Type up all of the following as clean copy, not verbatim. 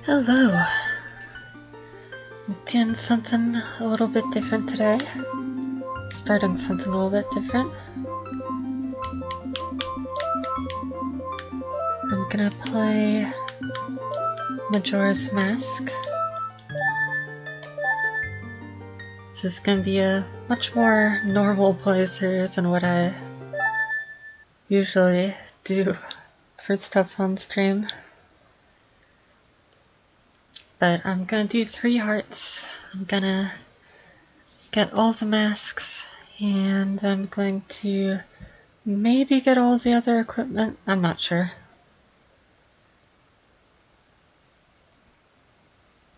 Hello. I'm doing something a little bit different today. Starting something a little bit different. I'm gonna play Majora's Mask. This is gonna be a much more normal playthrough than what I usually do for stuff on stream. But I'm gonna do 3 hearts. I'm gonna get all the masks, and I'm going to maybe get all the other equipment. I'm not sure.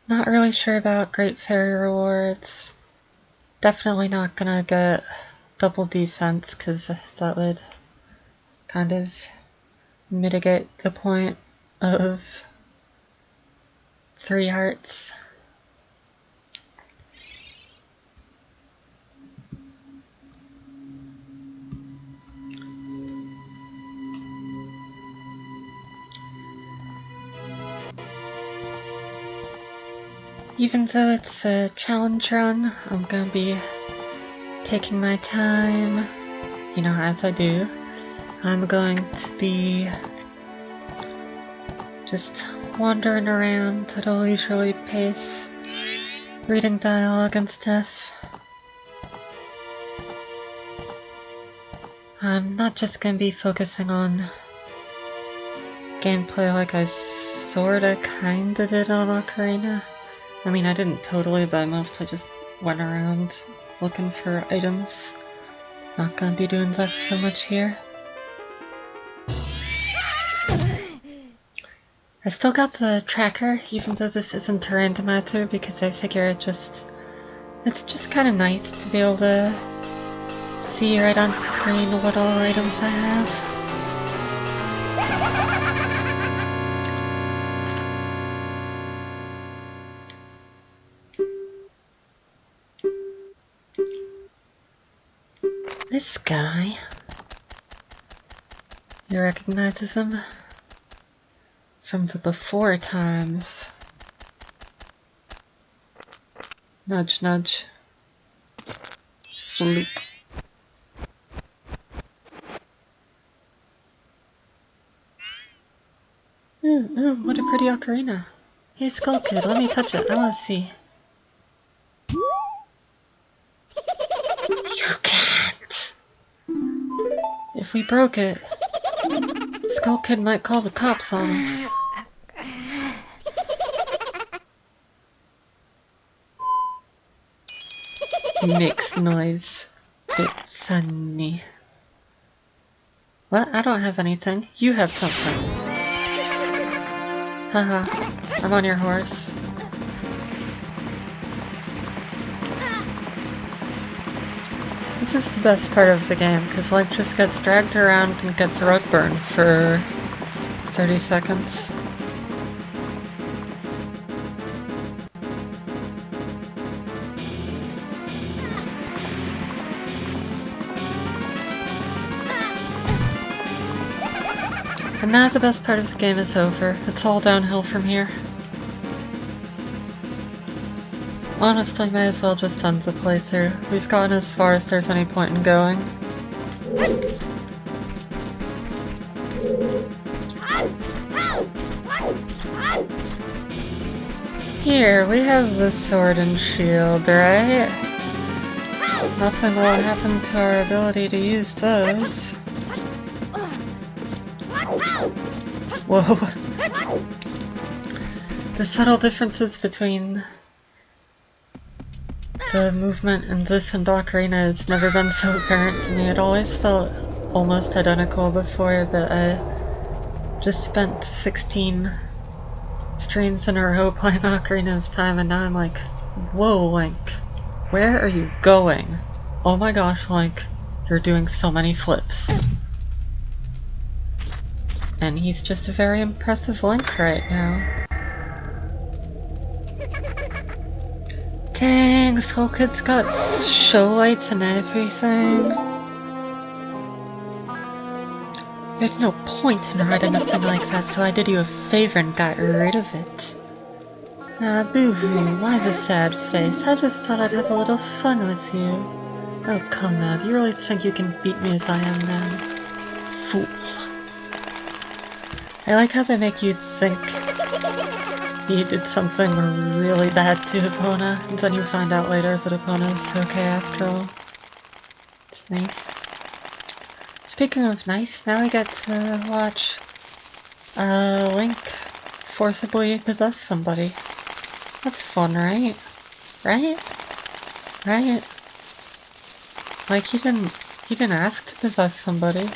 Not really sure about Great Fairy rewards. Definitely not gonna get double defense, because that would kind of mitigate the point of 3 hearts. Even though it's a challenge run, I'm gonna be taking my time, you know, as I do. I'm going to be just wandering around at a leisurely pace, reading dialogue and stuff. I'm not just gonna be focusing on gameplay like I sorta kinda did on Ocarina. I mean, I didn't totally, but I mostly just went around looking for items. Not gonna be doing that so much here. I still got the tracker, even though this isn't a randomizer, because I figure it's just kind of nice to be able to see right on the screen what all items I have. This guy, you recognize him from the before times. Nudge, nudge. Sloop. Ooh, what a pretty ocarina. Hey, Skull Kid, let me touch it. I want to see. You can't. If we broke it, Skull Kid might call the cops on us. He makes noise. Bit funny. What? I don't have anything. You have something. Haha, I'm on your horse. This is the best part of the game, because Link just gets dragged around and gets rug burned for 30 seconds. And now the best part of the game is over. It's all downhill from here. Honestly, may as well just end the playthrough. We've gotten as far as there's any point in going. Here, we have the sword and shield, right? Nothing will happen to our ability to use those. Whoa. The subtle differences between the movement in this and Ocarina has never been so apparent to me. It always felt almost identical before, but I just spent 16 streams in a row playing Ocarina of Time, and now I'm like, whoa, Link, where are you going? Oh my gosh, Link, you're doing so many flips. And he's just a very impressive Link right now. Dang, Skull Kid's got show lights and everything. There's no point in writing a thing like that, so I did you a favor and got rid of it. Ah, boo-hoo, why the sad face? I just thought I'd have a little fun with you. Oh, come now, do you really think you can beat me as I am now? Fool. I like how they make you think you did something really bad to Epona, and then you find out later that Epona is okay after all. It's nice. Speaking of nice, now we get to watch Link forcibly possess somebody. That's fun, right? Right? Right? Like, he didn't ask to possess somebody,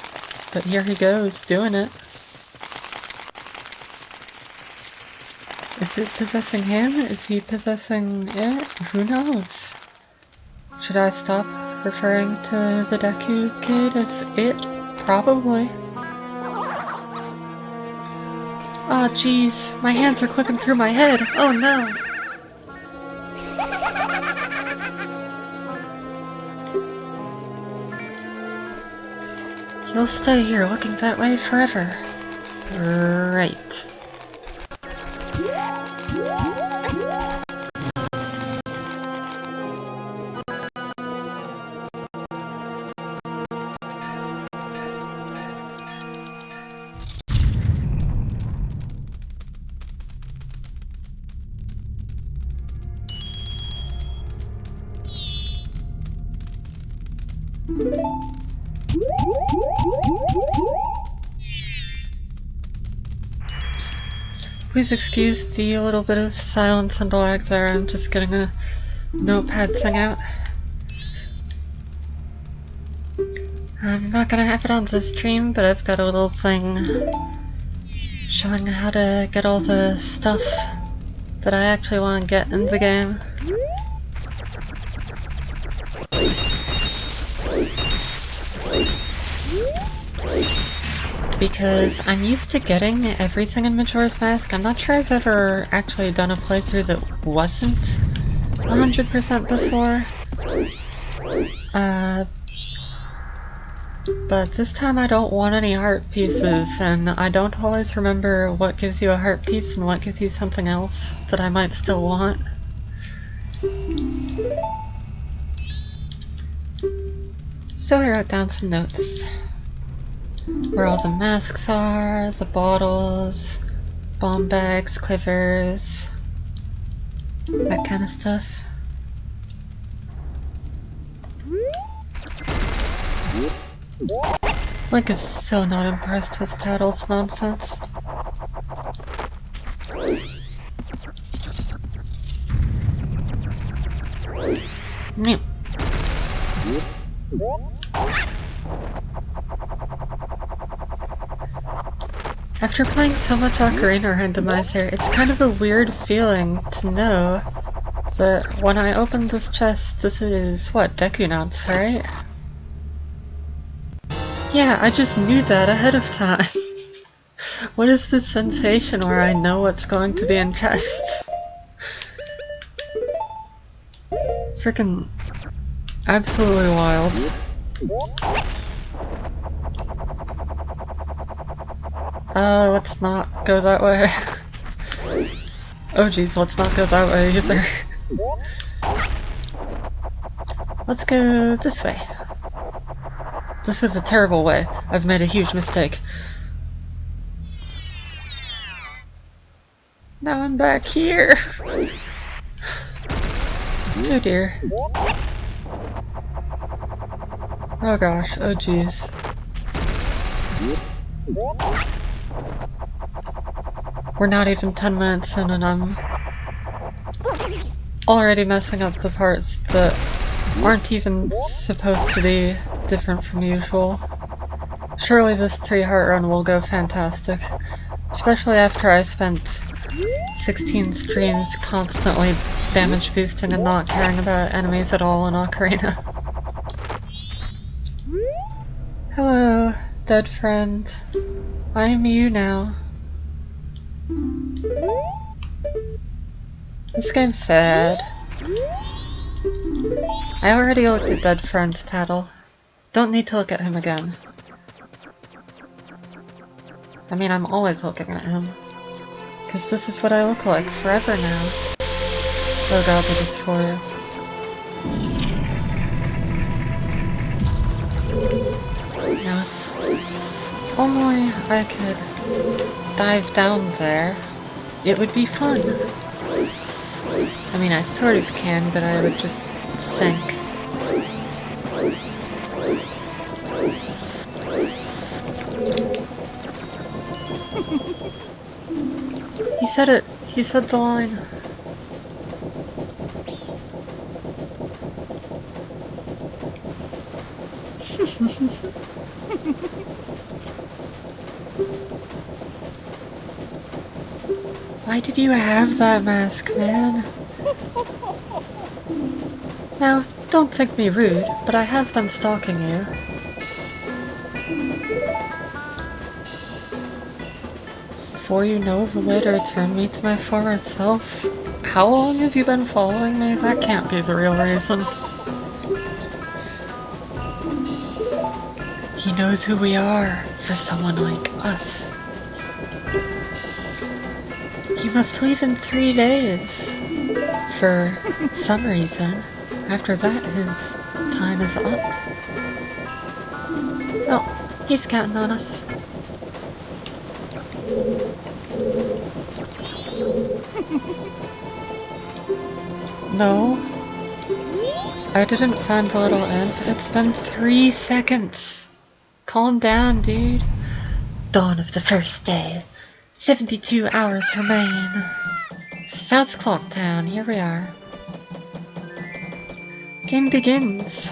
but here he goes, doing it. Is it possessing him? Is he possessing it? Who knows? Should I stop referring to the Deku kid as it? Probably. Oh jeez, my hands are clipping through my head. Oh no! You'll stay here looking that way forever. Right. Please excuse the little bit of silence and lag there, I'm just getting a notepad thing out. I'm not gonna have it on the stream, but I've got a little thing showing how to get all the stuff that I actually want to get in the game. Because I'm used to getting everything in Majora's Mask. I'm not sure I've ever actually done a playthrough that wasn't 100% before. But this time I don't want any heart pieces, and I don't always remember what gives you a heart piece and what gives you something else that I might still want. So I wrote down some notes. Where all the masks are, the bottles, bomb bags, quivers, that kind of stuff. Link is so not impressed with Paddle's nonsense. Meow. After playing so much Ocarina of Randomizer, it's kind of a weird feeling to know that when I open this chest, this is, what, Deku Nuts, right? Yeah, I just knew that ahead of time. What is this sensation where I know what's going to be in chests? Frickin' absolutely wild. Let's not go that way. Oh geez, let's not go that way either. Let's go this way. This was a terrible way. I've made a huge mistake. Now I'm back here. Oh dear. Oh gosh, oh jeez. We're not even 10 minutes in and I'm already messing up the parts that aren't even supposed to be different from usual. Surely this 3-heart run will go fantastic, especially after I spent 16 streams constantly damage boosting and not caring about enemies at all in Ocarina. Hello, dead friend. I am you now. This game's sad. I already looked at dead friend's tattle. Don't need to look at him again. I mean, I'm always looking at him. Because this is what I look like forever now. Oh god, the dysphoria. Now, if only I could dive down there, it would be fun. I mean, I sort of can, but I would just sink. He said it. He said the line. Why did you have that mask, man? Now, don't think me rude, but I have been stalking you. Before you know the way to return me to my former self. How long have you been following me? That can't be the real reason. He knows who we are, for someone like us. He must leave in 3 days. For some reason. After that, his time is up. Well, he's counting on us. No. I didn't find the little imp. It's been 3 seconds. Calm down, dude. Dawn of the first day. 72 hours remain. South Clock Town, here we are. Game begins.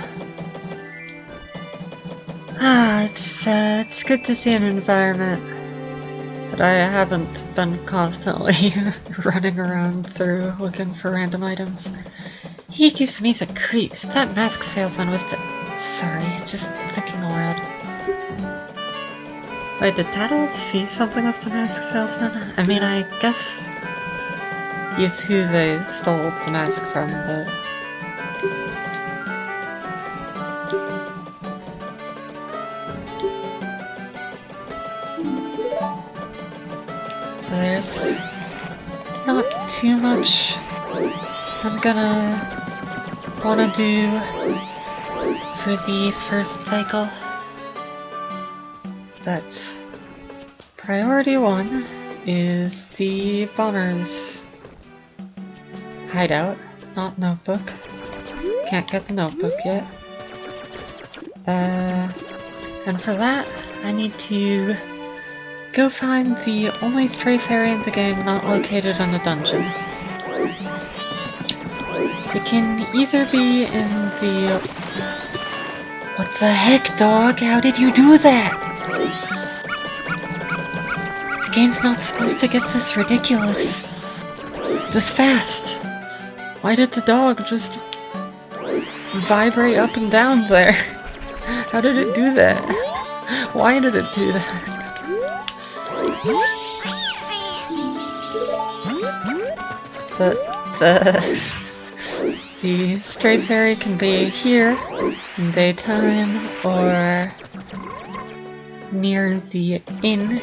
It's good to see an environment that I haven't been constantly running around through looking for random items. He gives me the creeps. That mask salesman was sorry, just thinking aloud. Wait, did Tattle see something with the mask salesman? I mean, I guess he's who they stole the mask from, but... So there's not too much I'm gonna wanna do for the first cycle, but priority 1 is the bomber's hideout, not notebook. Can't get the notebook yet. And for that, I need to go find the only stray fairy in the game not located in a dungeon. It can either be in the... What the heck, dog? How did you do that? The game's not supposed to get this ridiculous. This fast. Why did the dog just vibrate up and down there? How did it do that? Why did it do that? The stray fairy can be here in daytime or near the inn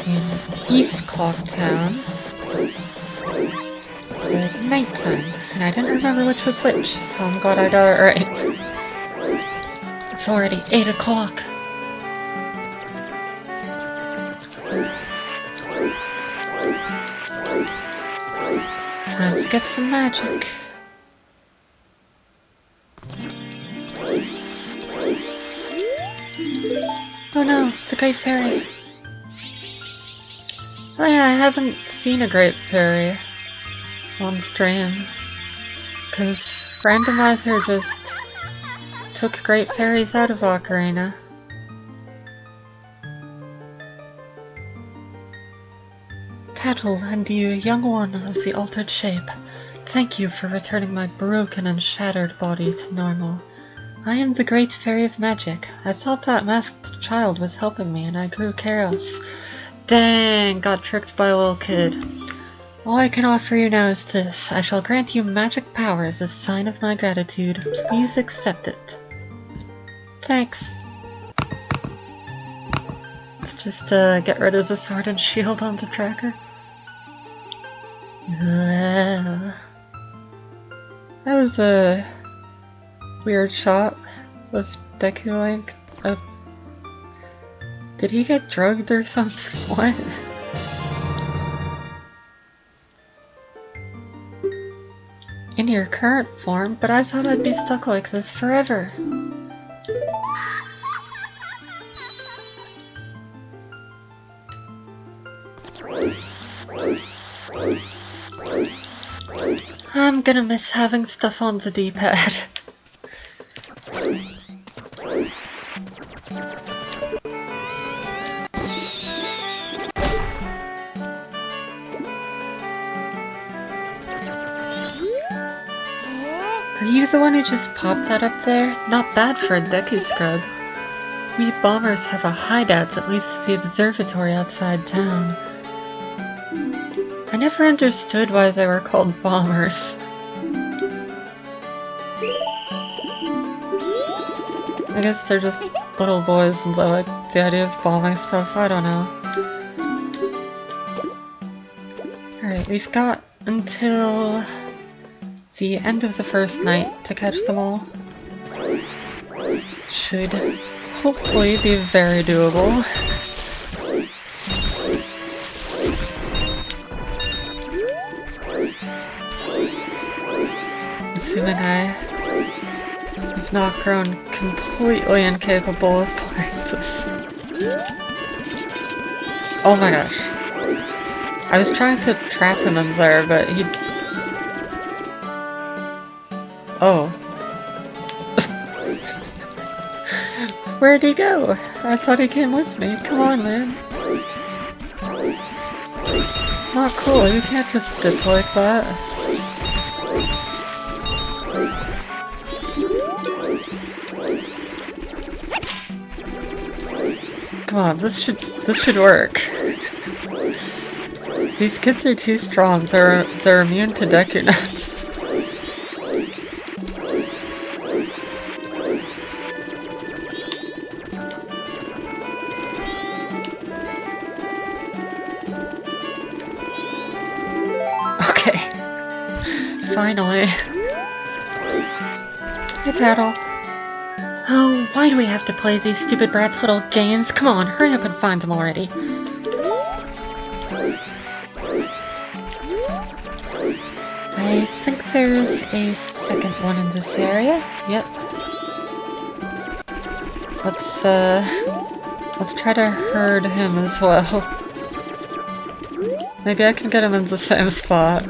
in East Clock Town at nighttime. And I didn't remember which was which, so I'm glad I got it right. It's already 8 o'clock. Time to get some magic. Oh no, the Great Fairy. Oh yeah, I haven't seen a Great Fairy on stream, cause Randomizer just took Great Fairies out of Ocarina. Tattle and you, young one of the altered shape, thank you for returning my broken and shattered body to normal. I am the Great Fairy of Magic. I thought that masked child was helping me and I grew careless. Dang, got tricked by a little kid. All I can offer you now is this. I shall grant you magic power as a sign of my gratitude. Please accept it. Thanks. Let's just get rid of the sword and shield on the tracker. That was a weird shot with Deku Link. Did he get drugged or something? What? In your current form, but I thought I'd be stuck like this forever. I'm gonna miss having stuff on the D-pad. Are you the one who just popped that up there? Not bad for a Deku scrub. We bombers have a hideout that leads to the observatory outside town. I never understood why they were called bombers. I guess they're just little boys and they like the idea of bombing stuff, I don't know. Alright, we've got until the end of the first night to catch them all. Should hopefully be very doable. Assuming I have not grown completely incapable of playing this. Oh my gosh. I was trying to trap him in there, but he... Oh. Where'd he go? I thought he came with me. Come on, man. Not cool, you can't just dip like that. Come on, this should work. These kids are too strong. They're immune to Deku Nuts. Okay. Finally. Hey, Paddle. Oh, why do we have to play these stupid brats' little games? Come on, hurry up and find them already. I think there's a second one in this area. Yep. Let's try to herd him as well. Maybe I can get him in the same spot.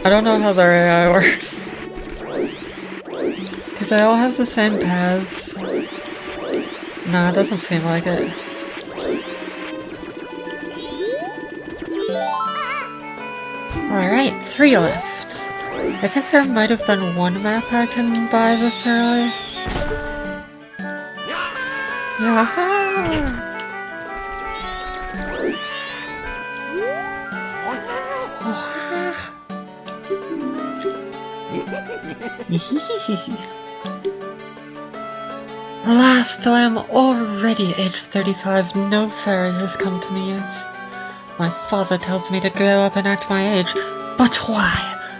I don't know how their AI works. Because they all have the same paths. Nah, it doesn't seem like it. Alright, 3 left. I think there might have been one map I can buy this early. Yaha! Alas, though I am already age 35, no fairy has come to me yet. My father tells me to grow up and act my age, but why?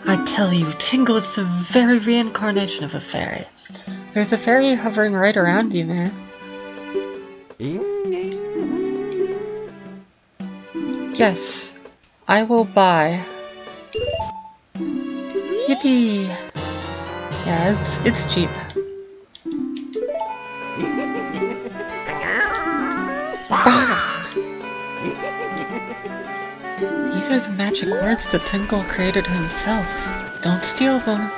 I tell you, Tingle is the very reincarnation of a fairy. There's a fairy hovering right around you, man. Yes, I will buy. Yippee! Yeah, it's cheap. These are the magic words that Tingle created himself. Don't steal them.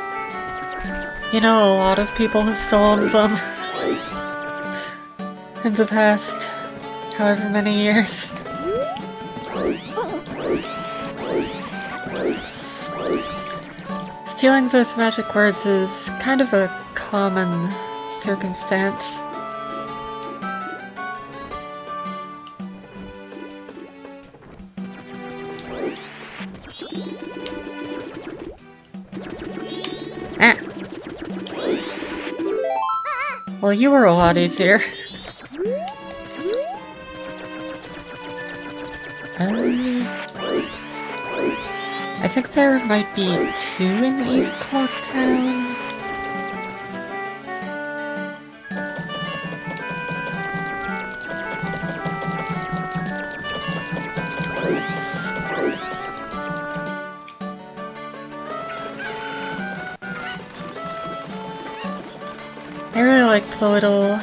You know, a lot of people have stolen them in the past however many years. Stealing those magic words is kind of a common circumstance. Ah! Well, you were a lot easier. I think there might be 2 in East Clock Town. I really like the little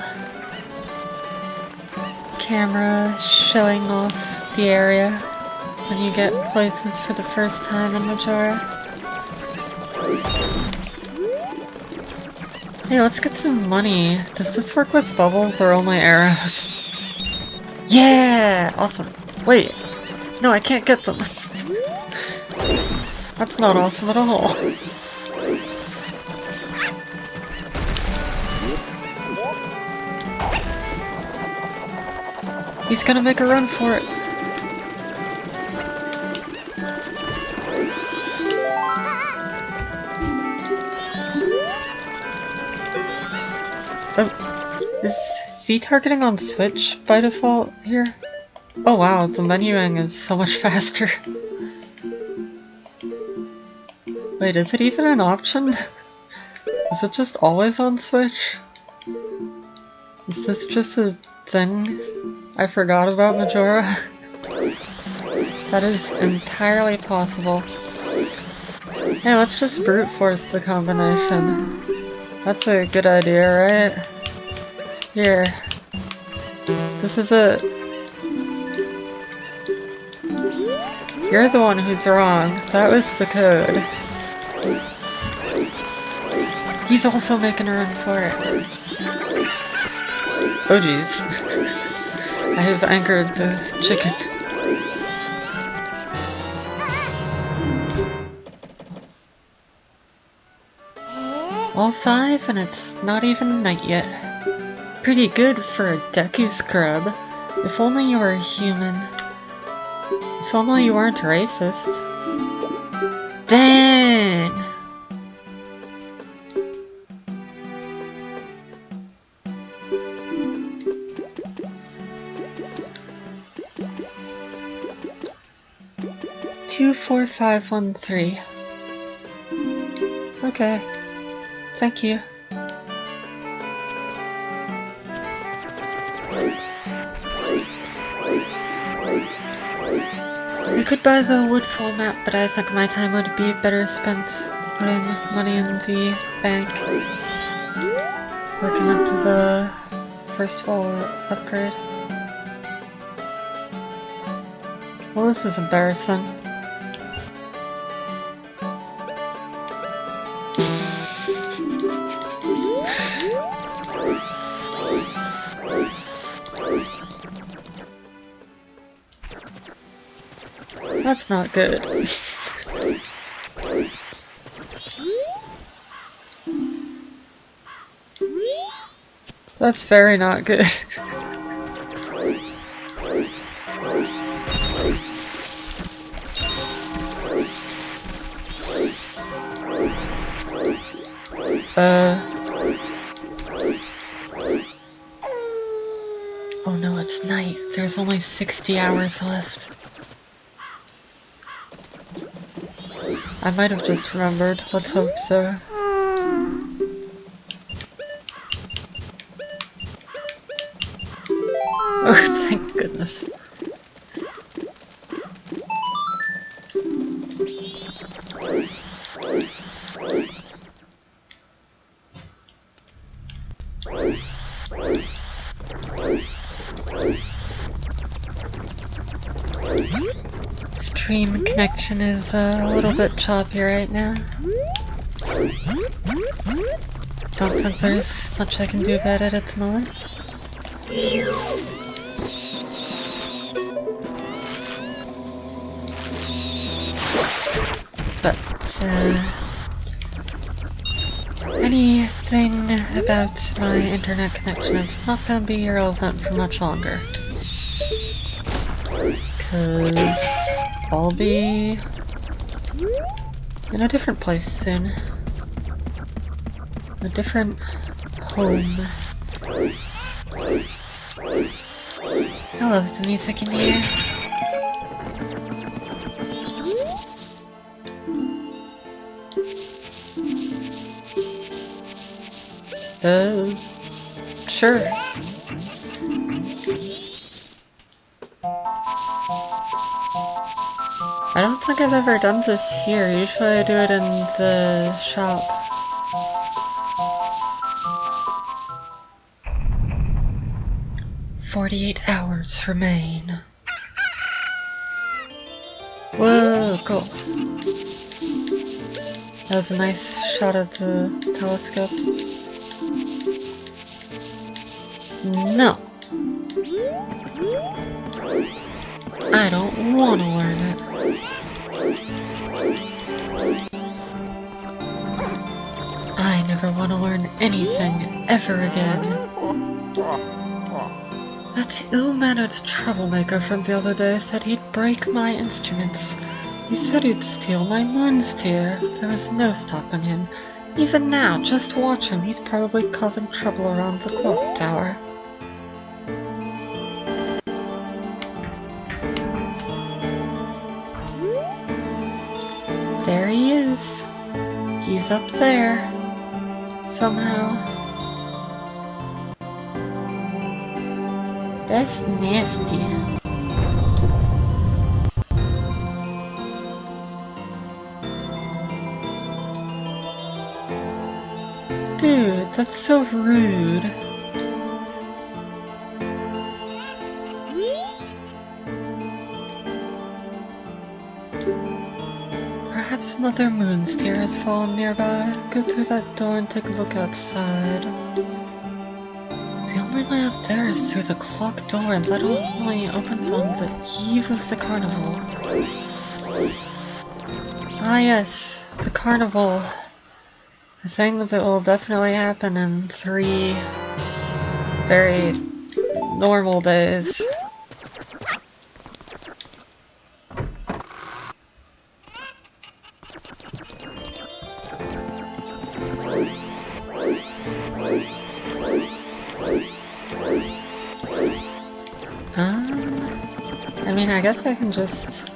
camera showing off the area when you get places for the first time in Majora. Hey, let's get some money. Does this work with bubbles or only arrows? Yeah! Awesome. Wait. No, I can't get them. That's not awesome at all. He's gonna make a run for it. Oh, is Z targeting on Switch by default here? Oh wow, the menuing is so much faster. Wait, is it even an option? Is it just always on Switch? Is this just a thing I forgot about Majora? That is entirely possible. Hey, let's just brute force the combination. That's a good idea, right? Here. This is it. You're the one who's wrong. That was the code. He's also making a run for it. Oh jeez. I have anchored the chicken. All 5 and it's not even night yet. Pretty good for a Deku scrub. If only you were human. If only you weren't racist. Dang! Two, 4, 5, 1, 3. Okay. Thank you. I could buy the Woodfall map, but I think my time would be better spent putting money in the bank. Working up to the first wall upgrade. Well, this is embarrassing. That's not good. That's very not good. Oh no, it's night. There's only 60 hours left. I might have just remembered. Let's hope so. Oh, thank goodness. Stream connection is a little bit choppy right now. Don't think there's much I can do about it at the moment. But, anything about my internet connection is not gonna be irrelevant for much longer. 'Cause I'll be in a different place soon. A different home. I love the music in here. Sure. I don't think I've ever done this here. Usually I do it in the shop. "48 hours remain." Whoa, cool. That was a nice shot of the telescope. No. I don't want to learn it. I never want to learn anything ever again. That ill-mannered troublemaker from the other day said he'd break my instruments. He said he'd steal my moon's tear. There was no stopping him. Even now, just watch him. He's probably causing trouble around the clock tower. There he is. He's up there. Somehow. That's nasty. Dude, that's so rude. Perhaps another moon's tear has fallen nearby. Go through that door and take a look outside. The only way up there is through the clock door, and that only opens on the eve of the carnival. Ah yes, the carnival. A thing that will definitely happen in 3 very normal days. I mean, I guess I can just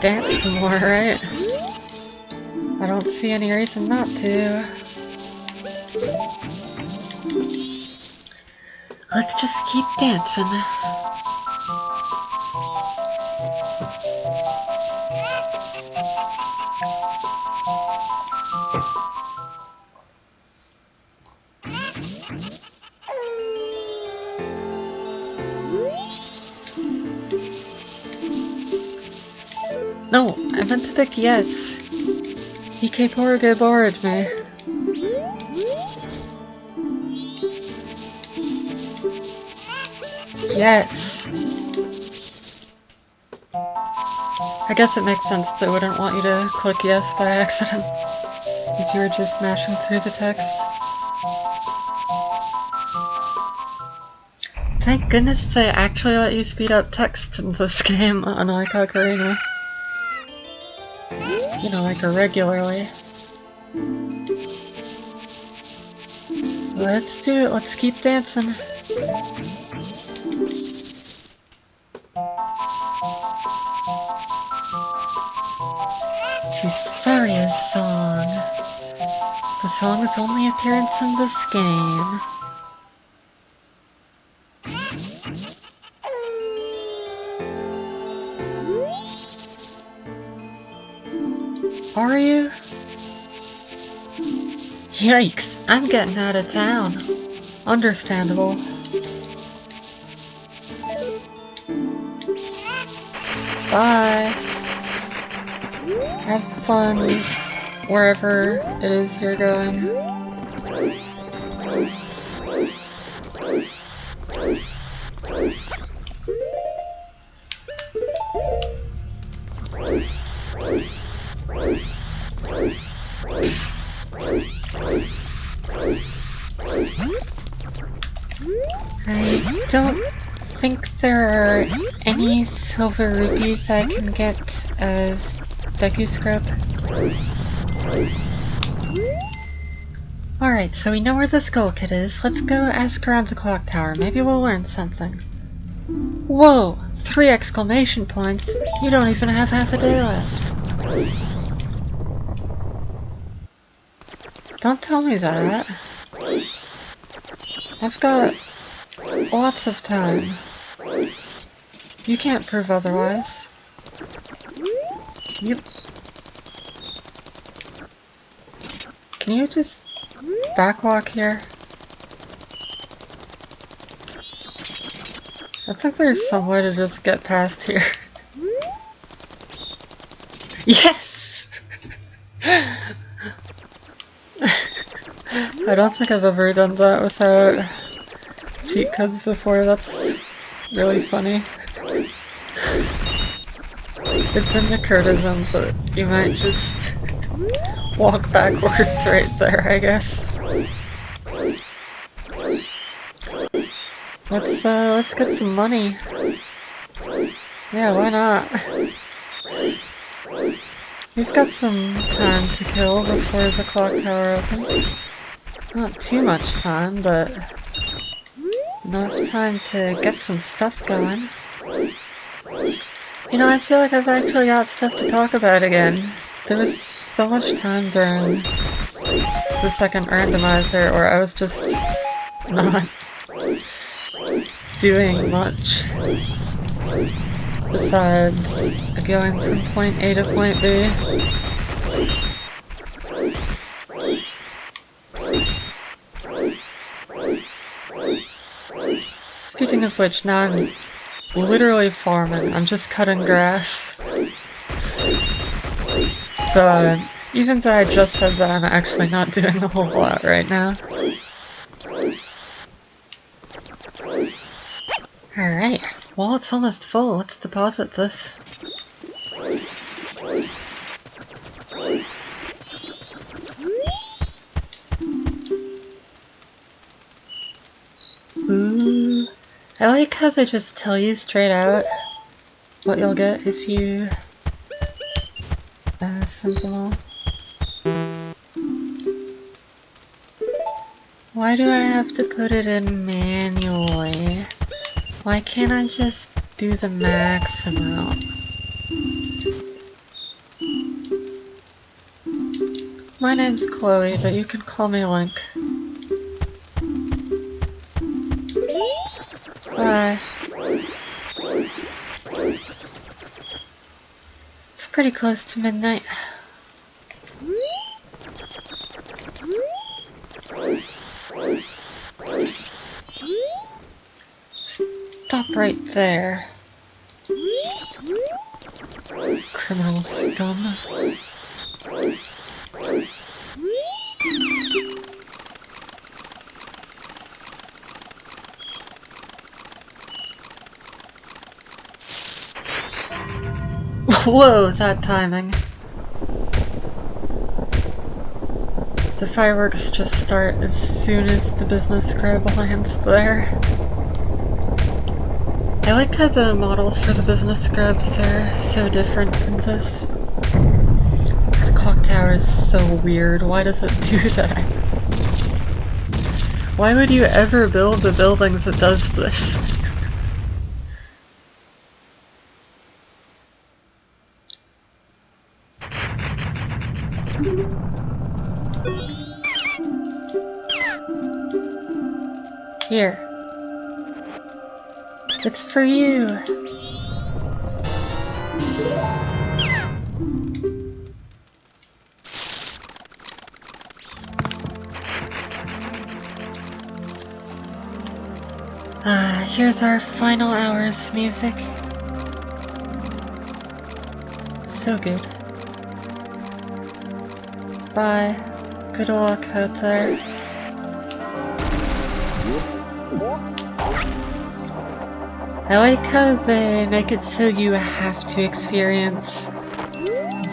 dance some more, right? I don't see any reason not to. Let's just keep dancing. No, I meant to pick yes. Ike Porge bored me. Yes. I guess it makes sense they wouldn't want you to click yes by accident if you were just mashing through the text. Thank goodness they actually let you speed up text in this game, unlike Ocarina. You know, like regularly. Let's do it, let's keep dancing. To Saria's song. The song's only appearance in this game. Are you? Yikes, I'm getting out of town. Understandable. Bye. Have fun wherever it is you're going. I don't think there are any silver rupees I can get as Deku Scrub. Alright, so we know where the skull kid is. Let's go ask around the clock tower. Maybe we'll learn something. Whoa! 3 exclamation points! You don't even have half a day left. Don't tell me that. I've got lots of time. You can't prove otherwise. Yep. Can you just backwalk here? I think there's some way to just get past here. Yes! I don't think I've ever done that without cheat codes before. That's really funny. It's in the Kurtism, but you might just walk backwards right there, I guess. Let's get some money. Yeah, why not? We've got some time to kill before the clock tower opens. Not too much time, but enough time to get some stuff going. You know, I feel like I've actually got stuff to talk about again. There was so much time during the second randomizer where I was just not doing much besides going from point A to point B. Speaking of which, now I'm literally farming. I'm just cutting grass. So, even though I just said that, I'm actually not doing a whole lot right now. Alright, well it's almost full. Let's deposit this. Ooh. I like how they just tell you straight out what you'll get if you send them all. Why do I have to put it in manually? Why can't I just do the max amount? My name's Chloe, but you can call me Link. Bye. It's pretty close to midnight. Stop right there. Criminal scum. Whoa, that timing. The fireworks just start as soon as the business scribe lands there. I like how the models for the business scribes are so different in this. The clock tower is so weird. Why does it do that? Why would you ever build a building that does this? Here. It's for you. Here's our final hour's music. So good. Bye. Good luck out there. I like how they make it so you have to experience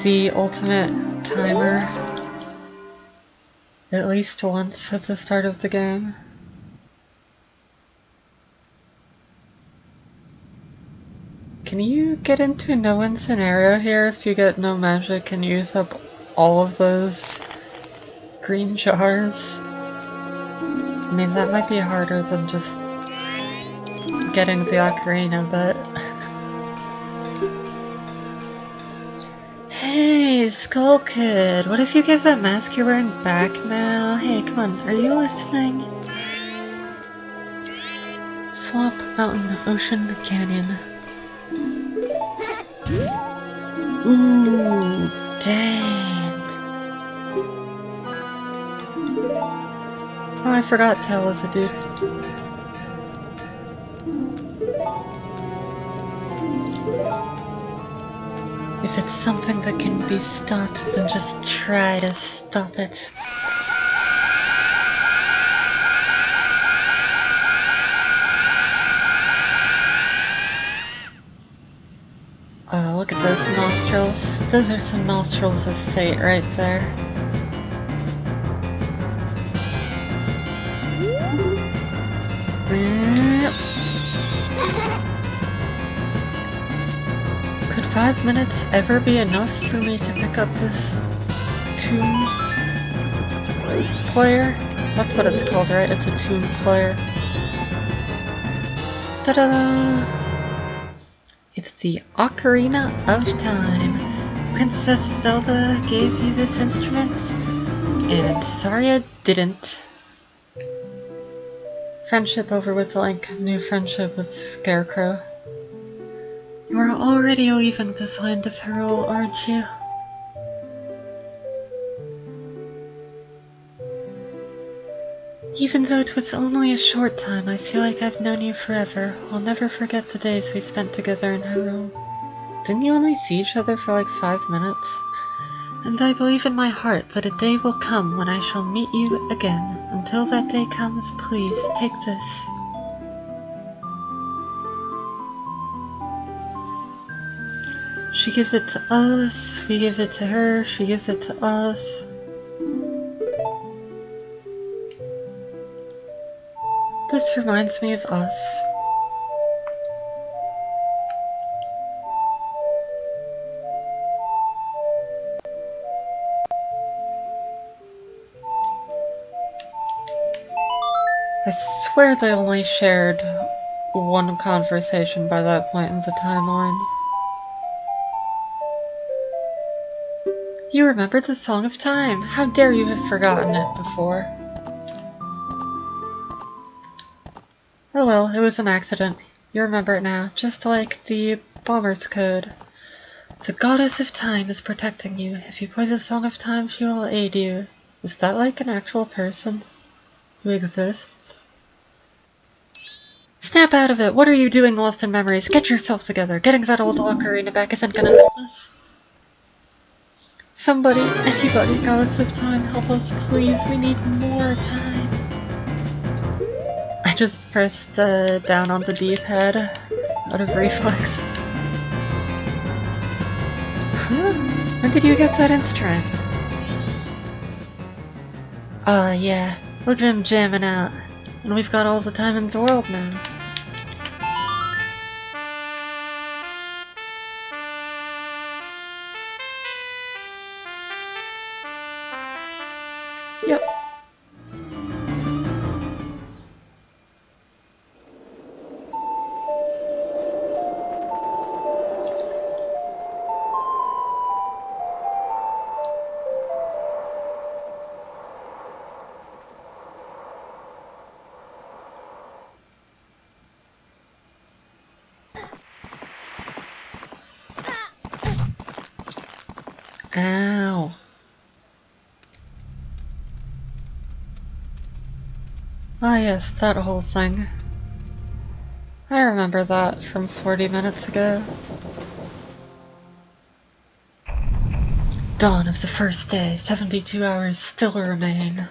the ultimate timer at least once at the start of the game. Can you get into a no-win scenario here if you get no magic and use up all of those green jars? I mean, that might be harder than just getting the ocarina, but... Hey, Skull Kid! What if you give that mask you're wearing back now? Hey, come on, are you listening? Swamp, mountain, ocean, canyon. Ooh, dang. Oh, I forgot Tail was a dude. If it's something that can be stopped, then just try to stop it. Oh, look at those nostrils. Those are some nostrils of fate right there. Could 5 minutes ever be enough for me to pick up this tune player? That's what it's called, right? It's a tune player. Ta-da! It's the Ocarina of Time. Princess Zelda gave you this instrument, and sorry I didn't. Friendship over with Link, new friendship with Scarecrow. You are already leaving this land of Hyrule, aren't you? Even though it was only a short time, I feel like I've known you forever. I'll never forget the days we spent together in Hyrule. Didn't you only see each other for like 5 minutes? And I believe in my heart that a day will come when I shall meet you again. Until that day comes, please, take this. She gives it to us, we give it to her, she gives it to us. This reminds me of us. I swear they only shared one conversation by that point in the timeline. You remembered the Song of Time! How dare you have forgotten it before? Oh well, it was an accident. You remember it now, just like the Bomber's Code. The Goddess of Time is protecting you. If you play the Song of Time, she will aid you. Is that like an actual person who exists? Snap out of it! What are you doing, lost in memories? Get yourself together! Getting that old ocarina back isn't gonna help us. Somebody, anybody, Goddess of Time, help us, please. We need more time. I just pressed down on the D-pad out of reflex. When did you get that instrument? Yeah. Look at him jamming out. And we've got all the time in the world now. Yep. Ow. Ah yes, that whole thing. I remember that from 40 minutes ago. Dawn of the first day, 72 hours still remain.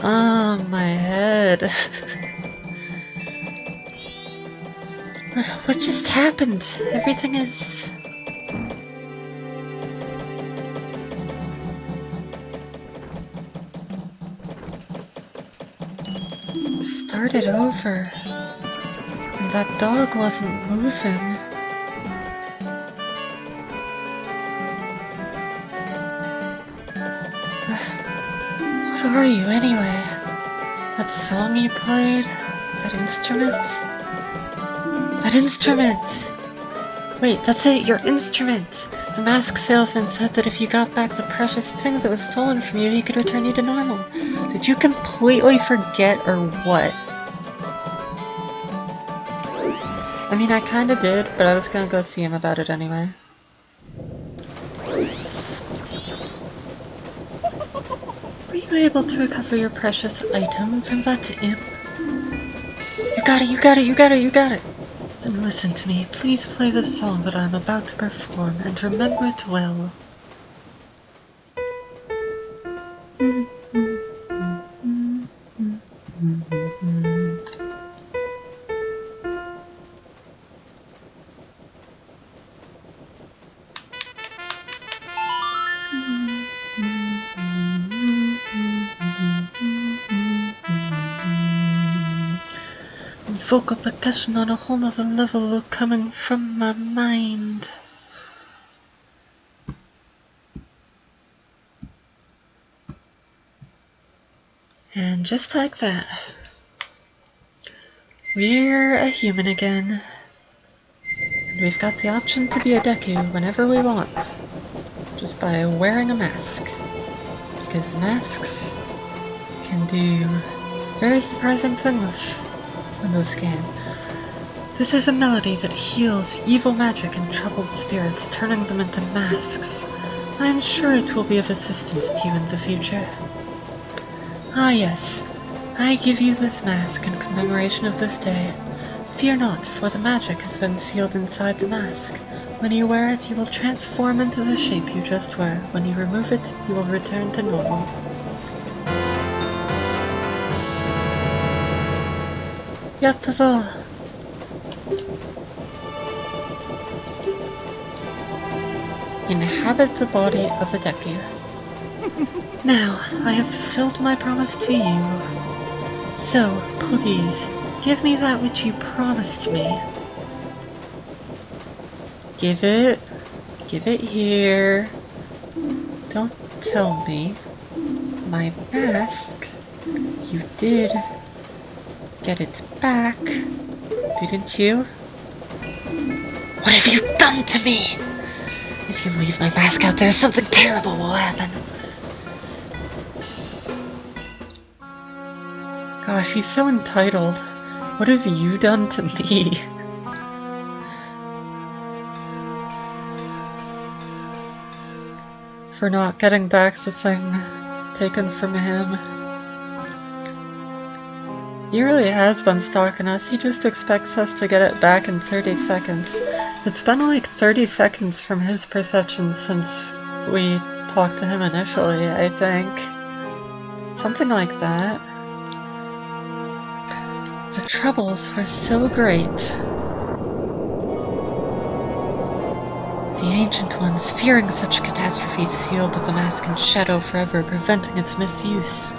Oh, my head. What just happened? Everything is... started over. And that dog wasn't moving. What What are you anyway? That song you played? That instrument? That instrument! Wait, that's it, your instrument! The mask salesman said that if you got back the precious thing that was stolen from you, he could return you to normal. Did you completely forget or what? I mean, I kinda did, but I was gonna go see him about it anyway. Were you able to recover your precious item from that imp? You got it, you got it, you got it, you got it! Then listen to me. Please play the song that I am about to perform, and remember it well. Vocal percussion on a whole other level coming from my mind. And just like that, we're a human again. And we've got the option to be a Deku whenever we want, just by wearing a mask. Because masks can do very surprising things in this game. This is a melody that heals evil magic and troubled spirits, turning them into masks. I am sure it will be of assistance to you in the future. Ah yes, I give you this mask in commemoration of this day. Fear not, for the magic has been sealed inside the mask. When you wear it, you will transform into the shape you just were. When you remove it, you will return to normal. Yattazo! Inhabit the body of a Deku. Now, I have fulfilled my promise to you. So, please, give me that which you promised me. Give it here. Don't tell me. My mask. You did get it back, didn't you? What have you done to me? If you leave my mask out there, something terrible will happen. Gosh, he's so entitled. What have you done to me? For not getting back the thing taken from him. He really has been stalking us. He just expects us to get it back in 30 seconds. It's been like 30 seconds from his perception since we talked to him initially, I think. Something like that. The troubles were so great. The Ancient Ones, fearing such catastrophes, sealed the mask in shadow forever, preventing its misuse.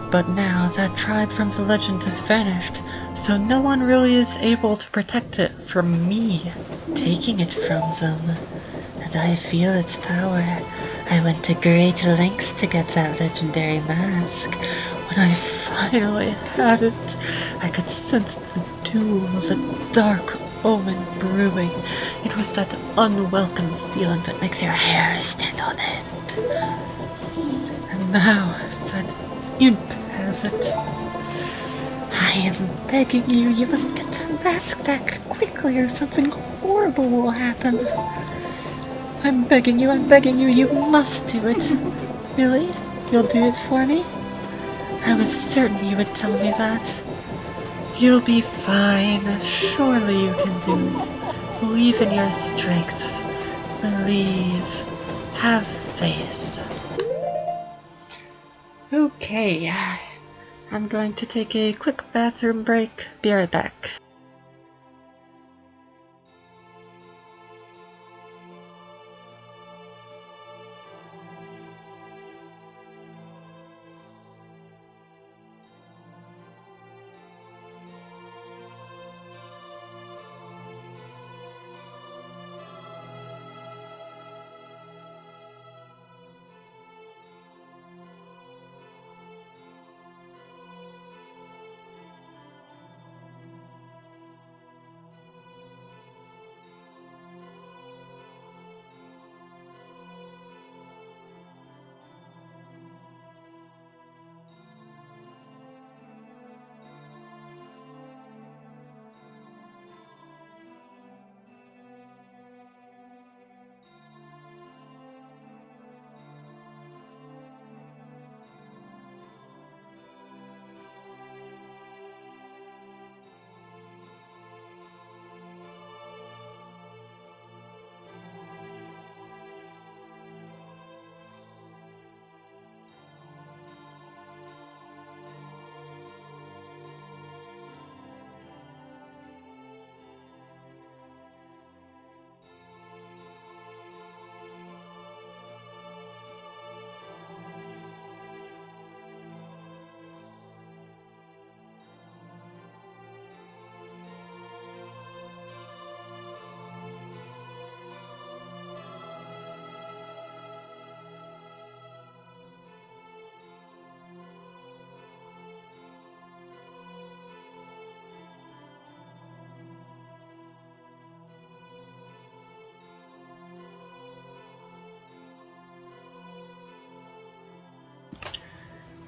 But now that tribe from the legend has vanished, so no one really is able to protect it from me taking it from them. And I feel its power. I went to great lengths to get that legendary mask. When I finally had it, I could sense the doom of a dark omen brewing. It was that unwelcome feeling that makes your hair stand on end. And now that imp has it. I am begging you, you must get the mask back quickly or something horrible will happen. I'm begging you, you must do it. Really? You'll do it for me? I was certain you would tell me that. You'll be fine. Surely you can do it. Believe in your strengths. Believe. Have faith. Okay. I'm going to take a quick bathroom break. Be right back.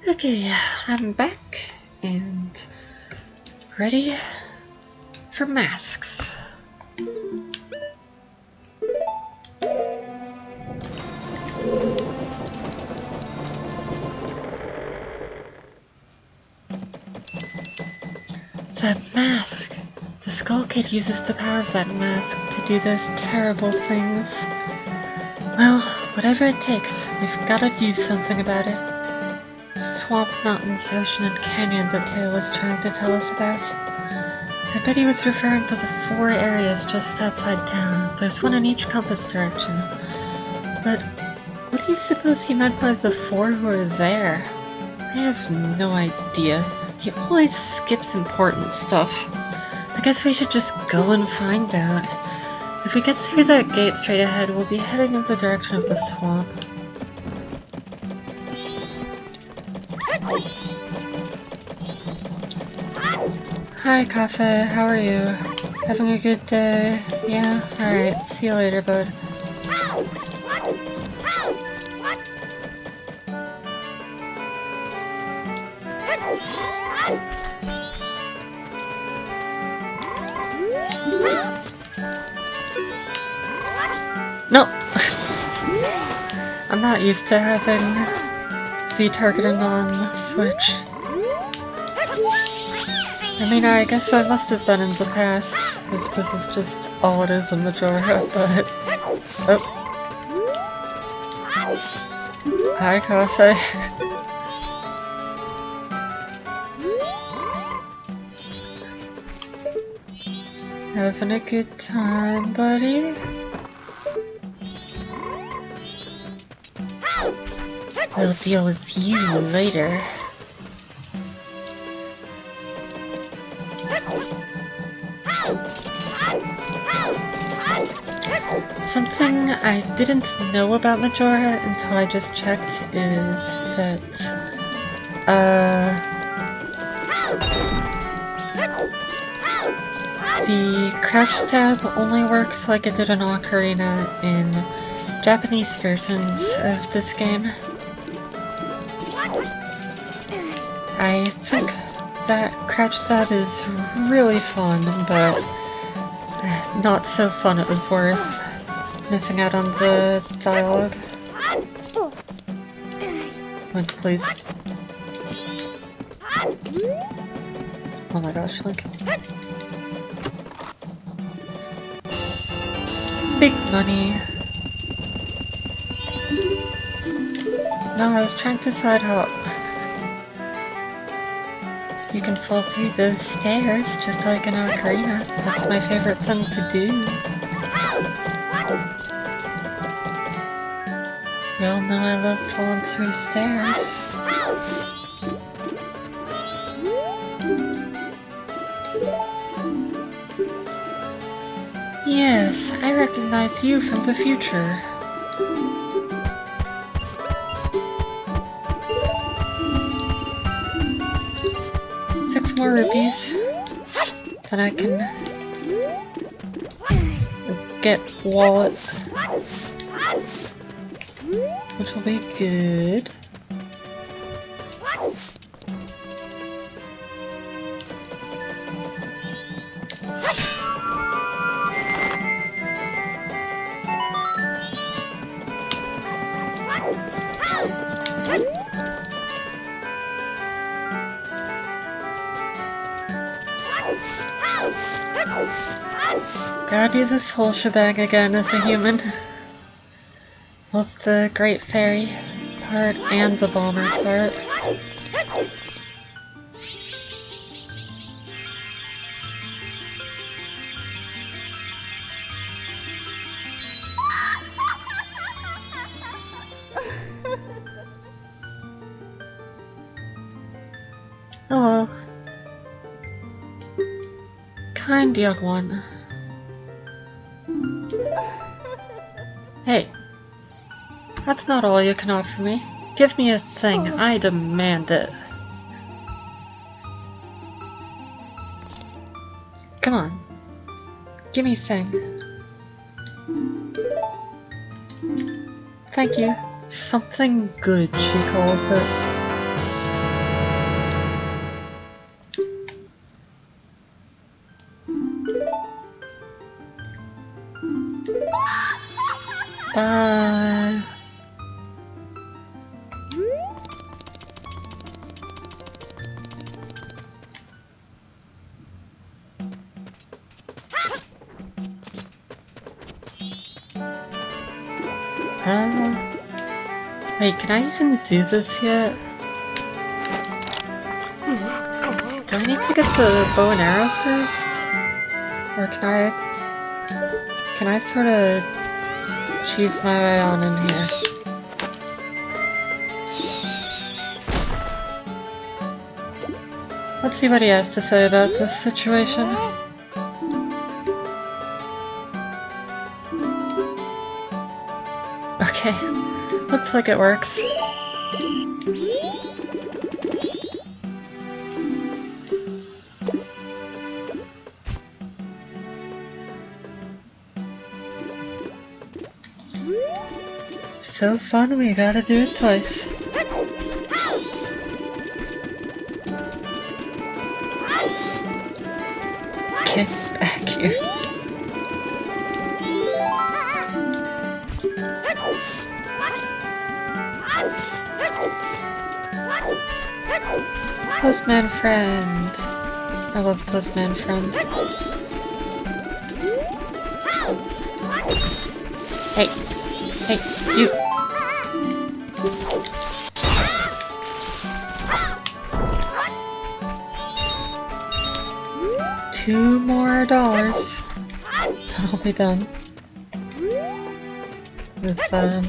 Okay, I'm back and ready for masks. That mask! The Skull Kid uses the power of that mask to do those terrible things. Well, whatever it takes, we've gotta do something about it. The swamp, mountains, ocean, and canyon that Tail was trying to tell us about. I bet he was referring to the 4 areas just outside town. There's one in each compass direction. But what do you suppose he meant by the 4 who are there? I have no idea. He always skips important stuff. I guess we should just go and find out. If we get through that gate straight ahead, we'll be heading in the direction of the swamp. Hi, Cafe. How are you? Having a good day? Yeah? Alright. See you later, bud. Nope. I'm not used to having Z targeting on Switch. I mean, I guess I must have been in the past, if this is just all it is in Majora, but... Oh. Hi, Cafe. Having a good time, buddy? We'll deal with you later. Something I didn't know about Majora until I just checked is that, the crouch stab only works like it did in Ocarina in Japanese versions of this game. I think that crouch stab is really fun, but not so fun it was worth missing out on the dialogue. Link, please. Oh my gosh, Link. Big money. No, I was trying to side hop. You can fall through those stairs just like in Ocarina. That's my favorite thing to do. You all know I love falling through stairs. Yes, I recognize you from the future. More rupees, then I can get wallet, which will be good. Gotta do this whole shebang again as a human. Both the Great Fairy part and the Bomber part. Hello. Kind young one. Hey, that's not all you can offer me. Give me a thing, I demand it. Come on, give me a thing. Thank you. Something good, she calls it. Bye. Wait, can I even do this yet? Do I need to get the bow and arrow first? Or can I sort of cheese my way on in here? Let's see what he has to say about this situation. Okay, looks like it works. So fun, we gotta do it twice. Get back here. Postman friend. I love Postman friend. Hey, hey, you. $2 more. Then I'll be done with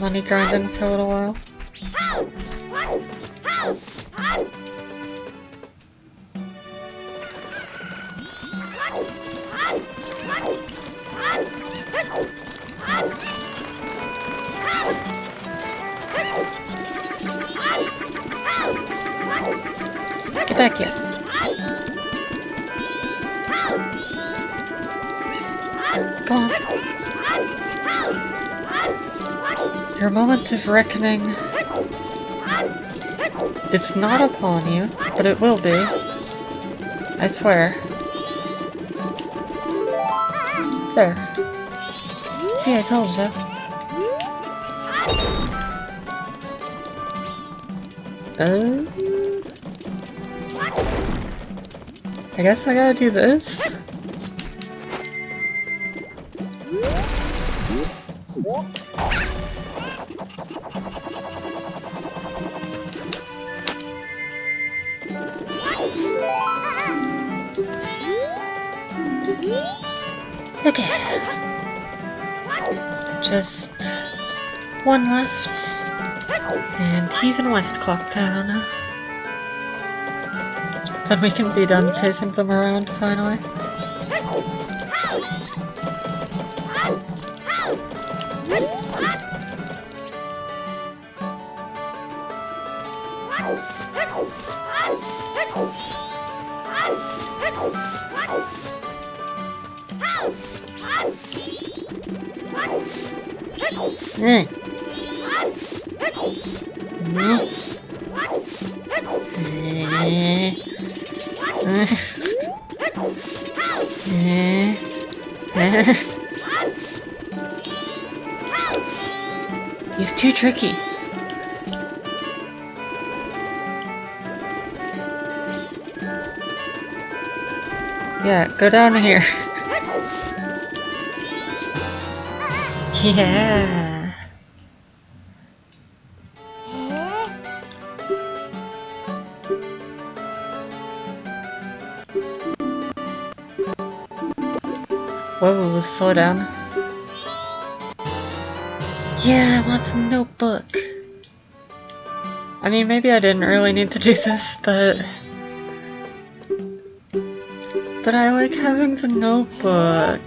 money grinding for a little while. Get back here. Go on. Your moment of reckoning. It's not upon you, but it will be. I swear. There. See, I told you. I guess I gotta do this. Okay. Just one left. And he's in West Clocktown. Then we can be done chasing them around finally. He's too tricky. Yeah, go down here. Yeah. Whoa, slow down. Yeah, I want a notebook. I mean, maybe I didn't really need to do this, but I like having the notebook.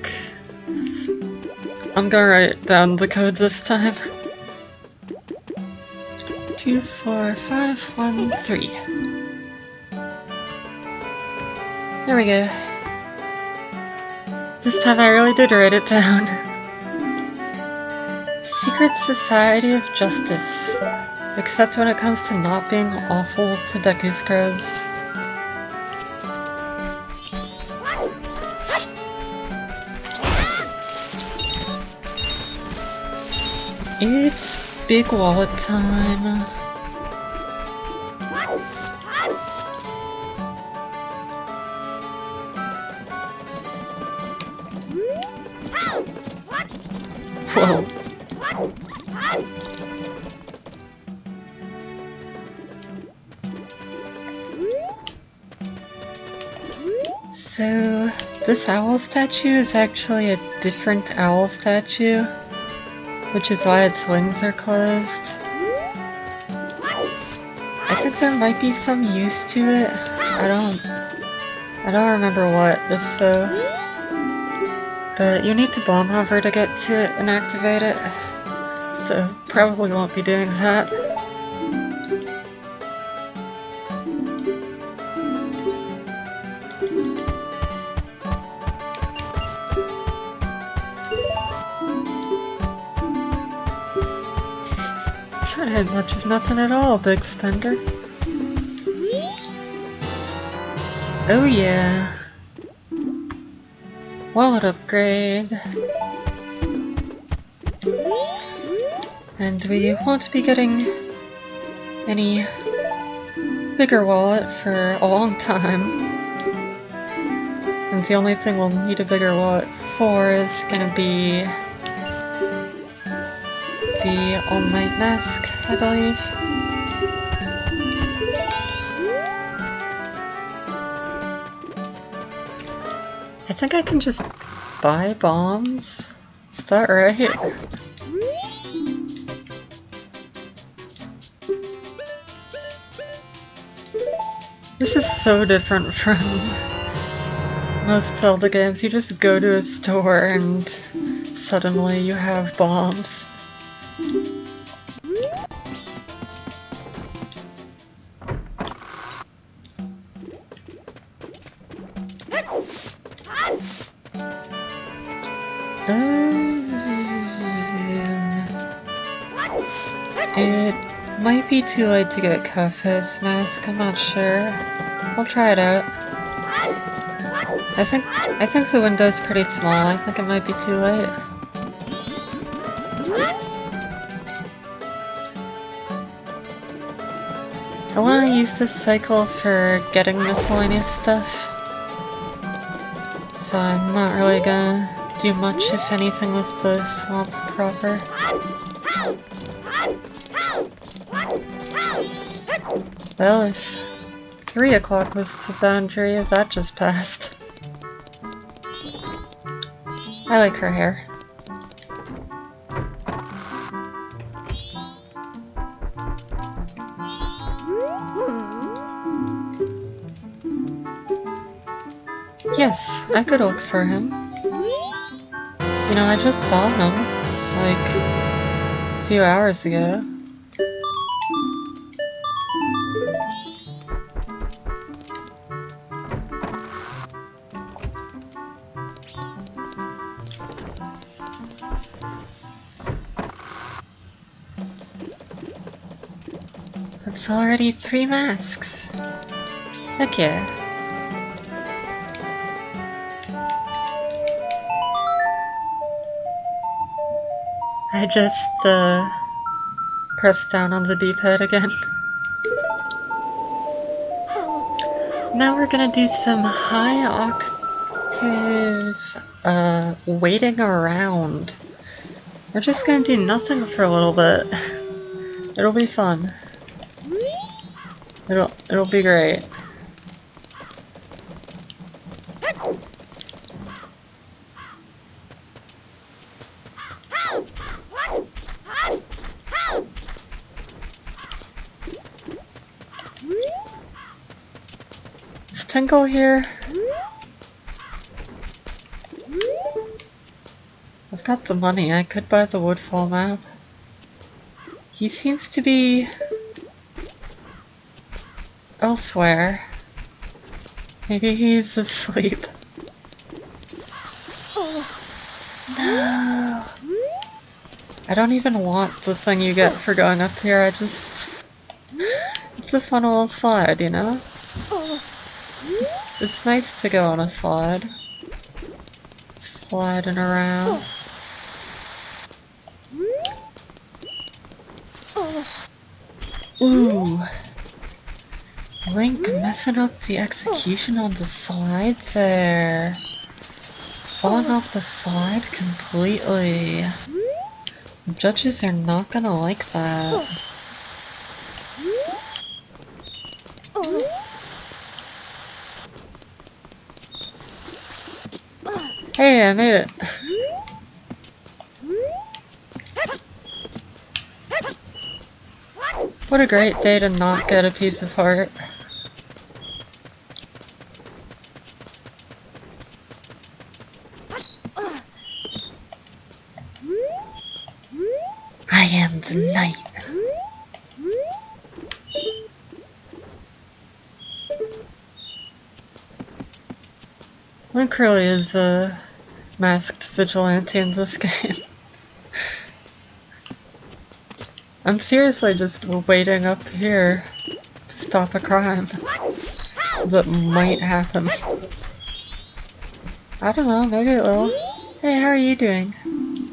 I'm gonna write down the code this time. 24513. There we go. This time I really did write it down. Secret Society of Justice. Except when it comes to not being awful to Deku Scrubs. It's big wallet time. Whoa. So, this owl statue is actually a different owl statue, which is why its wings are closed. I think there might be some use to it. I don't remember what, if so. But you need to bomb hover to get to it and activate it, so probably won't be doing that. That ain't much of nothing at all, big spender. Oh yeah. Wallet upgrade. And we won't be getting any bigger wallet for a long time. And the only thing we'll need a bigger wallet for is gonna be the all-night mask, I believe. I think I can just buy bombs? Is that right? This is so different from most Zelda games. You just go to a store and suddenly you have bombs. It might be too late to get Cafe's mask, I'm not sure. I'll try it out. I think the window's pretty small, I think it might be too late. I want to use this cycle for getting miscellaneous stuff, so I'm not really gonna do much, if anything, with the swamp proper. Well, if 3 o'clock was the boundary, that just passed. I like her hair. Yes, I could look for him. You know, I just saw him, like, a few hours ago. It's already 3 masks. Heck yeah. I just, pressed down on the D-pad again. Now we're gonna do some high octave, waiting around. We're just gonna do nothing for a little bit. It'll be fun. It'll be great. Is Tinkle here? I've got the money, I could buy the Woodfall map. He seems to be elsewhere. Maybe he's asleep. No! I don't even want the thing you get for going up here, I just... It's a fun little slide, you know? It's nice to go on a slide. Sliding around. Ooh. Link messing up the execution on the slide there. Falling off the slide completely. Judges are not gonna like that. Hey, I made it. What a great day to not get a piece of heart. I am the knight. Link really is a masked vigilante in this game. I'm seriously just waiting up here to stop a crime that might happen. I don't know, maybe it will. Hey, how are you doing?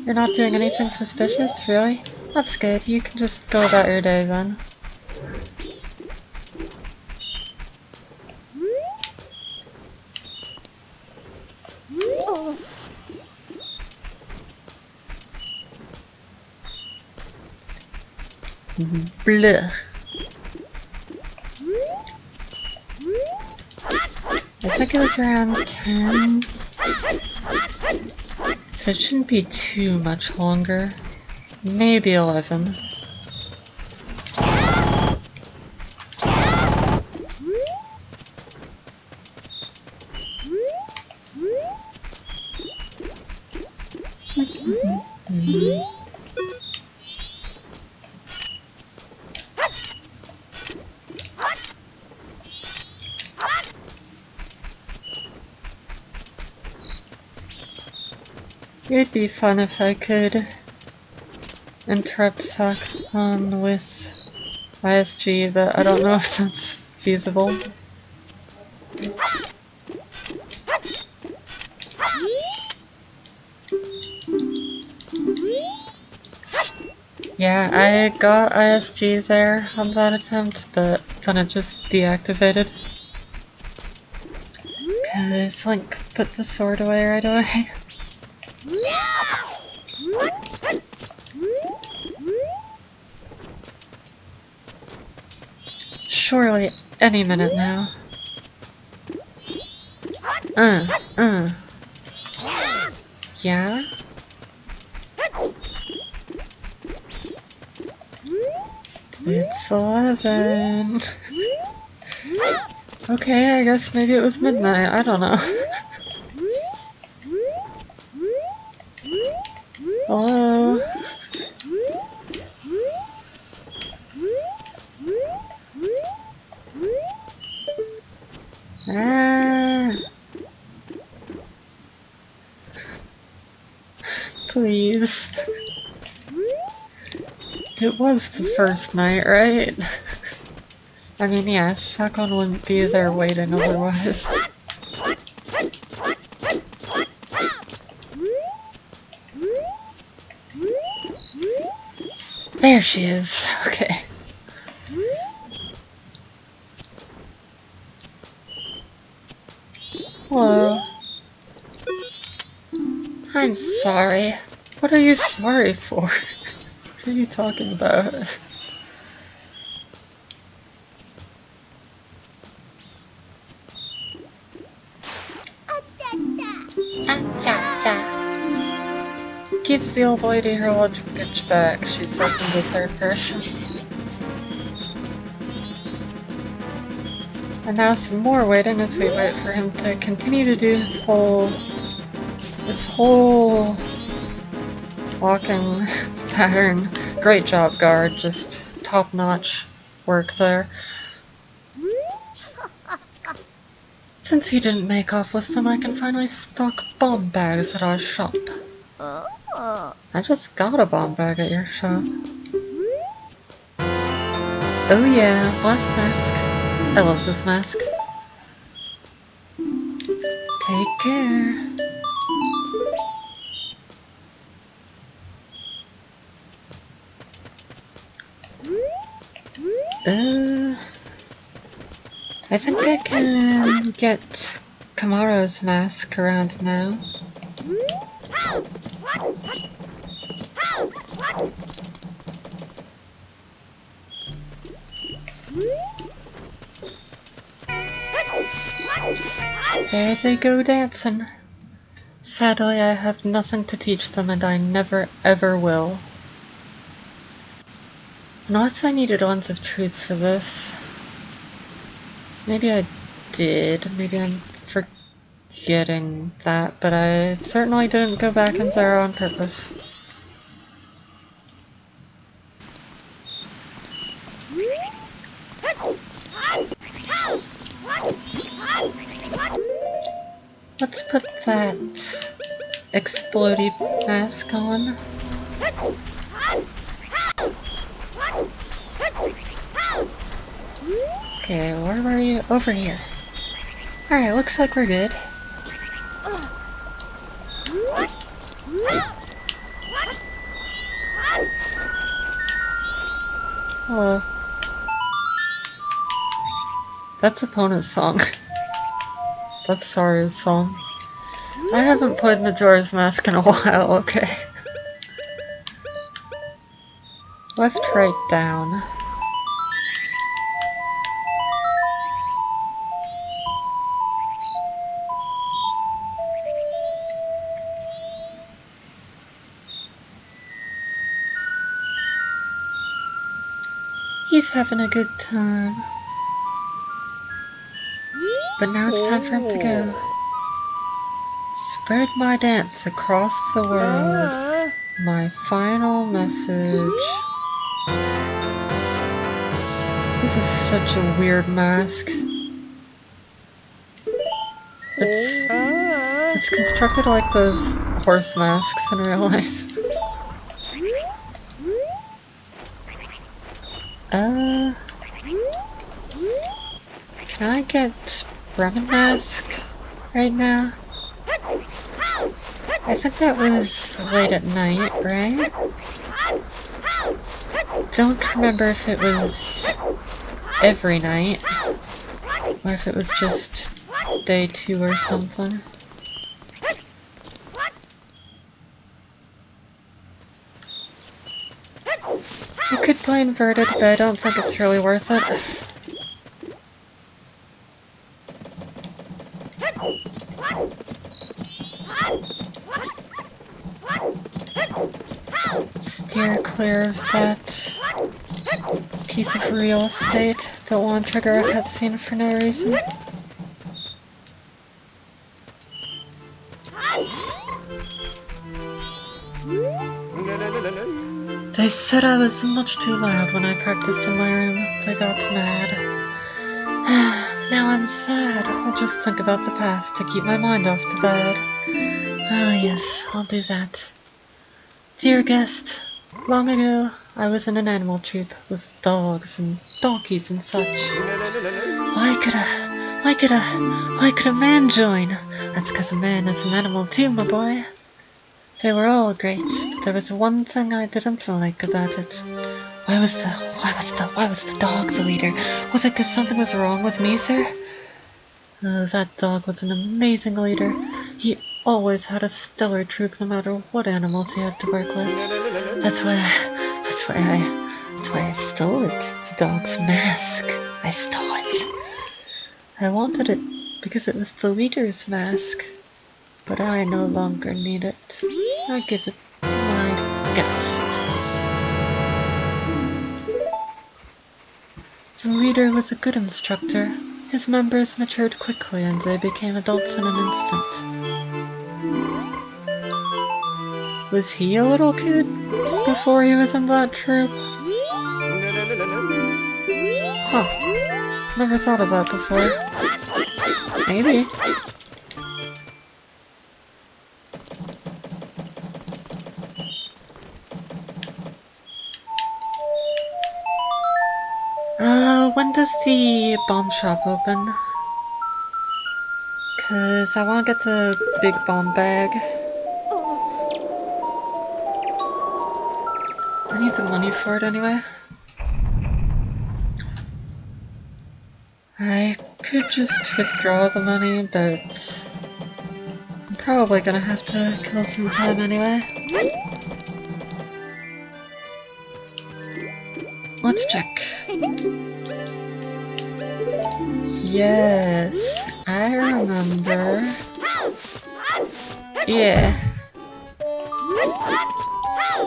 You're not doing anything suspicious, really? That's good, you can just go about your day then. Blech. I think it was around 10. So it shouldn't be too much longer. Maybe 11. It'd be fun if I could interrupt Sakon with ISG, but I don't know if that's feasible. Yeah, I got ISG there on that attempt, but then it just deactivated. Cause Link put the sword away right away. Surely any minute now. Yeah? It's 11. Okay, I guess maybe it was midnight, I don't know. Hello? Ah. Please. It was the first night, right? I mean, yeah, Sakon wouldn't be there waiting otherwise. There she is. Okay. Hello. I'm sorry. What are you sorry for? What are you talking about? Gives the old lady her luggage back, she says in the third person. And now some more waiting as we wait for him to continue to do his whole walking pattern. Great job, guard. Just top-notch work there. Since he didn't make off with them, I can finally stock bomb bags at our shop. I just got a bomb bag at your shop. Oh yeah, blast mask. I love this mask. Take care. I think I can get Kamaro's mask around now. There they go dancing. Sadly, I have nothing to teach them and I never ever will. Unless I needed Wands of Truth for this. Maybe I did, maybe I'm forgetting that, but I certainly didn't go back in there on purpose. Let's put that explodey mask on. Okay, where were you? Over here. Alright, looks like we're good. Oh. That's Epona's song. That's Sara's song. I haven't played Majora's Mask in a while, okay. Left, right, down. He's having a good time. But now it's time for him to go. Spread my dance across the world. My final message. This is such a weird mask. It's constructed like those horse masks in real life. Can I get Bremen mask right now? I think that was late at night, right? Don't remember if it was every night, or if it was just day 2 or something. I could play inverted, but I don't think it's really worth it. Steer clear of that piece of real estate. Don't want to trigger a cutscene for no reason. They said I was much too loud when I practiced in my room. They got mad. Now I'm sad. I'll just think about the past to keep my mind off the bad. Ah yes, I'll do that. Dear guest, long ago I was in an animal troop with dogs and donkeys and such. Why could a man join? That's 'cause a man is an animal too, my boy. They were all great, but there was one thing I didn't like about it. Why was the dog the leader? Was it 'cause something was wrong with me, sir? Oh, that dog was an amazing leader. He always had a stellar troop no matter what animals he had to work with. That's why I stole it. The dog's mask. I stole it. I wanted it because it was the leader's mask. But I no longer need it. I give it to my guest. The leader was a good instructor. His members matured quickly and they became adults in an instant. Was he a little kid before he was in that troop? Huh. Never thought of that before. Maybe. When does the bomb shop open? 'Cause I want to get the big bomb bag. I need the money for it anyway. I could just withdraw the money, but I'm probably gonna have to kill some time anyway. Let's check. Yes, I remember. Yeah.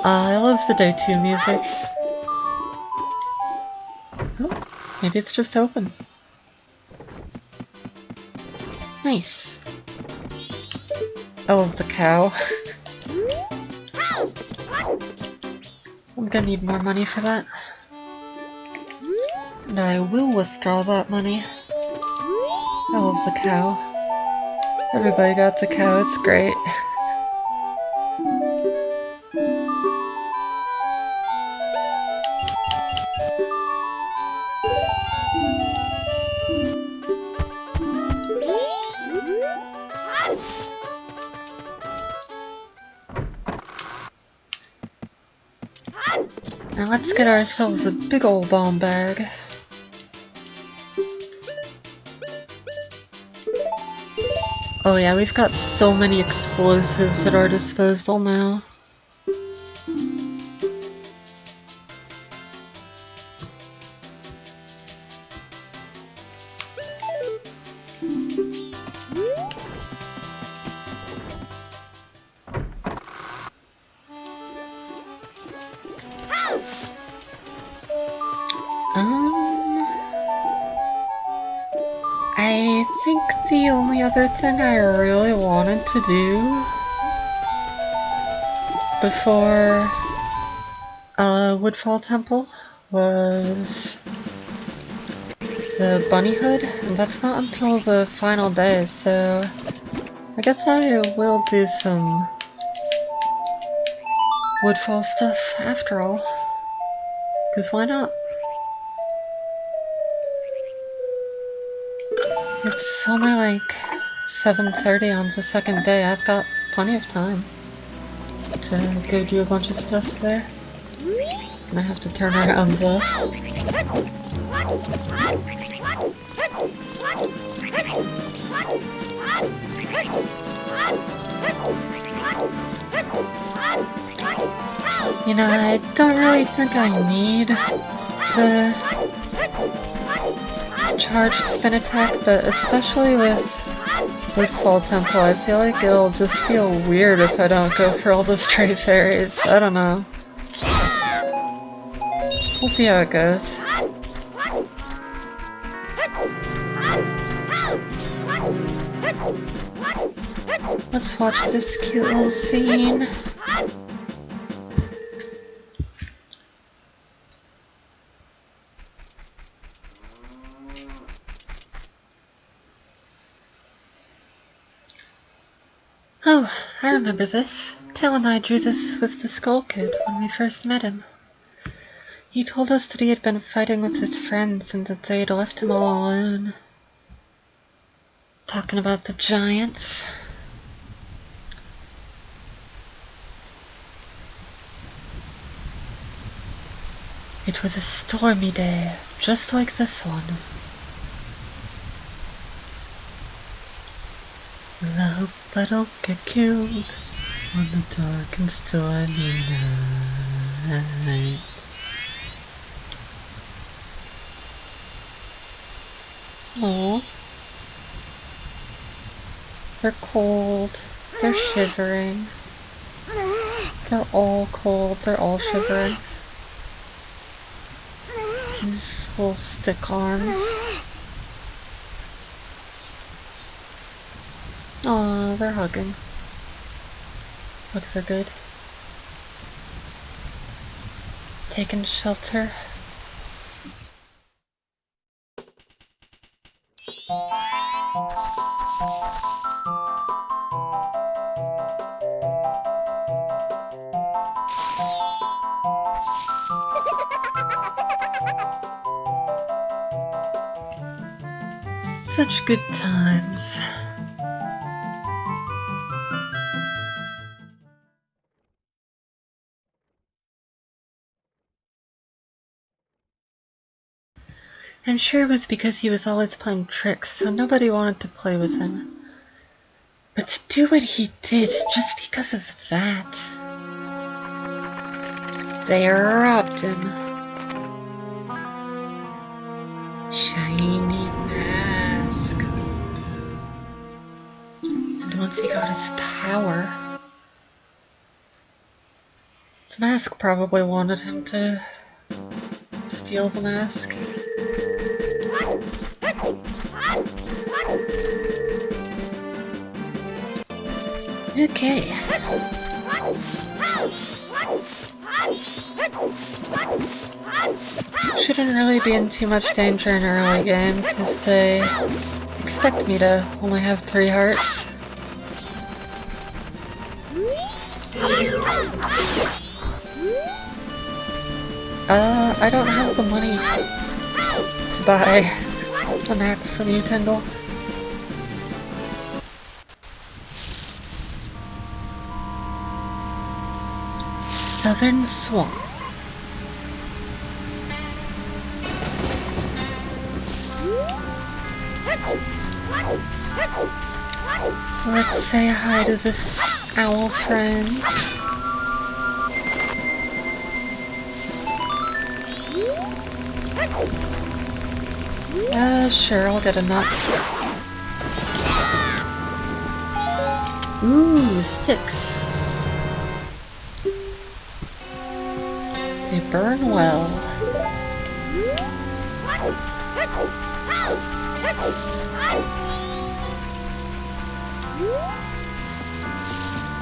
I love the day 2 music. Oh, maybe it's just open. Nice. I love the cow. I'm gonna need more money for that. And I will withdraw that money. I love the cow. Everybody got the cow, it's great. Now let's get ourselves a big ol' bomb bag. Oh yeah, we've got so many explosives at our disposal now. I think the only other thing I really wanted to do before Woodfall Temple was the bunny hood, and that's not until the final day, so I guess I will do some Woodfall stuff after all, because why not? It's only like 7:30 on the second day. I've got plenty of time to go do a bunch of stuff there. And I have to turn around though. You know, I don't really think I need the charged spin attack, but especially with Fall Temple, I feel like it'll just feel weird if I don't go for all the stray fairies. I don't know. We'll see how it goes. Let's watch this cute little scene. Oh, I remember this. Tail and I drew this with the Skull Kid when we first met him. He told us that he had been fighting with his friends and that they had left him all alone. Talking about the giants. It was a stormy day, just like this one. Well, I hope I don't get killed on the dark and stormy night. Oh, they're cold, they're shivering. They're all cold, they're all shivering. These little stick arms. Aw, they're hugging. Hugs are good. Taking shelter. Such good times. I'm sure it was because he was always playing tricks, so nobody wanted to play with him. But to do what he did just because of that... They robbed him. Shiny mask. And once he got his power... His mask probably wanted him to steal the mask. Okay. Shouldn't really be in too much danger in early game, because they expect me to only have 3 hearts. I don't have the money to buy an app from you, Tyndall. Southern Swamp. Let's say hi to this owl friend. Sure, I'll get a nut. Ooh, sticks. They burn well.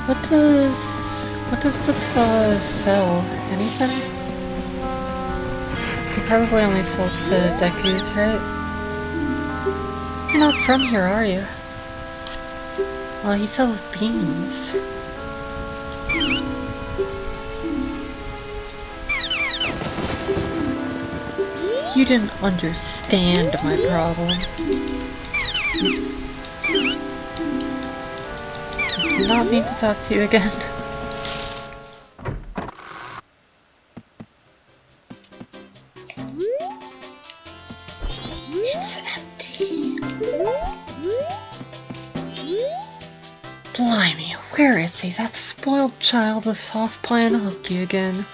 What does this fellow sell? Anything? He probably only sells to Dekus, right? You're not from here, are you? Well, he sells beans. You didn't understand my problem. Oops. I do not need to talk to you again. It's empty. Blimey, where is he? That spoiled child is off playing hooky again.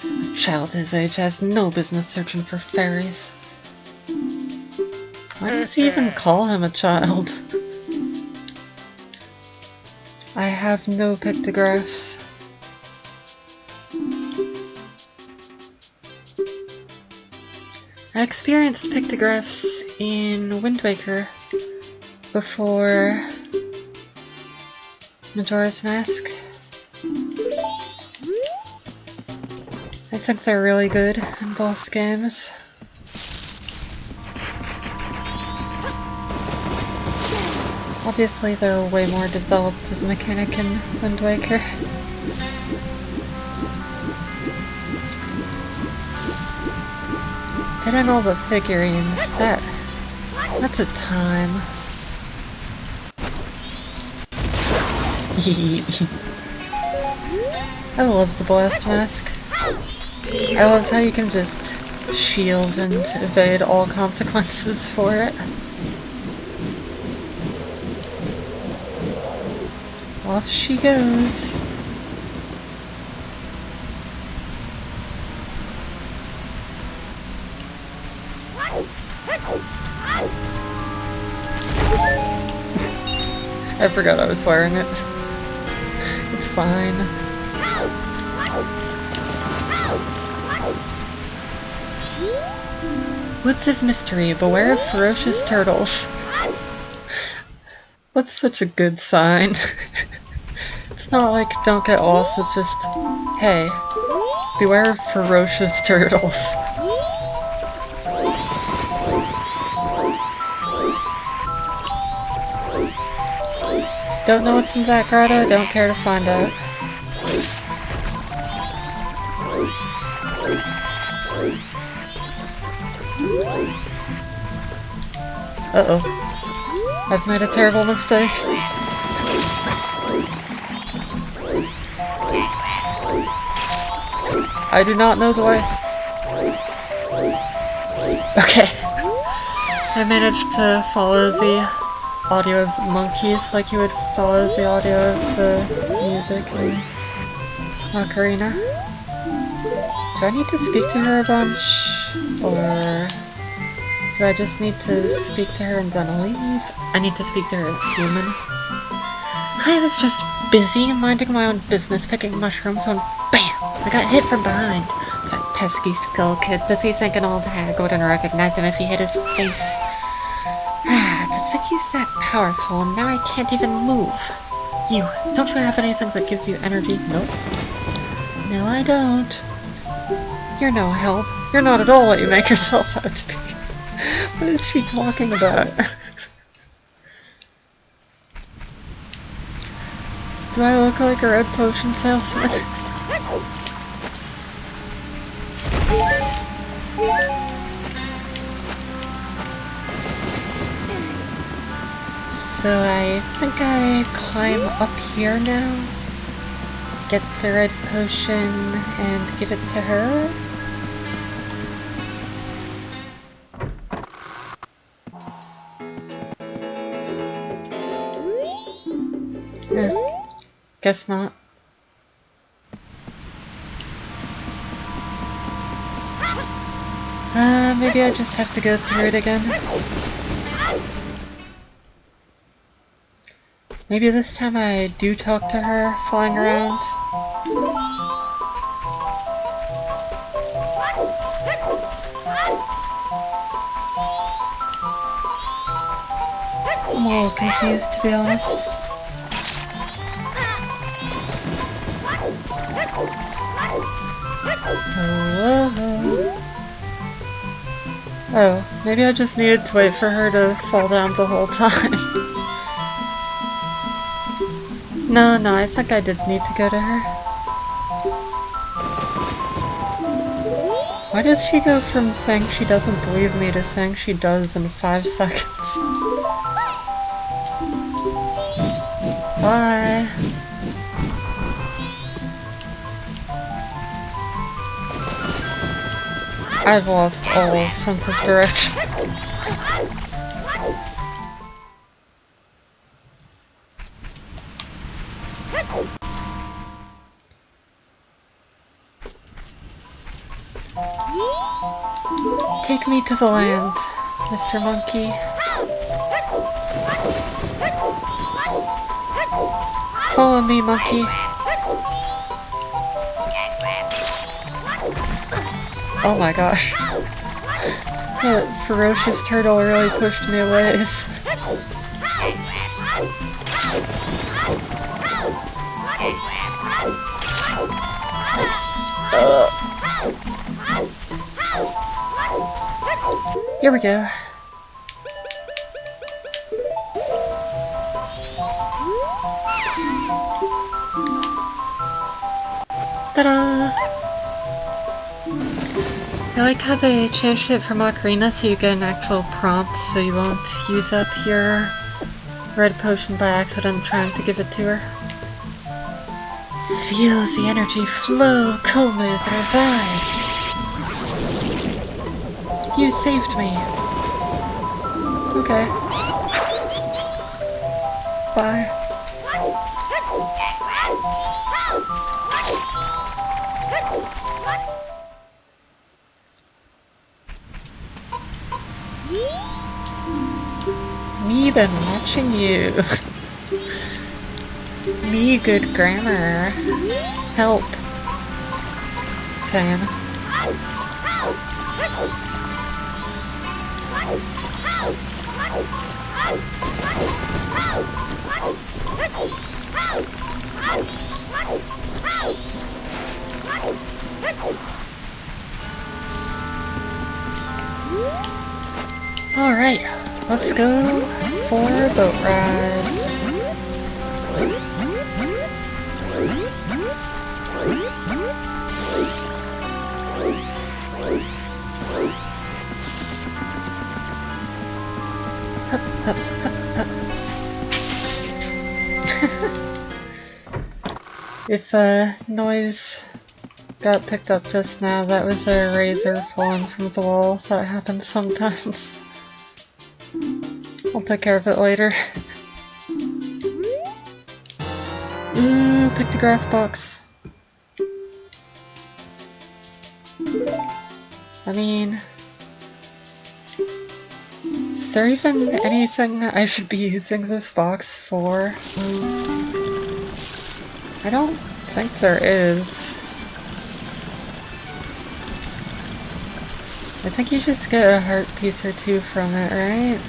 A child his age has no business searching for fairies. Why does he even call him a child? I have no pictographs. I experienced pictographs in Wind Waker before Majora's Mask. I think they're really good in both games. Obviously they're way more developed as a mechanic in Wind Waker. Getting all the figurines, that's a time. I love the Blast Mask. I love how you can just shield and evade all consequences for it. Off she goes. I forgot I was wearing it. It's fine. Woods of Mystery, beware of ferocious turtles. That's such a good sign. It's not like don't get lost, it's just, hey, beware of ferocious turtles. Don't know what's in that grotto, don't care to find out. Uh-oh. I've made a terrible mistake. I do not know the way. Okay. I managed to follow the audio of monkeys like you would follow the audio of the music in Macarena. Do I need to speak to her a bunch? Or do I just need to speak to her and then leave? I need to speak to her as human. I was just busy minding my own business picking mushrooms when BAM! I got hit from behind. That pesky skull kid, does he think an old hag wouldn't recognize him if he hit his face? To think he's that powerful and now I can't even move. You, don't you have anything that gives you energy? Nope. No, I don't. You're no help. You're not at all what you make yourself out to be. What is she talking about? Do I look like a red potion salesman? So I think I climb up here now, get the red potion, and give it to her. Guess not. Maybe I just have to go through it again. Maybe this time I do talk to her flying around. I'm a little confused, to be honest. Hello? Oh, maybe I just needed to wait for her to fall down the whole time. No, I think I did need to go to her. Why does she go from saying she doesn't believe me to saying she does in 5 seconds? Bye! I've lost all sense of direction. Take me to the land, Mr. Monkey. Follow me, monkey. Oh my gosh. That ferocious turtle really pushed me away. Here we go. Ta-da! I like how they changed it from Ocarina so you get an actual prompt so you won't use up your red potion by accident trying to give it to her. Feel the energy flow, Koma is revived. You saved me. Okay. Bye. Me been watching you. Me good grammar. Help. Sam. Alright, let's go for a boat ride. Hup, hup, hup, hup. If noise got picked up just now, that was a razor falling from the wall. That happens sometimes. I'll take care of it later. Ooh, pictograph box. I mean, is there even anything I should be using this box for? I don't think there is. I think you just get a heart piece or two from it, right?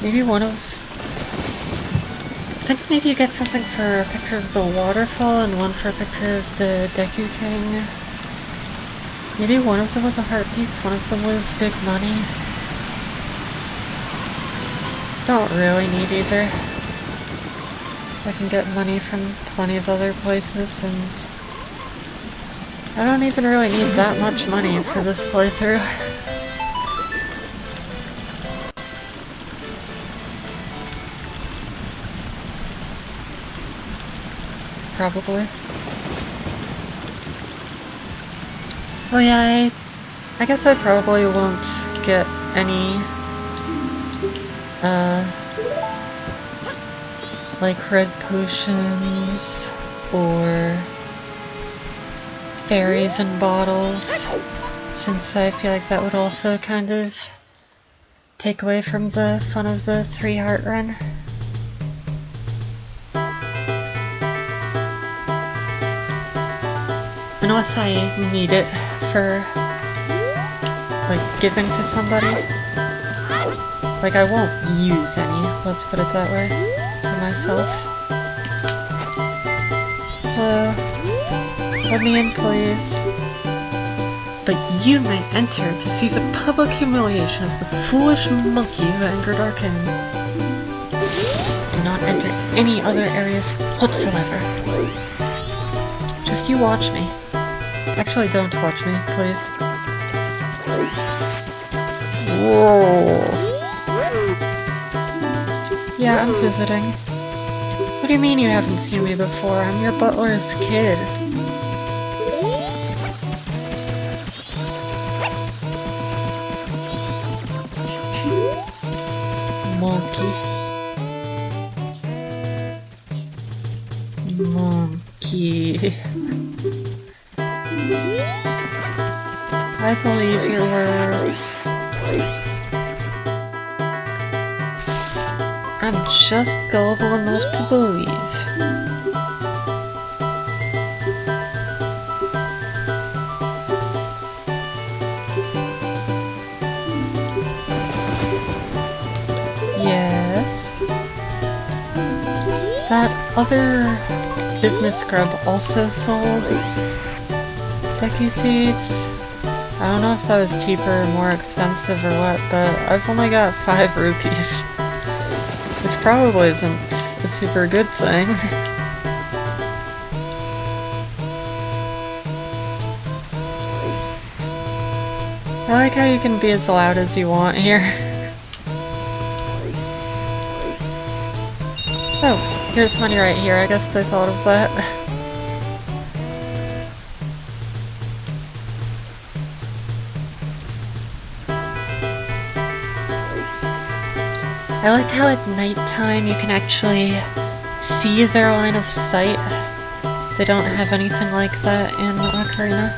Maybe one of... I think maybe you get something for a picture of the waterfall and one for a picture of the Deku King. Maybe one of them was a heart piece, one of them was big money. Don't really need either. I can get money from plenty of other places, and I don't even really need that much money for this playthrough. Probably. Oh yeah, I guess I probably won't get any, like red potions, or fairies in bottles, since I feel like that would also kind of take away from the fun of the 3-heart run. Unless I need it for, like, giving to somebody. Like, I won't use any, let's put it that way, for myself. Let me in, please. But you may enter to see the public humiliation of the foolish monkey who angered our king. Do not enter any other areas whatsoever. Just you watch me. Actually, don't watch me, please. Whoa. Yeah, I'm visiting. What do you mean you haven't seen me before? I'm your butler's kid. Monkey. Monkey. I believe your words. I'm just gullible enough to believe. Yes. That other business scrub also sold Deku seeds. I don't know if that was cheaper or more expensive or what, but I've only got 5 rupees. Which probably isn't a super good thing. I like how you can be as loud as you want here. Oh, here's money right here. I guess I thought of that. I like how at nighttime you can actually see their line of sight. They don't have anything like that in Ocarina.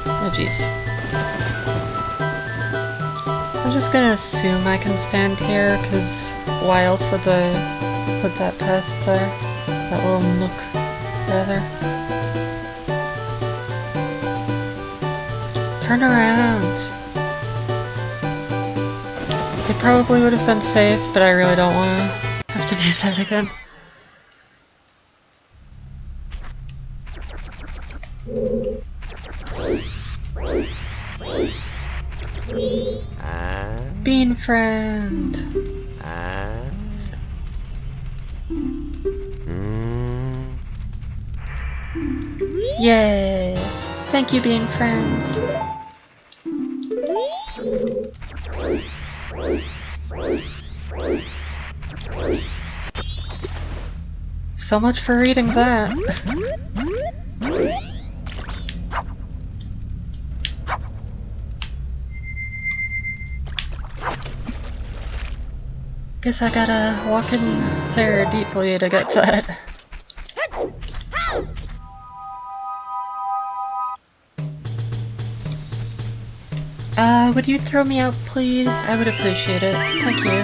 Oh jeez. I'm just gonna assume I can stand here, because why else would they put that path there? That little nook, rather. Turn around! It probably would have been safe, but I really don't want to have to do that again. Bean friend! Yay! Thank you, bean friend! So much for reading that. Guess I gotta walk in there deeply to get that. Would you throw me out, please? I would appreciate it. Thank you.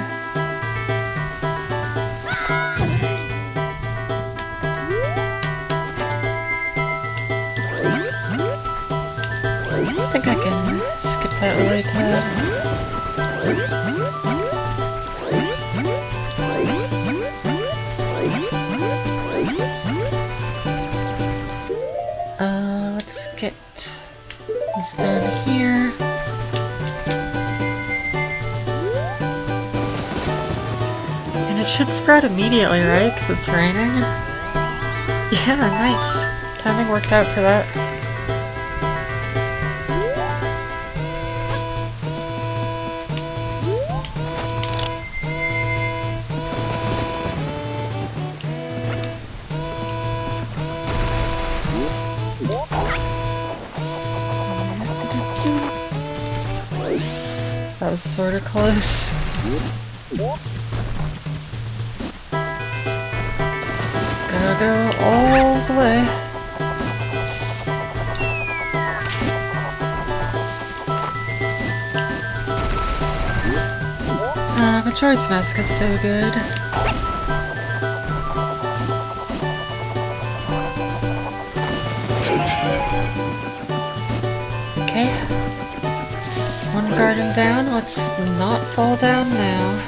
I think I can skip that lily pad. Let's get this done here. And it should sprout immediately, right? Because it's raining? Yeah, nice. Timing worked out for that. That was sort of close. Gotta go all the way. Majora's Mask is so good. Okay. One garden down, let's not fall down now.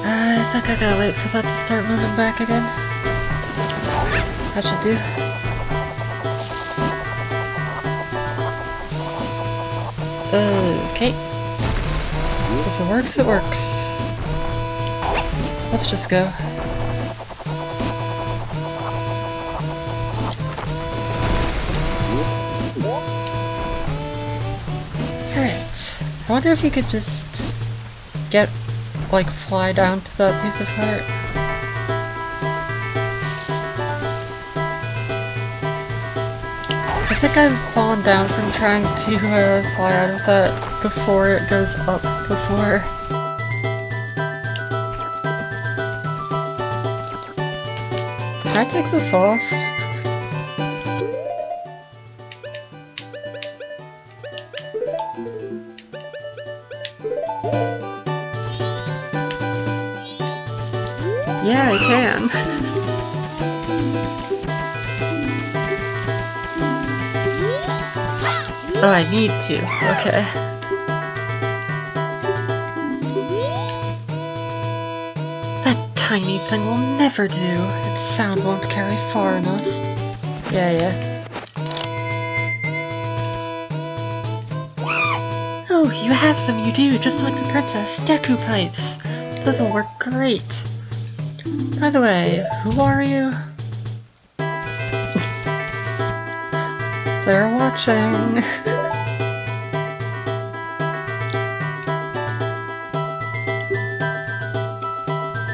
I think I gotta wait for that to start moving back again. That should do. Okay. If it works, it works. Let's just go. Alright. I wonder if you could just get, like, fly down to that piece of heart. I think I've fallen down from trying to fly out of that before it goes up before. Can I take this off? Yeah, I can. Oh, I need to. Okay. That tiny thing will never do. Its sound won't carry far enough. Yeah. Oh, you have them, you do, just like the princess. Deku pipes. Those will work great. By the way, who are you? They're watching.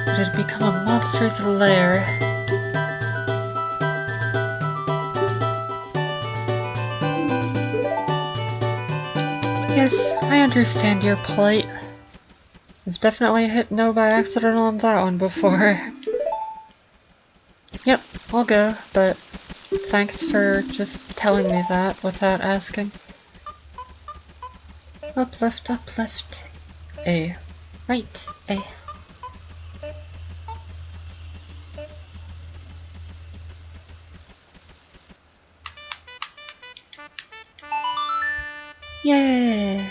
It had become a monster's lair. Yes, I understand your plight. I've definitely hit no by accident on that one before. Yep, I'll go, but thanks for just telling me that without asking. Up, left, A. Right, A. Yay!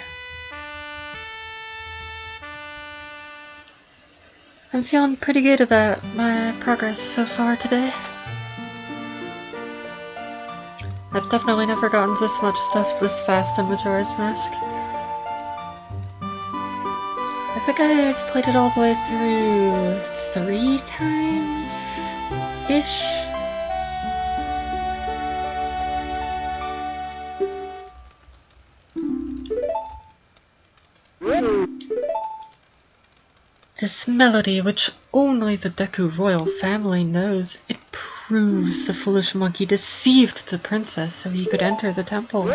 I'm feeling pretty good about my progress so far today. I've definitely never gotten this much stuff this fast in Majora's Mask. I think I've played it all the way through 3 times-ish? This melody, which only the Deku royal family knows, it proves the foolish monkey deceived the princess so he could enter the temple.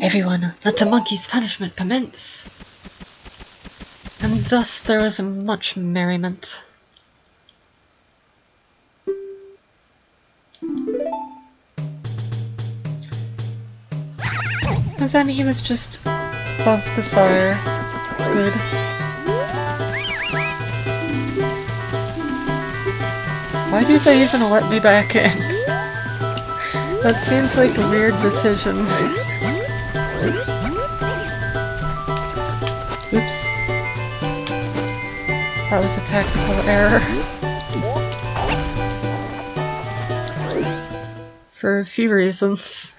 Everyone, let the monkey's punishment commence! And thus there was much merriment. And then he was just above the fire. Good. Why do they even let me back in? That seems like a weird decision. Oops. That was a tactical error. For a few reasons.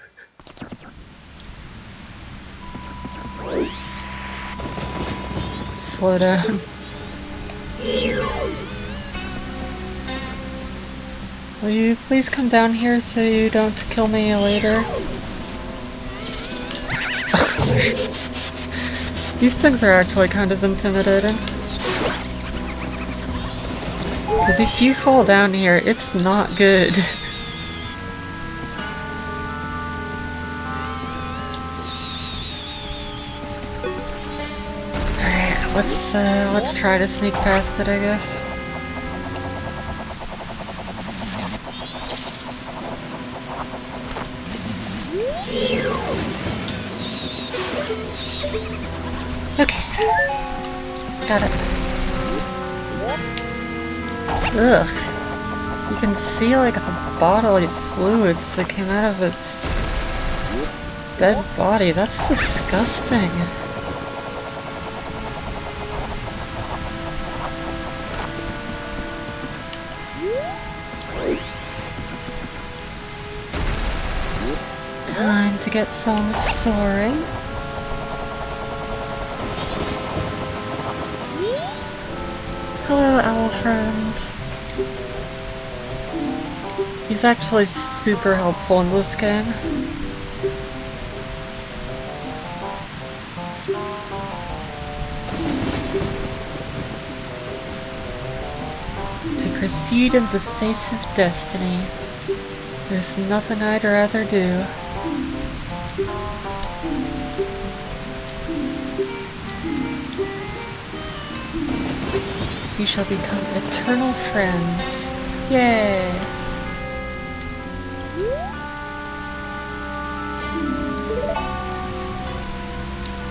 Slow down. Will you please come down here so you don't kill me later? These things are actually kind of intimidating. Because if you fall down here, it's not good. Alright, let's try to sneak past it, I guess. Okay. Got it. Ugh. You can see like the bodily fluids that came out of its dead body. That's disgusting. Time to get some soaring. Hello, owl friend. He's actually super helpful in this game. To proceed in the face of destiny. There's nothing I'd rather do. We shall become eternal friends. Yay!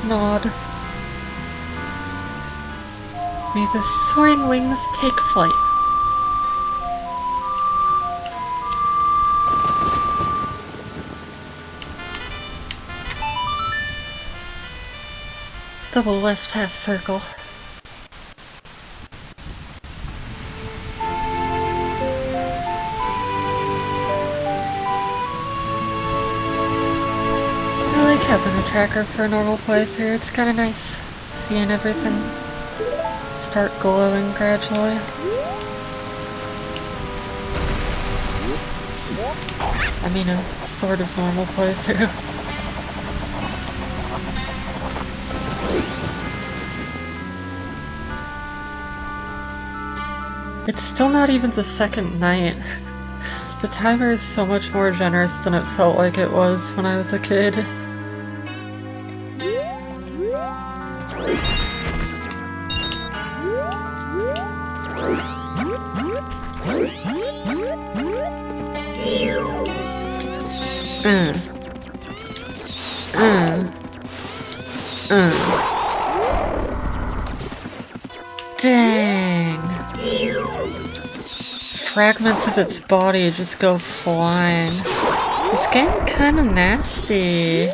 Nod. May the soaring wings take flight. Double left half circle. Having a tracker for a normal playthrough, it's kinda nice seeing everything start glowing gradually. I mean a sort of normal playthrough. It's still not even the second night. The timer is so much more generous than it felt like it was when I was a kid. Dang. Fragments of its body just go flying. This game kinda nasty.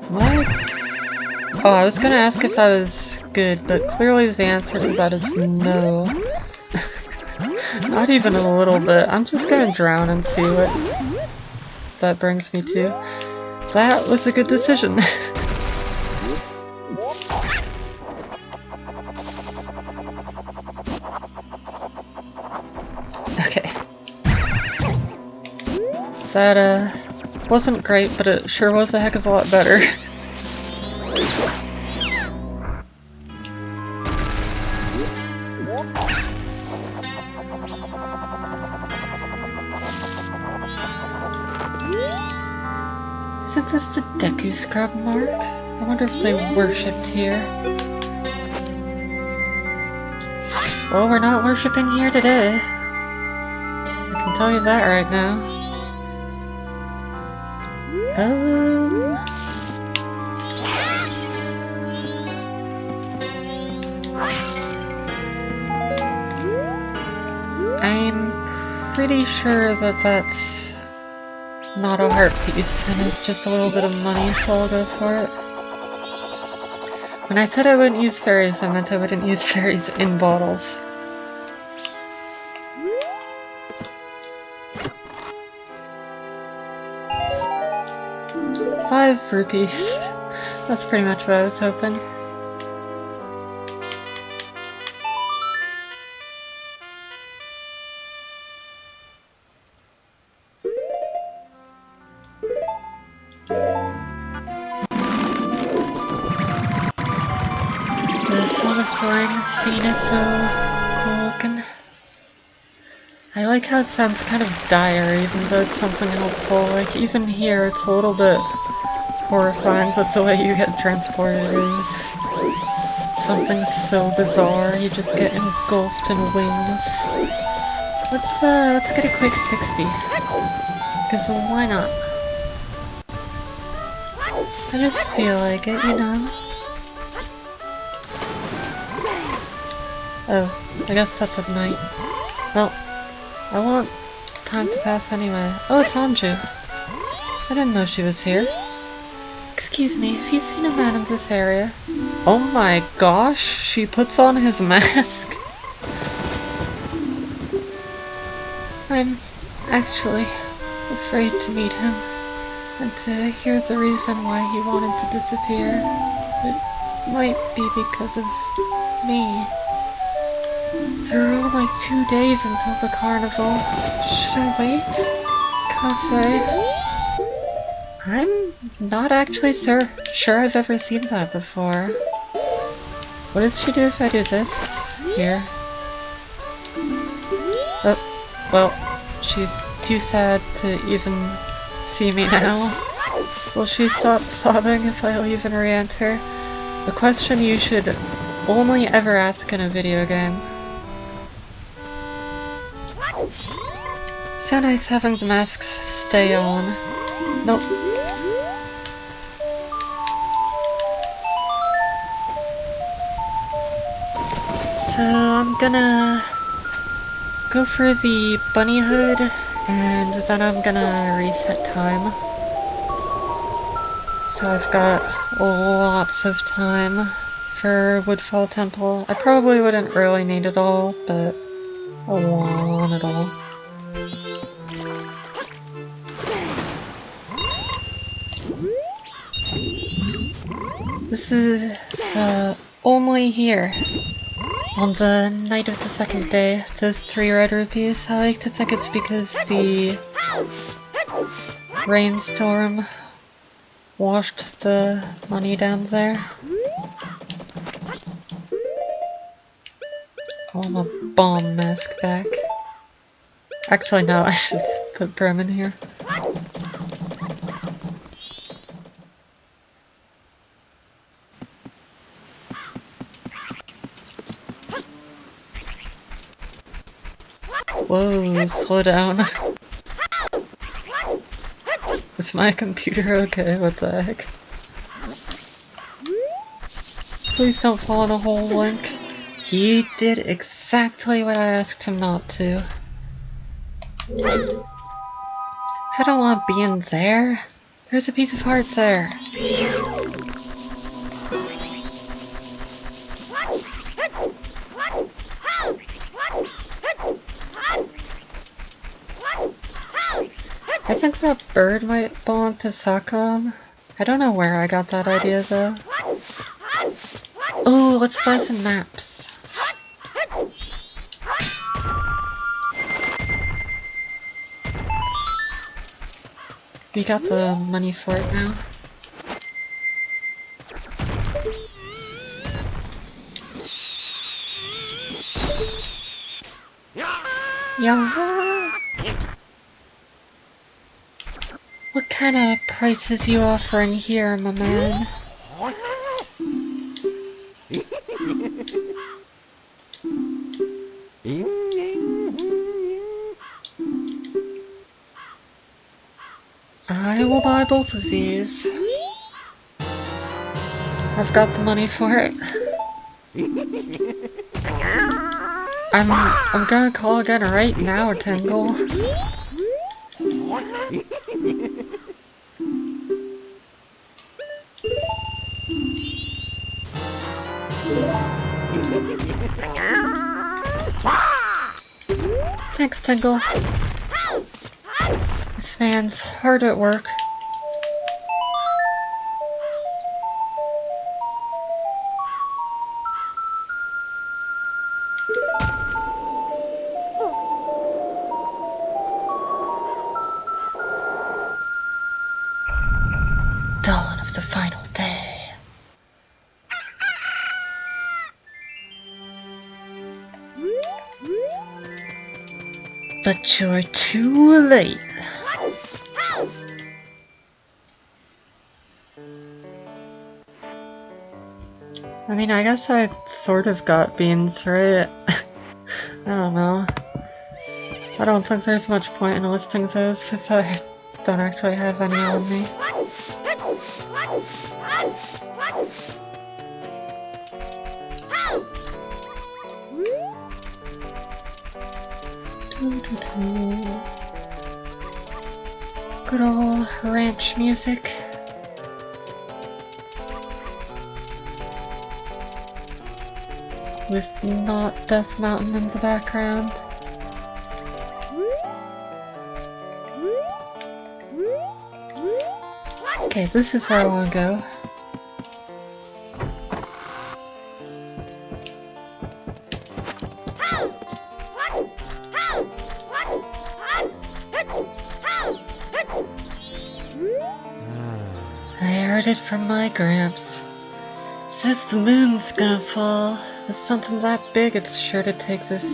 What? Oh, I was gonna ask if I was good, but clearly the answer to that is no. Not even a little bit. I'm just gonna drown and see what that brings me to. That was a good decision. Okay. That, wasn't great, but it sure was a heck of a lot better. Isn't this the Deku Scrub mark? I wonder if they worshipped here. Well, we're not worshipping here today. I can tell you that right now. I'm pretty sure that that's not a heart piece, and it's just a little bit of money, so I'll go for it. When I said I wouldn't use fairies, I meant I wouldn't use fairies in bottles. 5 rupees. That's pretty much what I was hoping. The Silver Soaring scene is so cool looking. I like how it sounds kind of dire, even though it's something helpful. Like, even here, it's a little bit horrifying, but the way you get transported is something so bizarre. You just get engulfed in wings. Let's get a quick 60. Because why not? I just feel like it, you know? Oh, I guess that's at night. Well, I want time to pass anyway. Oh, it's Anju. I didn't know she was here. Excuse me, have you seen a man in this area? Oh my gosh, she puts on his mask. I'm actually afraid to meet him and to hear the reason why he wanted to disappear. It might be because of me. There are only 2 days until the carnival. Should I wait? Cafe? I'm not actually sure I've ever seen that before. What does she do if I do this? Here. Oh, well, she's too sad to even see me now. Will she stop sobbing if I leave and re-enter? A question you should only ever ask in a video game. So nice having the masks stay on. Nope. So I'm gonna go for the bunny hood, and then I'm gonna reset time. So I've got lots of time for Woodfall Temple. I probably wouldn't really need it all, but I want it all. This is only here on the night of the second day. Those 3 red rupees. I like to think it's because the rainstorm washed the money down there. I want my bomb mask back. Actually, no, I should put Brim in here. Whoa, slow down. Is my computer okay? What the heck? Please don't fall in a hole, Link. He did exactly what I asked him not to. I don't want to be in there. There's a piece of heart there. I think that bird might belong to Sakon. I don't know where I got that idea though. Oh, let's buy some maps. We got the money for it now. Yeah. What kind of prices you offering here, my man? I will buy both of these. I've got the money for it. I'm gonna call again right now, Tingle. Thanks, Tingle. This man's hard at work. Dawn of the final day. But you're too late. I mean, I guess I sort of got beans, right? I don't know. I don't think there's much point in listing those if I don't actually have any on me. Good old ranch music. With not Death Mountain in the background. Okay, this is where I want to go. I heard it from my Gramps. Says the moon's gonna fall. With something that big, it's sure to take this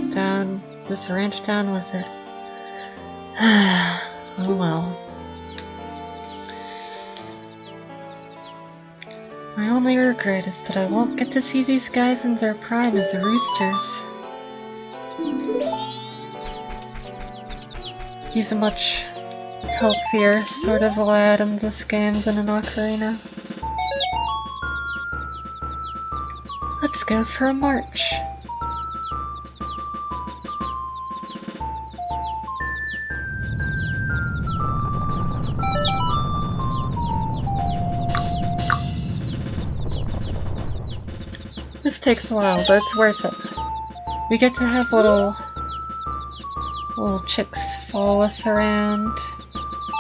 ranch down with it. Oh well. My only regret is that I won't get to see these guys in their prime as roosters. He's a much healthier sort of lad in this game than in Ocarina. Let's go for a march. This takes a while, but it's worth it. We get to have little chicks follow us around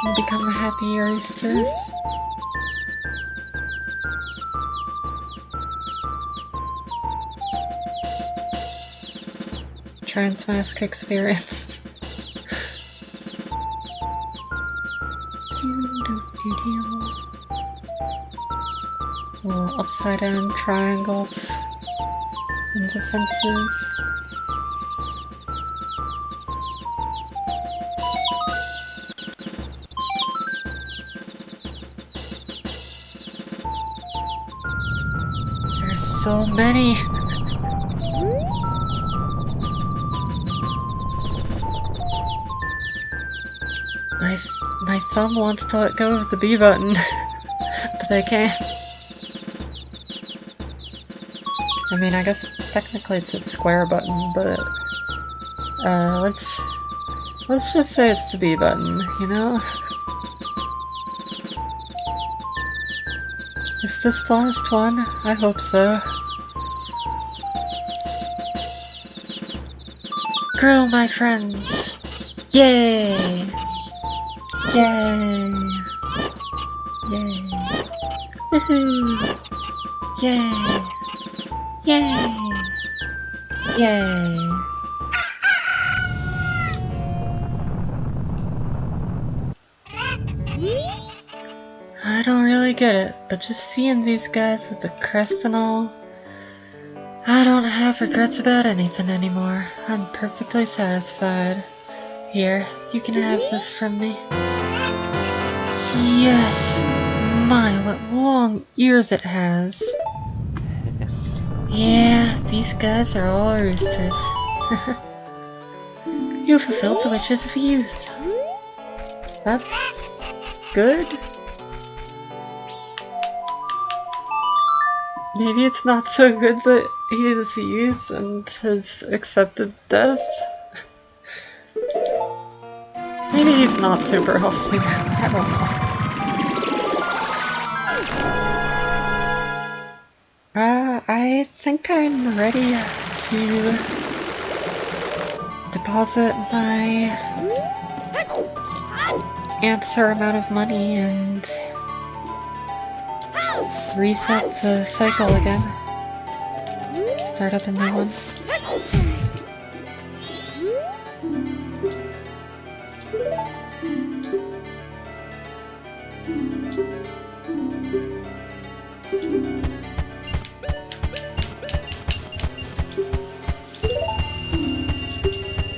and become happy roosters. Transmask experience. Little upside down triangles and defenses. There's so many. My thumb wants to let go of the B button, but I can't. I mean, I guess technically it's a square button, but let's just say it's the B button, you know? Is this the last one? I hope so. Grow, my friends! Yay! Yay! Yay! Woohoo! Yay! Yay! Yay! I don't really get it, but just seeing these guys with the crest and all, I don't have regrets about anything anymore. I'm perfectly satisfied. Here, you can have this from me. Yes! My, what long ears it has! Yeah, these guys are all roosters. You fulfilled the wishes of youth. That's good. Maybe it's not so good that he is youth and has accepted death. Maybe he's not super healthy. I don't know. I think I'm ready to deposit my answer amount of money and reset the cycle again. Start up a new one.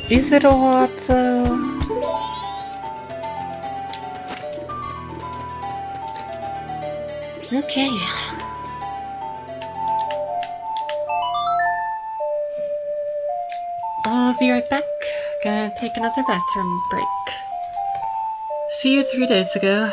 Is it a lot though? Okay. I'll be right back. Gonna take another bathroom break. See you 3 days ago.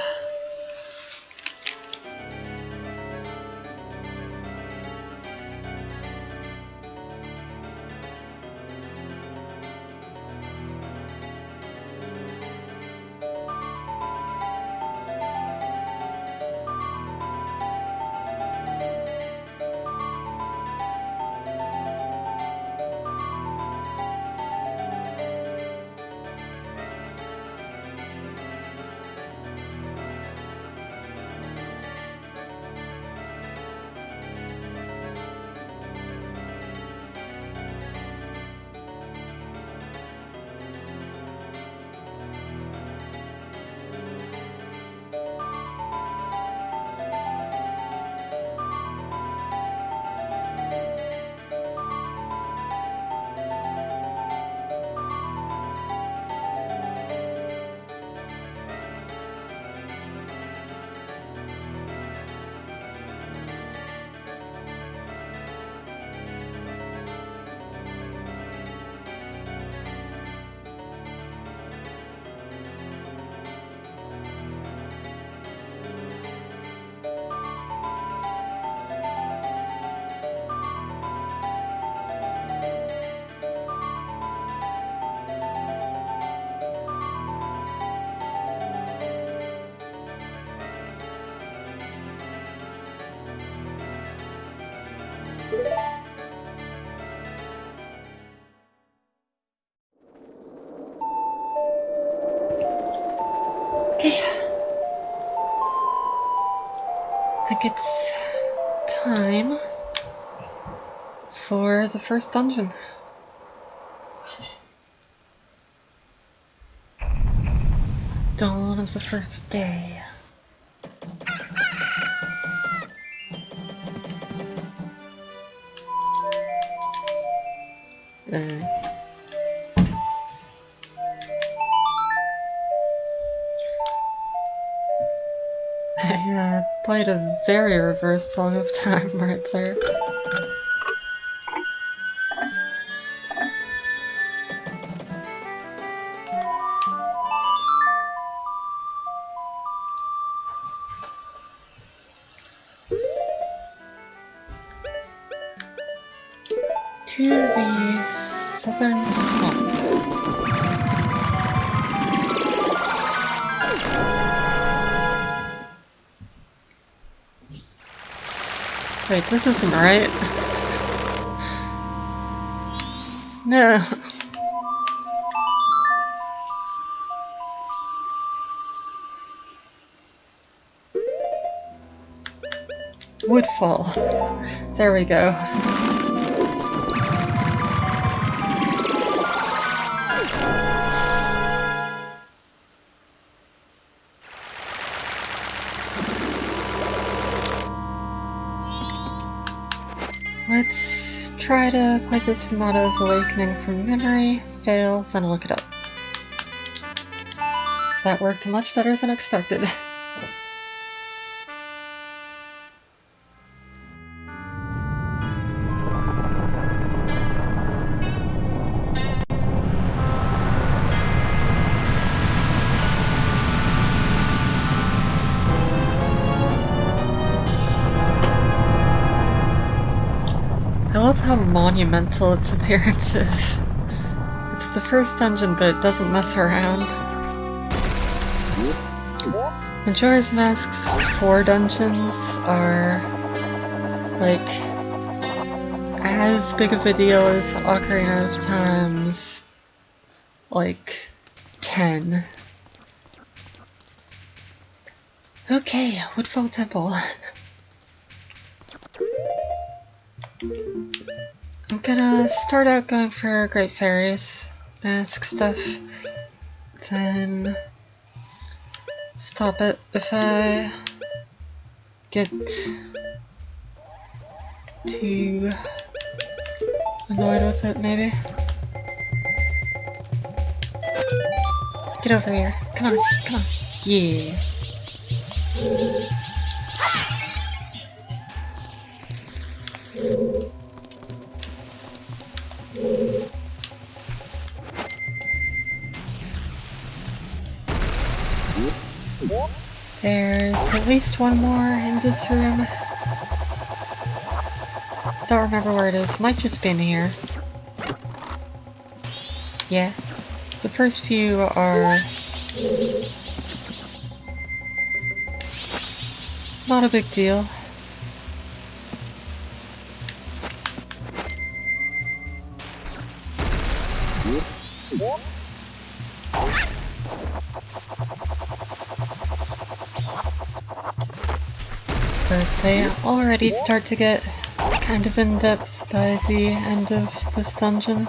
Okay. I think it's time for the first dungeon. Dawn of the first day. I played a very reverse Song of Time right there. To the southern swamp. Wait, this isn't right. No. Woodfall. There we go. Let's try to play this Knot of Awakening from memory, fail, then look it up. That worked much better than expected. how monumental its appearance is. It's the first dungeon, but it doesn't mess around. Majora's Mask's 4 dungeons are like as big of a deal as Ocarina of Time's like 10. Okay, Woodfall Temple. I'm gonna start out going for Great Fairies Mask stuff, then stop it if I get too annoyed with it, maybe. Get over here. Come on, come on. Yeah. There's at least one more in this room. Don't remember where it is. Might just be in here. Yeah. The first few are not a big deal. But they already start to get kind of in-depth by the end of this dungeon.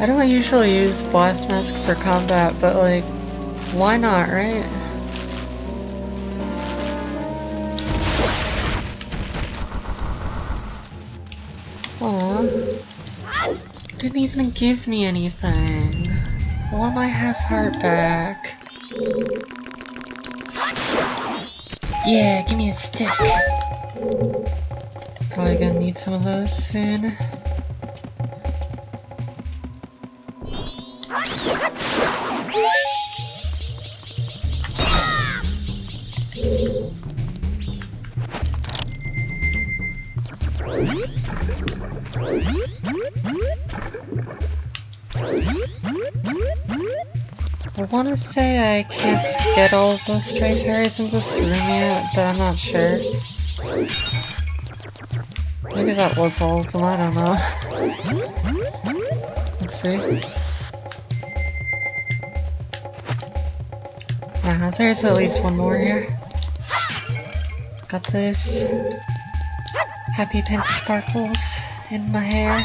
I don't usually use Blast Mask for combat, but like, why not, right? Aww. Didn't even give me anything. I want my half heart back. Yeah, give me a stick. Probably gonna need some of those soon. I want to say I can't get all of those stray fairies in this room yet, but I'm not sure. Maybe that was all of them, I don't know. Let's see. Nah, there's at least one more here. Got this happy pink sparkles in my hair.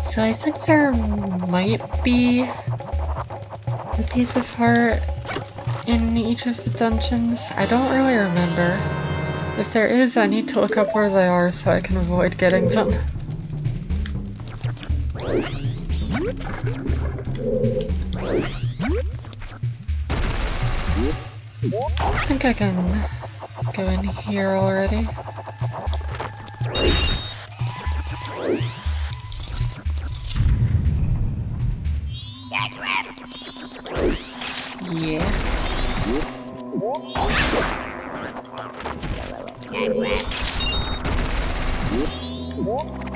So I think there might be a piece of heart in each of the dungeons. I don't really remember. If there is, I need to look up where they are so I can avoid getting them. I think I can go in here already. Yeah.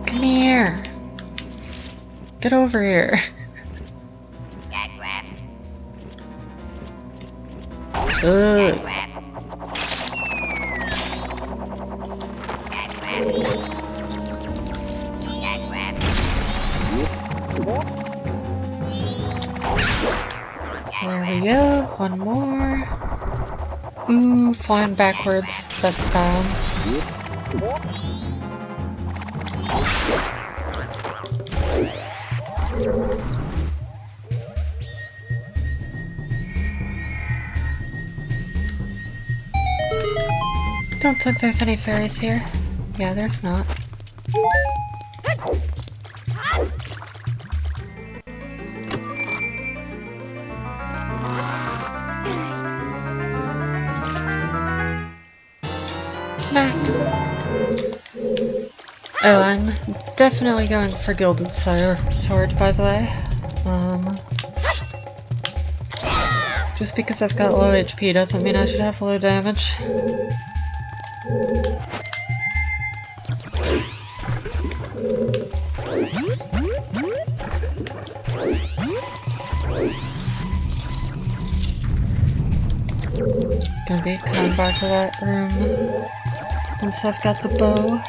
Come here. Get over here. Ugh. There we go, one more. Ooh, flying backwards, that's down. Don't think there's any fairies here. Yeah, there's not. Map. Oh, I'm definitely going for Gilded Sword, by the way. Just because I've got low HP doesn't mean I should have low damage. Gonna be coming back to that room once I've got the bow.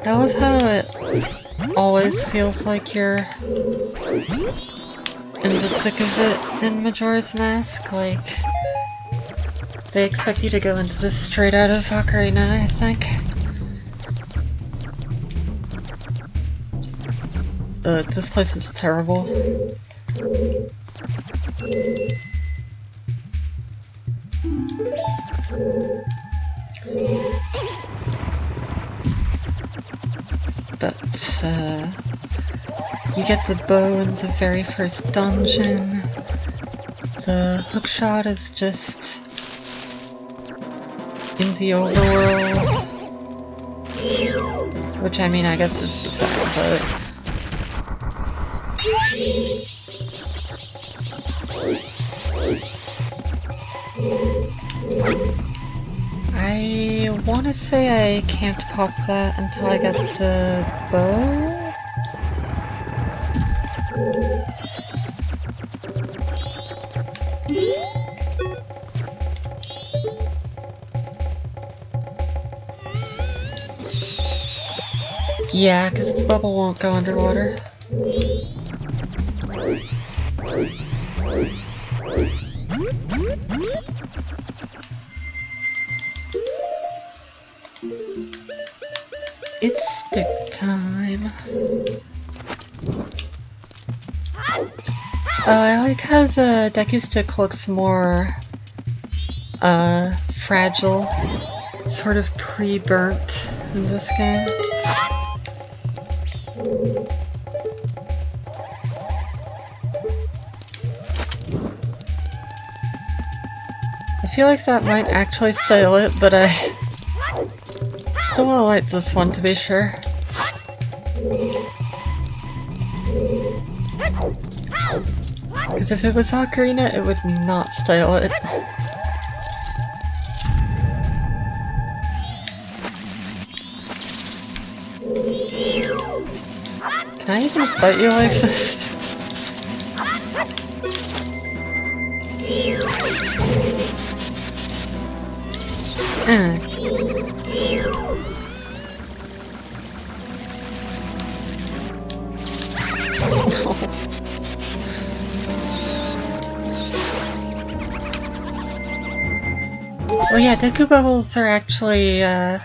I love how it always feels like you're in the thick of it in Majora's Mask. Like, they expect you to go into this straight out of Ocarina, I think. This place is terrible. But, you get the bow in the very first dungeon. The hookshot is just in the overworld. Which, I mean, I guess is the second part. I want to say I can't pop that until I get the bow. Yeah, because its bubble won't go underwater. It's stick time. I like how the Deku stick looks more fragile, sort of pre-burnt in this game. I feel like that might actually style it, but I still want to light this one to be sure. Because if it was Ocarina, it would not style it. Can I even fight you like this? Oh yeah, Deku Bubbles are actually the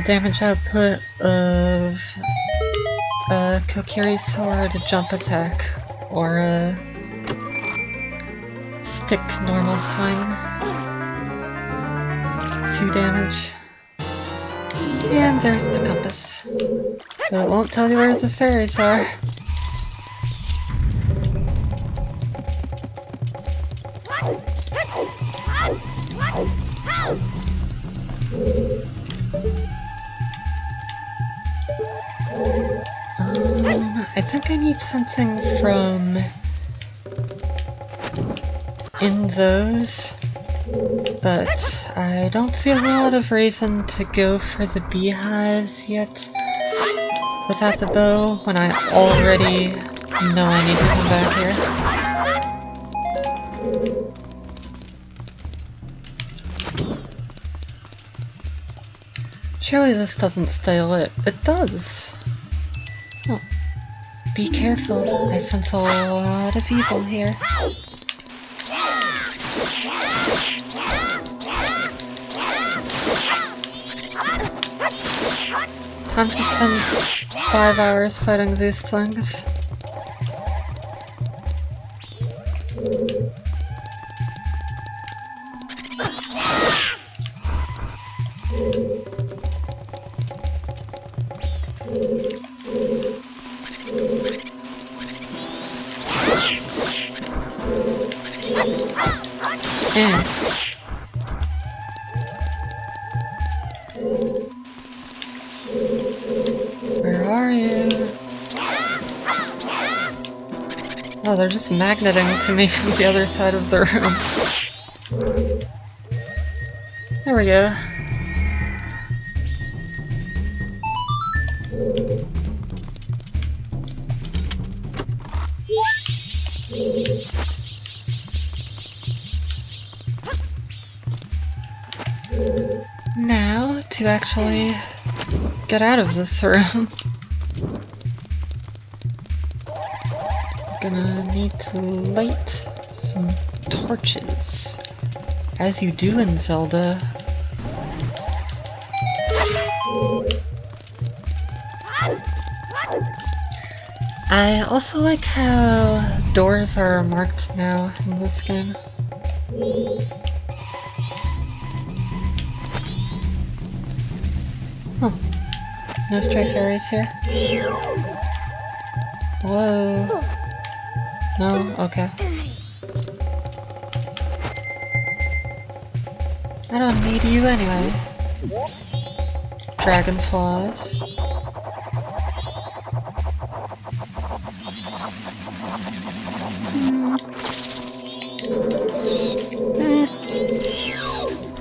damage output of a Kokiri Sword jump attack, or a stick normal swing. 2 damage. And there's the compass. But it won't tell you where the fairies are. I think I need something from in those, but I don't see a lot of reason to go for the beehives yet without the bow when I already know I need to come back here. Surely this doesn't stale it. It does! Oh. Be careful, I sense a lot of evil here. Time to spend 5 hours fighting these things. Where are you? Oh, they're just magneting to me from the other side of the room. There we go. Now, to actually get out of this room, gonna need to light some torches, as you do in Zelda. I also like how doors are marked now in this game. Huh. No stray fairies here? Whoa. No? Okay. I don't need you anyway. Dragonflies.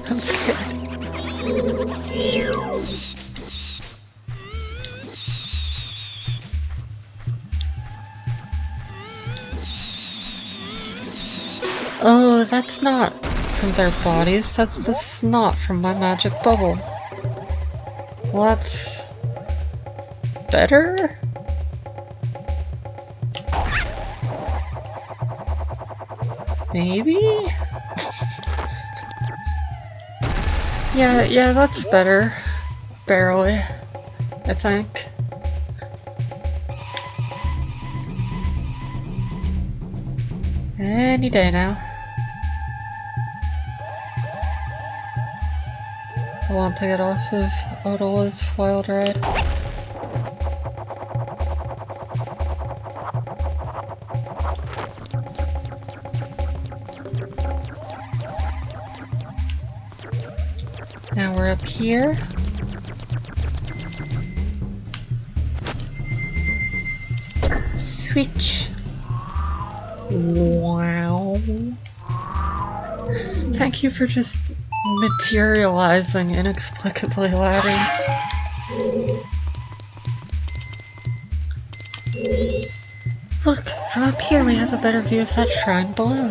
I'm scared. Oh, that's not from their bodies, that's the snot from my magic bubble. Well, that's better? Maybe? yeah, that's better. Barely, I think. Any day now. I want to get off of Odola's wild ride. Now we're up here. Switch. Wow. Thank you for just materializing inexplicably ladders. Look, from up here we have a better view of that shrine below.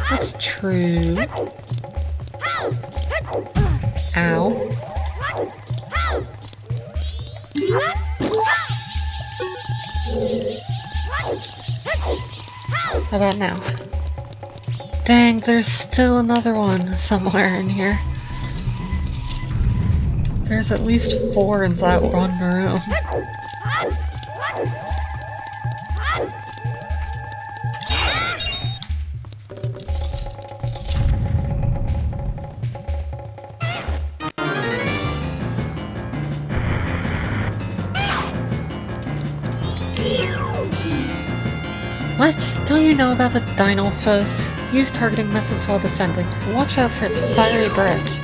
That's true. Ow. How about now? Dang, there's still another one somewhere in here. There's at least 4 in that one room. What? Don't you know about the Dino-Phos? Use targeting methods while defending. Watch out for its fiery breath.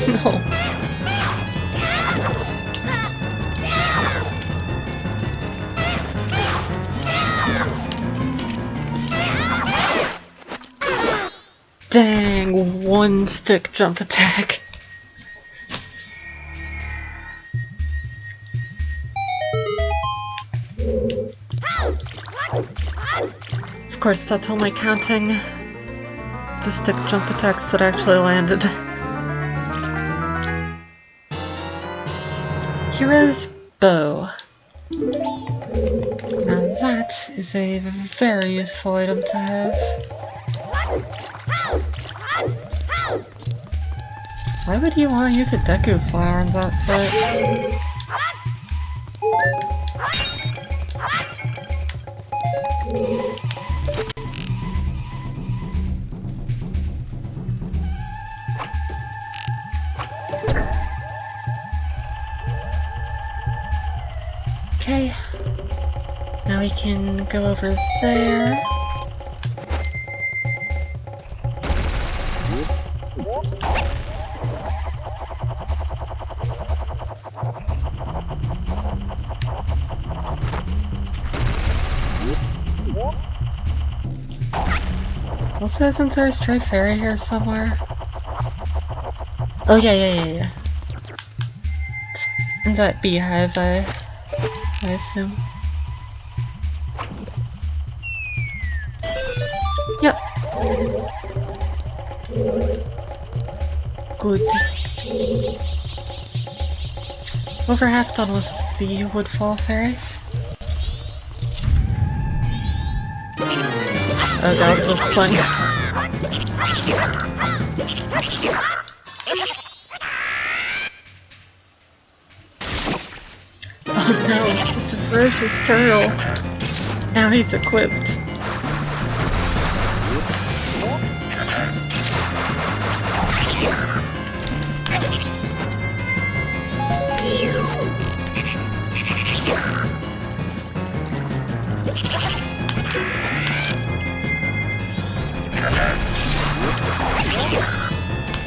No. Dang, one stick jump attack. Of course, that's only counting the stick jump attacks that actually landed. Hero's Bow. Now that is a very useful item to have. Why would you want to use a Deku Flower in that fight? Okay. Now we can go over there. Also, isn't there a stray fairy here somewhere? Oh yeah. It's in that beehive, I assume. Yep. Good. Over half done with the woodfall fairies. Oh god, this flank. Oh no, it's a ferocious turtle. Now he's equipped.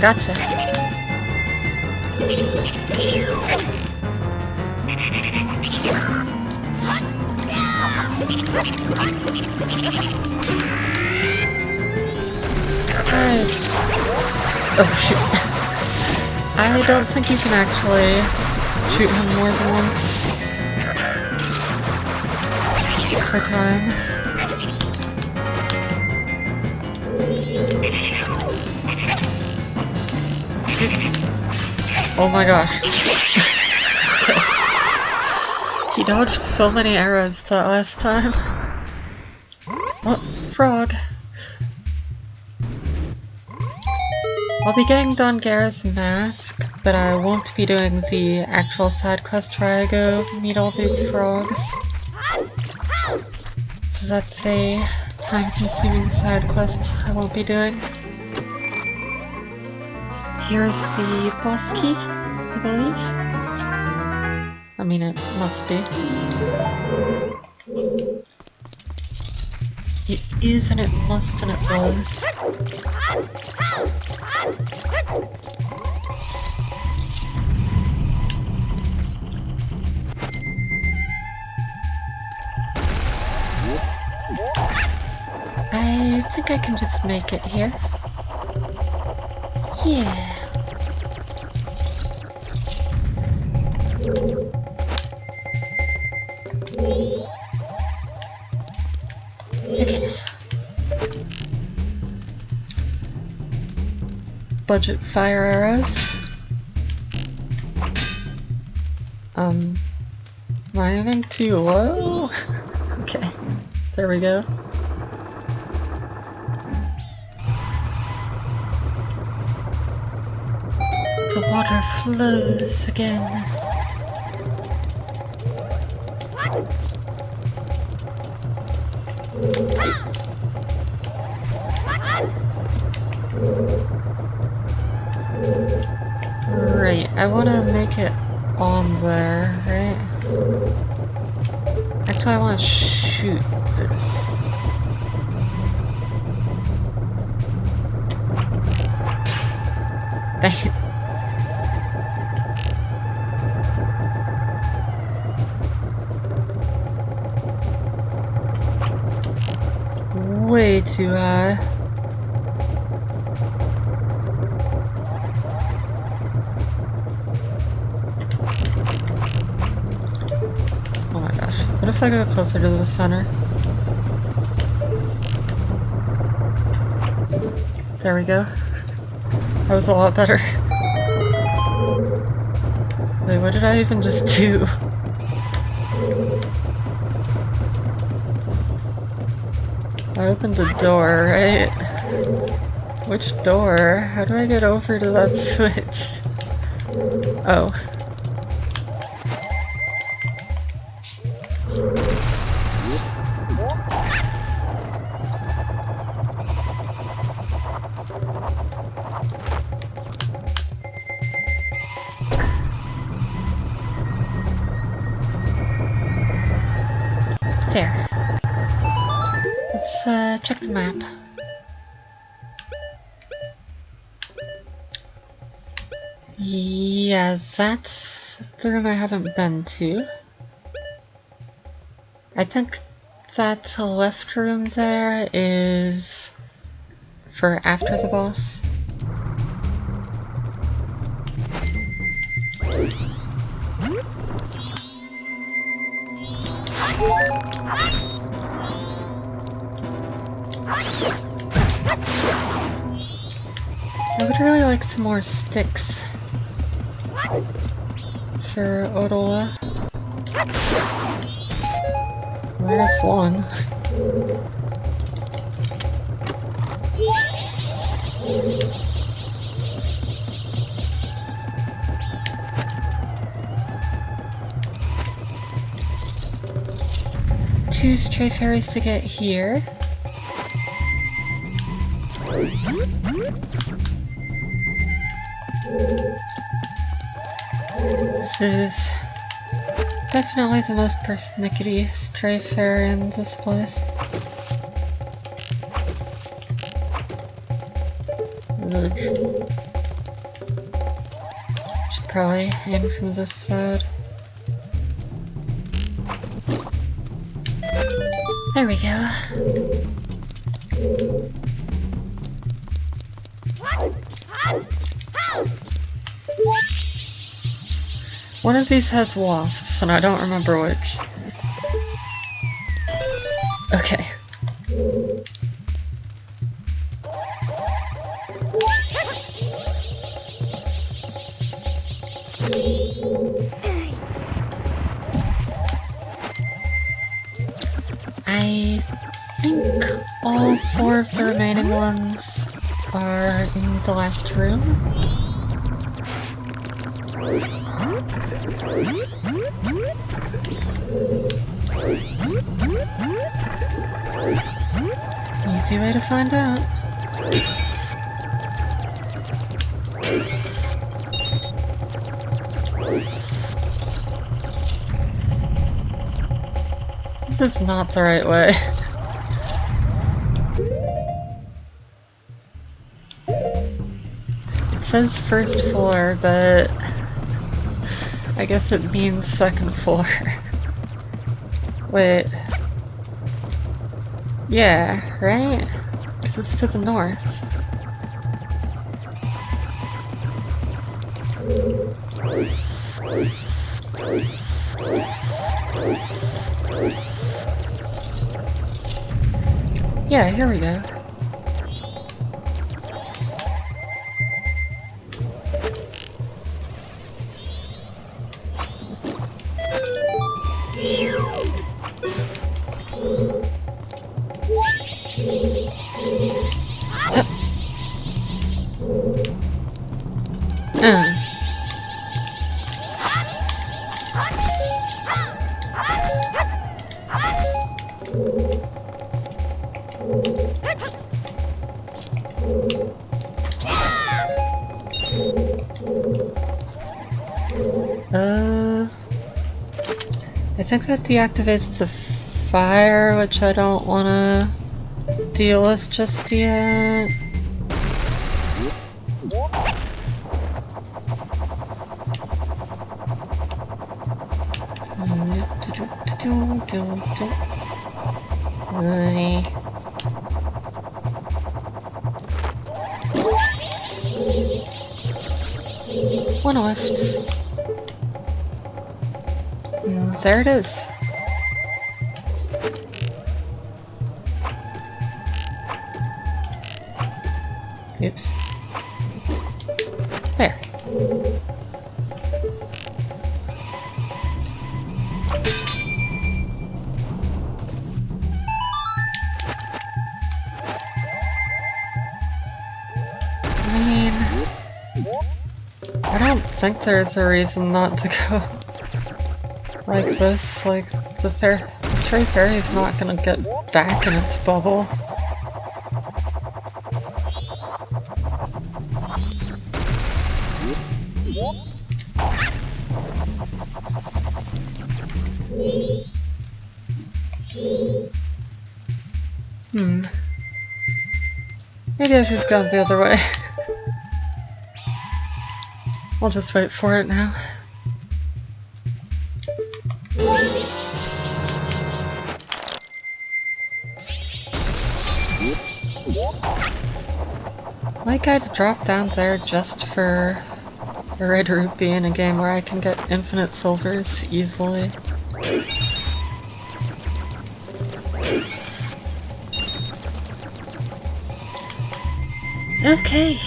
Gotcha. Alright. Oh shoot. I don't think you can actually shoot him more than once per time. Oh my gosh. He dodged so many arrows that last time. Oh, frog. I'll be getting Dongara's mask, but I won't be doing the actual side quest where I go meet all these frogs. So that's a time-consuming side quest I won't be doing. Here's the boss key, I believe. I mean, it must be. It is, and it must, and it was. I think I can just make it here. Yeah. Okay. Budget fire arrows. Am I aiming too low? Okay, there we go. The water flows again. Right, I want to make it on there, right? Actually, I want to shoot this. Thank you. Way too high. Oh my gosh. What if I go closer to the center? There we go. That was a lot better. Wait, what did I even just do? I opened the door, right? Which door? How do I get over to that switch? Oh. check the map. Yeah, that's the room I haven't been to. I think that left room there is for after the boss. I would really like some more sticks for Odola. There's one. Two stray fairies to get here. This is definitely the most persnickety stray fairy in this place. Ugh. Should probably aim from this side. There we go. One of these has wasps, and I don't remember which. Okay. I think all 4 of the remaining ones are in the last room. Easy way to find out. This is not the right way. It says first floor, but I guess it means second floor. Wait. Yeah, right? Because it's to the north. Yeah, here we go. I think that deactivates the fire, which I don't want to deal with just yet. One left. There it is. Oops. There. I mean, I don't think there's a reason not to go like this. Like, the stray fairy's not gonna get back in its bubble. Maybe I should have gone the other way. I'll just wait for it now. Might guy to drop down there just for a red rupee in a game where I can get infinite silvers easily. Okay,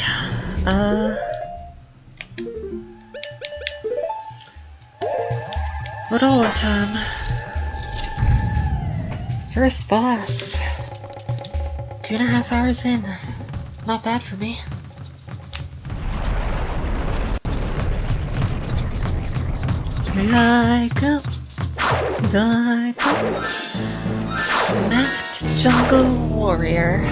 Majora time. First boss. 2.5 hours in. Not bad for me. Like a masked jungle warrior.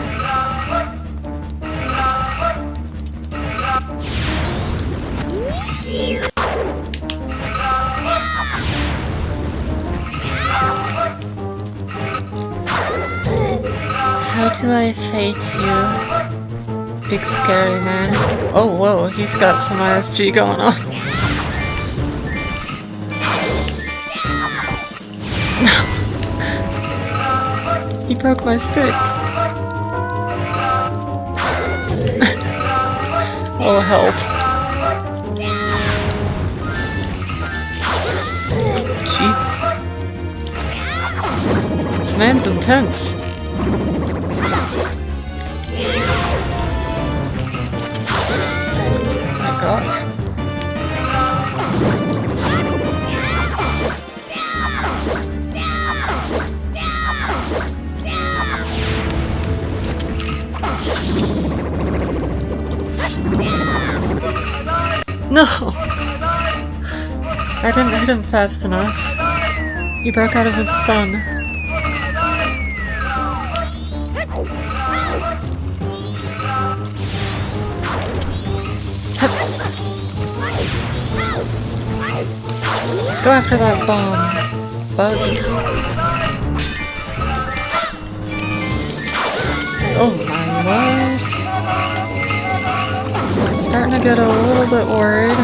How do I fate you, big scary man? Oh, whoa, he's got some RSG going on. He broke my stick. Oh, help. Jeez. This man's intense. Oh my gosh. No! I didn't hit him fast enough. He broke out of his stun. Go after that bomb, bugs. Oh my lord. Starting to get a little bit worried.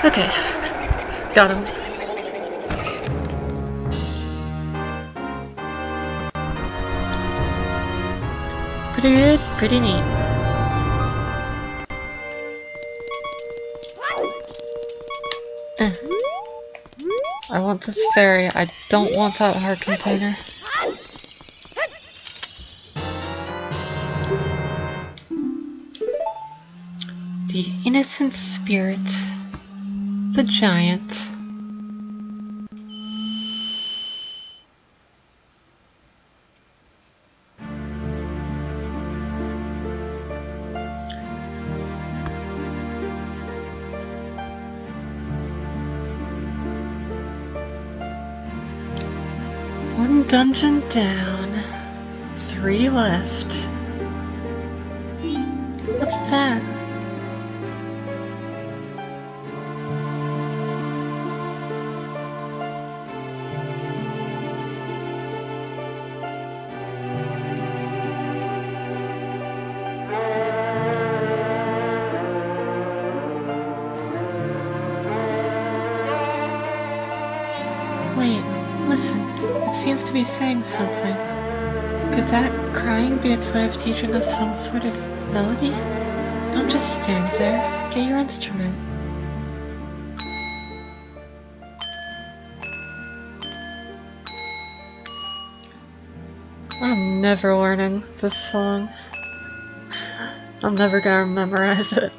Okay, got him. Pretty good, pretty neat. I want this fairy, I don't want that heart container. The innocent spirit. The giant. One dungeon down, 3 left. What's that? Wait, listen. It seems to be saying something. Could that crying be its way of teaching us some sort of melody? Don't just stand there. Get your instrument. I'm never learning this song. I'm never gonna memorize it.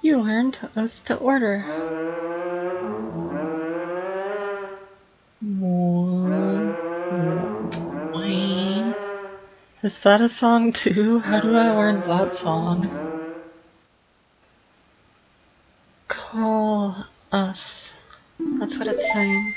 You learned Oath to Order. Is that a song too? How do I learn that song? Call us. That's what it's saying.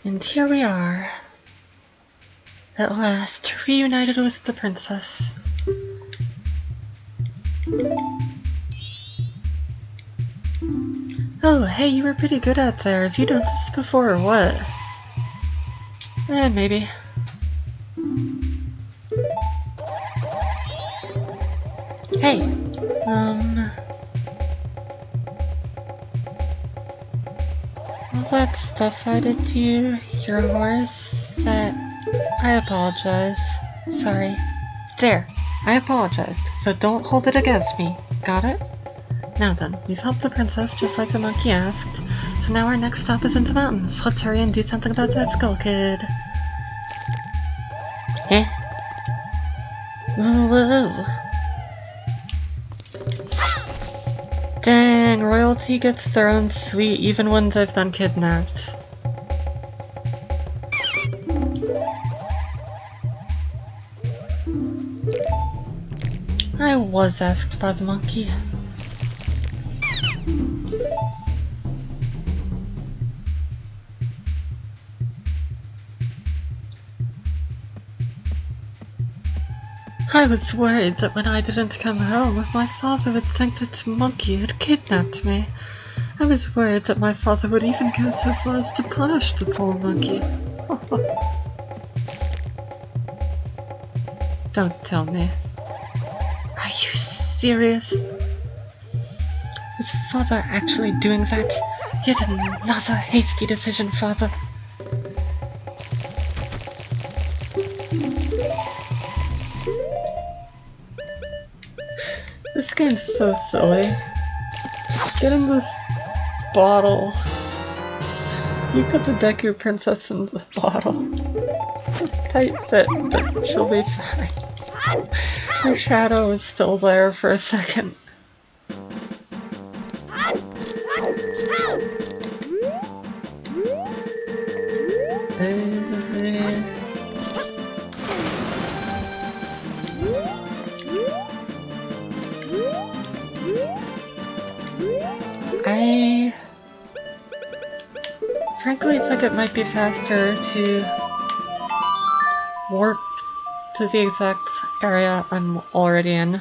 And here we are, at last, reunited with the princess. Oh, hey, you were pretty good out there. Have you done this before or what? Maybe. Hey, all that stuff I did to you, your horse, I apologize. Sorry. There, I apologized, so don't hold it against me. Got it? Now then, we've helped the princess just like the monkey asked, so now our next stop is in the mountains. Let's hurry and do something about that skull kid. Eh? Whoa. Dang, royalty gets their own suite even when they've been kidnapped. I was asked by the monkey. I was worried that when I didn't come home, my father would think that the monkey had kidnapped me. I was worried that my father would even go so far as to punish the poor monkey. Don't tell me. Are you serious? Is father actually doing that? Yet another hasty decision, father. This game's so silly. Getting this bottle. You put the Deku princess in the bottle. It's a tight fit, but she'll be fine. Her shadow is still there for a second. I frankly think it might be faster to warp to the exact area I'm already in.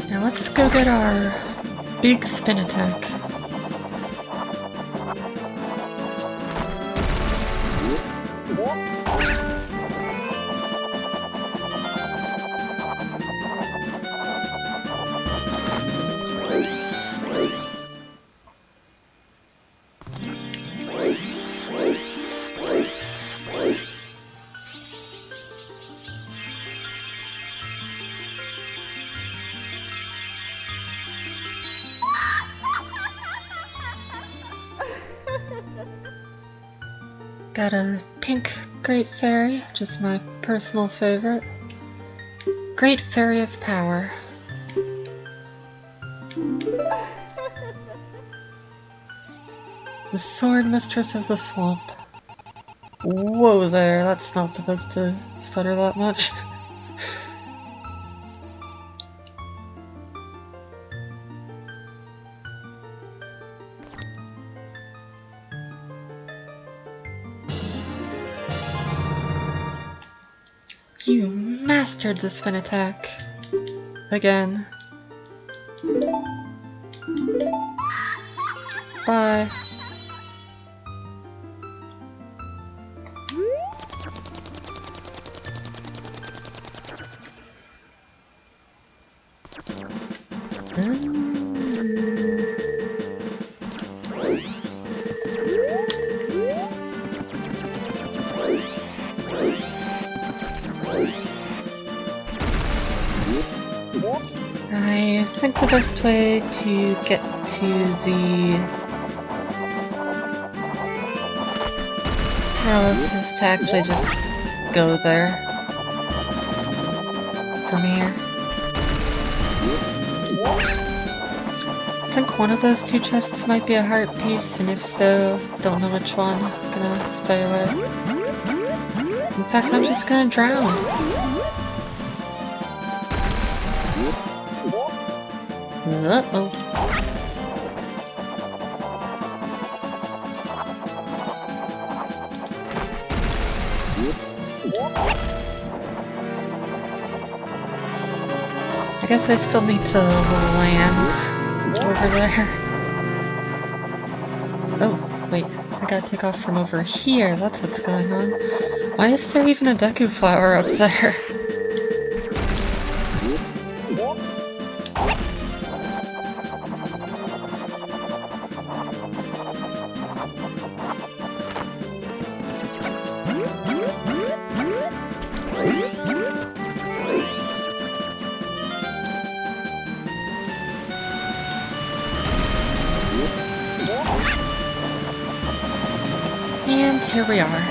Now let's go get our big spin attack. Got a pink Great Fairy, just my personal favorite. Great Fairy of Power. The Sword Mistress of the Swamp. Whoa there, that's not supposed to stutter that much. mastered the spin attack. Again. Bye. I think the best way to get to the palace is to actually just go there from here. I think one of those two chests might be a heart piece, and if so, don't know which one. I'm gonna stay away. In fact, I'm just gonna drown. Uh-oh. I guess I still need to land over there. Oh, wait. I gotta take off from over here. That's what's going on. Why is there even a Deku flower up there? And here we are.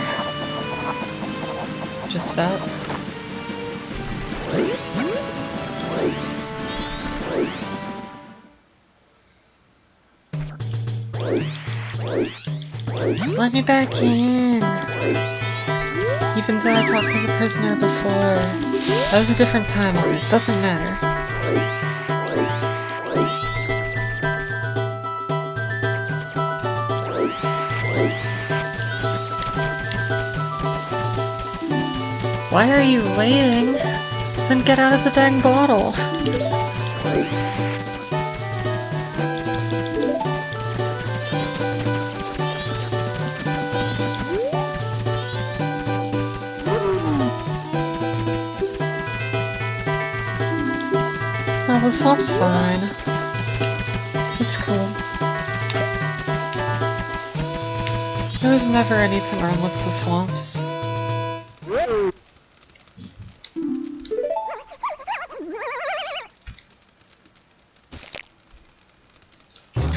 Just about. Let me back in! Even though I talked to the prisoner before. That was a different time, it doesn't matter. Why are you waiting? Then get out of the dang bottle! Oh, the swamp's fine. It's cool. There was never anything wrong with the swamps.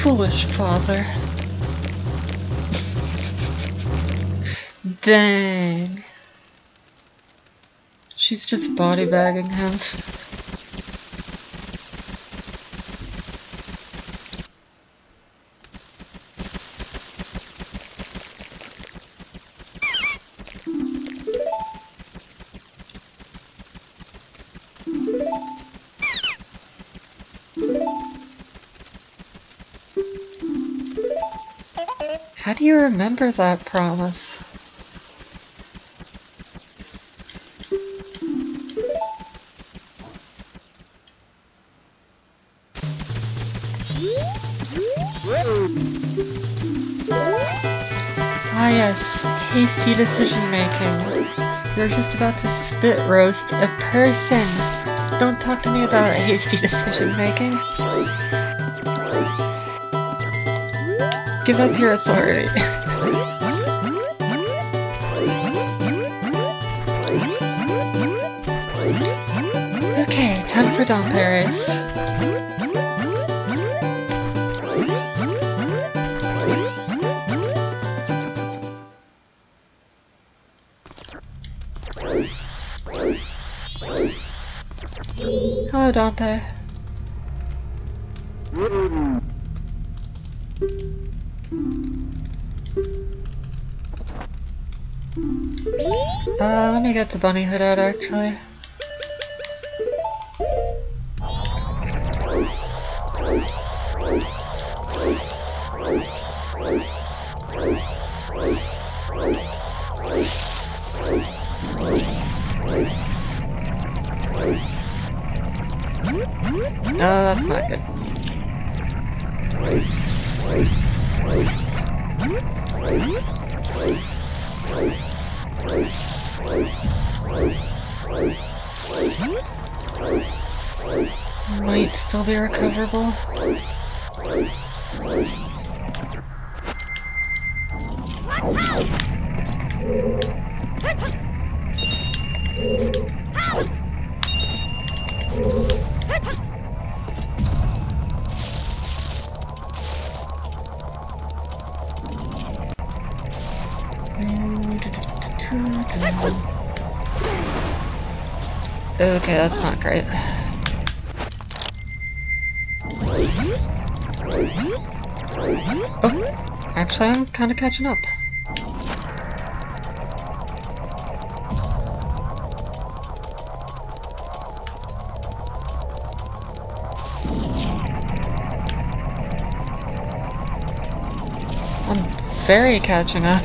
Foolish father. Dang. She's just body bagging him. How do you remember that promise? Ah yes, hasty decision making. You're just about to spit roast a person. Don't talk to me about hasty decision making. Give up your authority. Okay, time for Dom Paris. Hello, Dompe. Let me get the bunny hood out, actually. No, that's not good. Might still be recoverable. Okay, that's not great. Oh, actually I'm kind of catching up. I'm very catching up.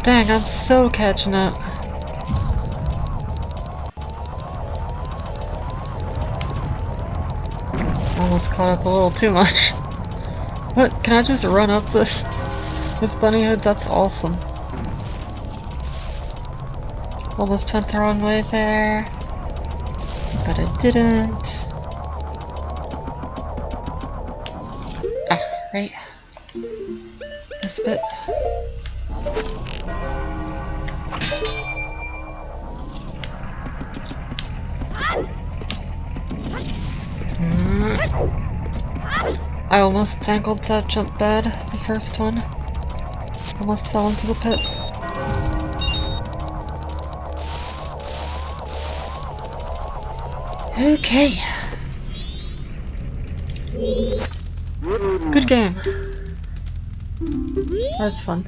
Dang, I'm so catching up. Almost caught up a little too much. What? Can I just run up this with Bunnyhood? That's awesome. Almost went the wrong way there, but I didn't. Ah, right. This bit. I almost tangled that jump bad, the first one. Almost fell into the pit. Okay. Good game. That was fun.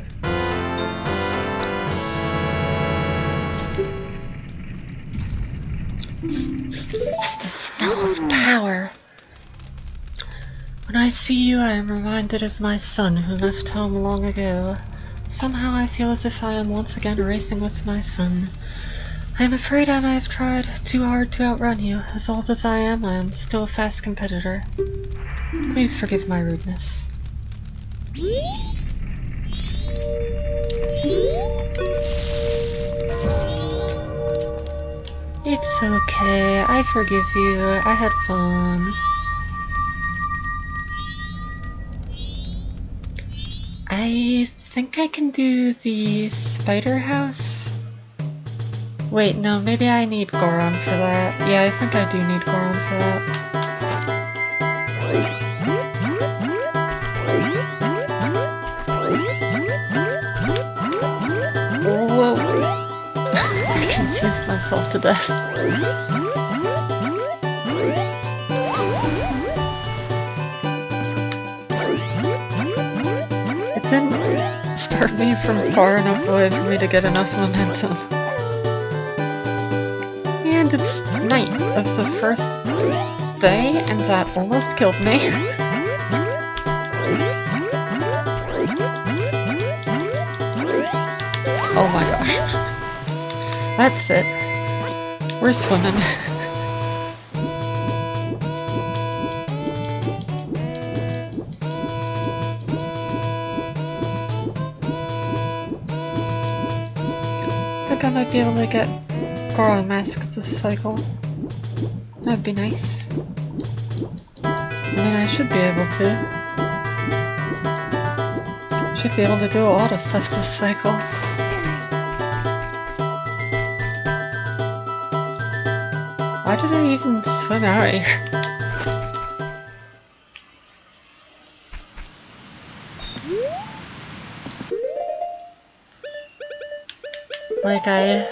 It's the smell of power. When I see you, I am reminded of my son who left home long ago. Somehow I feel as if I am once again racing with my son. I am afraid I may have tried too hard to outrun you. As old as I am still a fast competitor. Please forgive my rudeness. It's okay, I forgive you. I had fun. I think I can do the spider house. Wait, no, maybe I need Goron for that. Yeah, I think I do need Goron for that. Whoa! I confused myself to death. It didn't start me from far enough away for me to get enough momentum. And it's night of the first day, and that almost killed me. Oh my gosh. That's it. We're swimming. I think I might be able to get Goron masks this cycle. That'd be nice. I mean, I should be able to. Should be able to do a lot of stuff this cycle. Why did I even swim out here? Like, I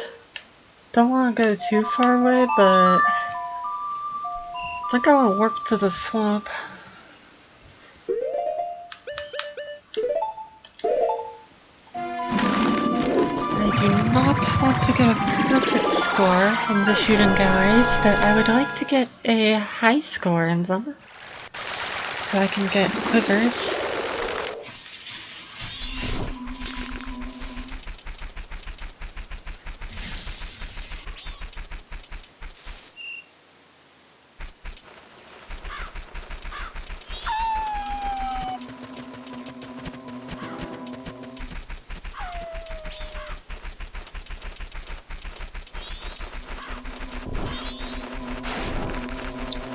don't want to go too far away, but I think I want to warp to the swamp. I do not want to get a perfect score from the shooting galleries, but I would like to get a high score in them, so I can get quivers.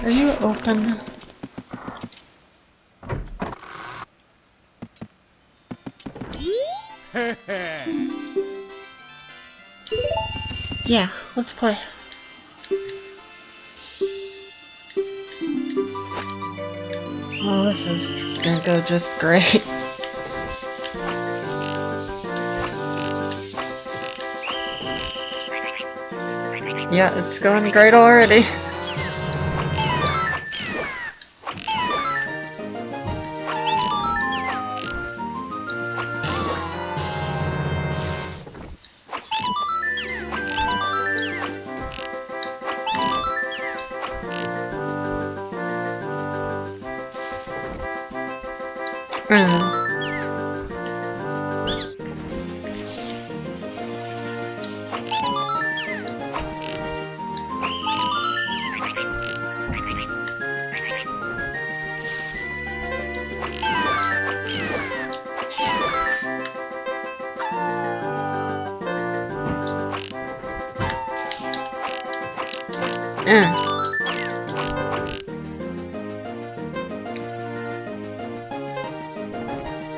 Are you open? Yeah, let's play. Well, this is gonna go just great. Yeah, it's going great already.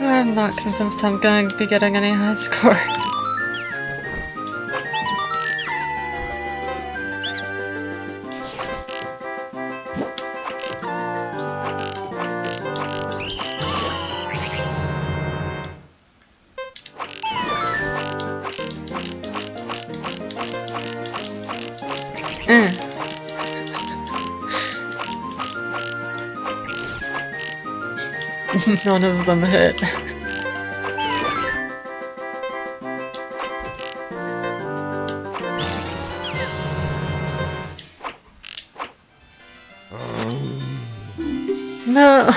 I'm not convinced I'm going to be getting any high score. None of them hit. No.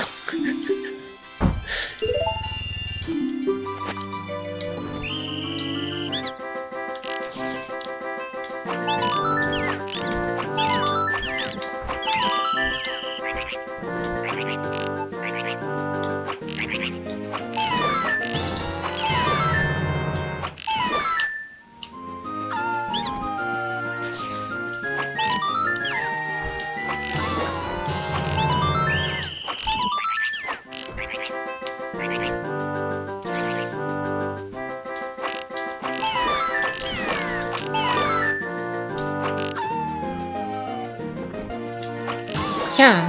Yeah.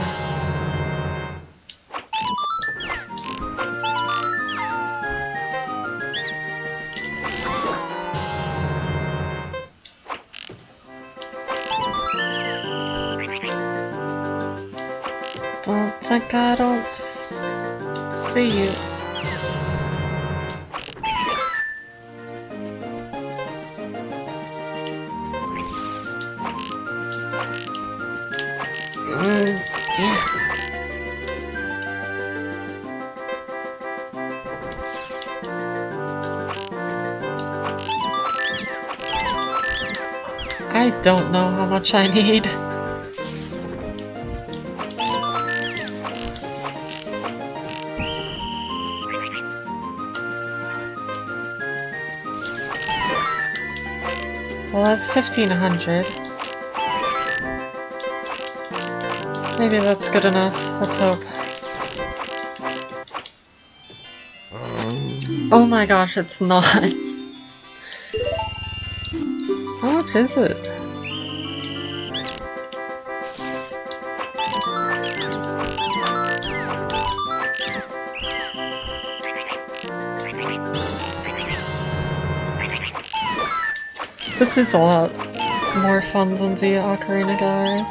Don't think I don't see you. Yeah. I don't know how much I need. Well, that's 1,500. Maybe that's good enough. Let's hope. Oh my gosh, it's not. How much is it? This is a lot more fun than the Ocarina, guys.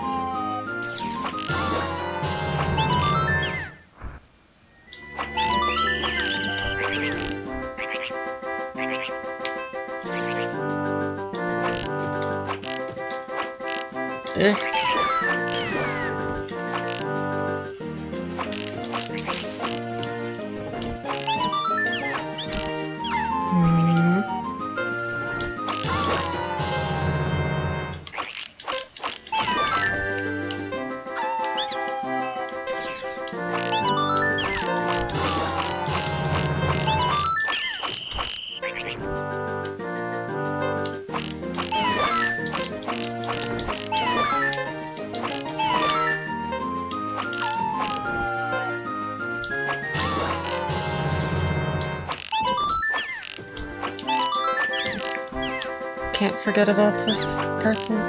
can't forget about this person.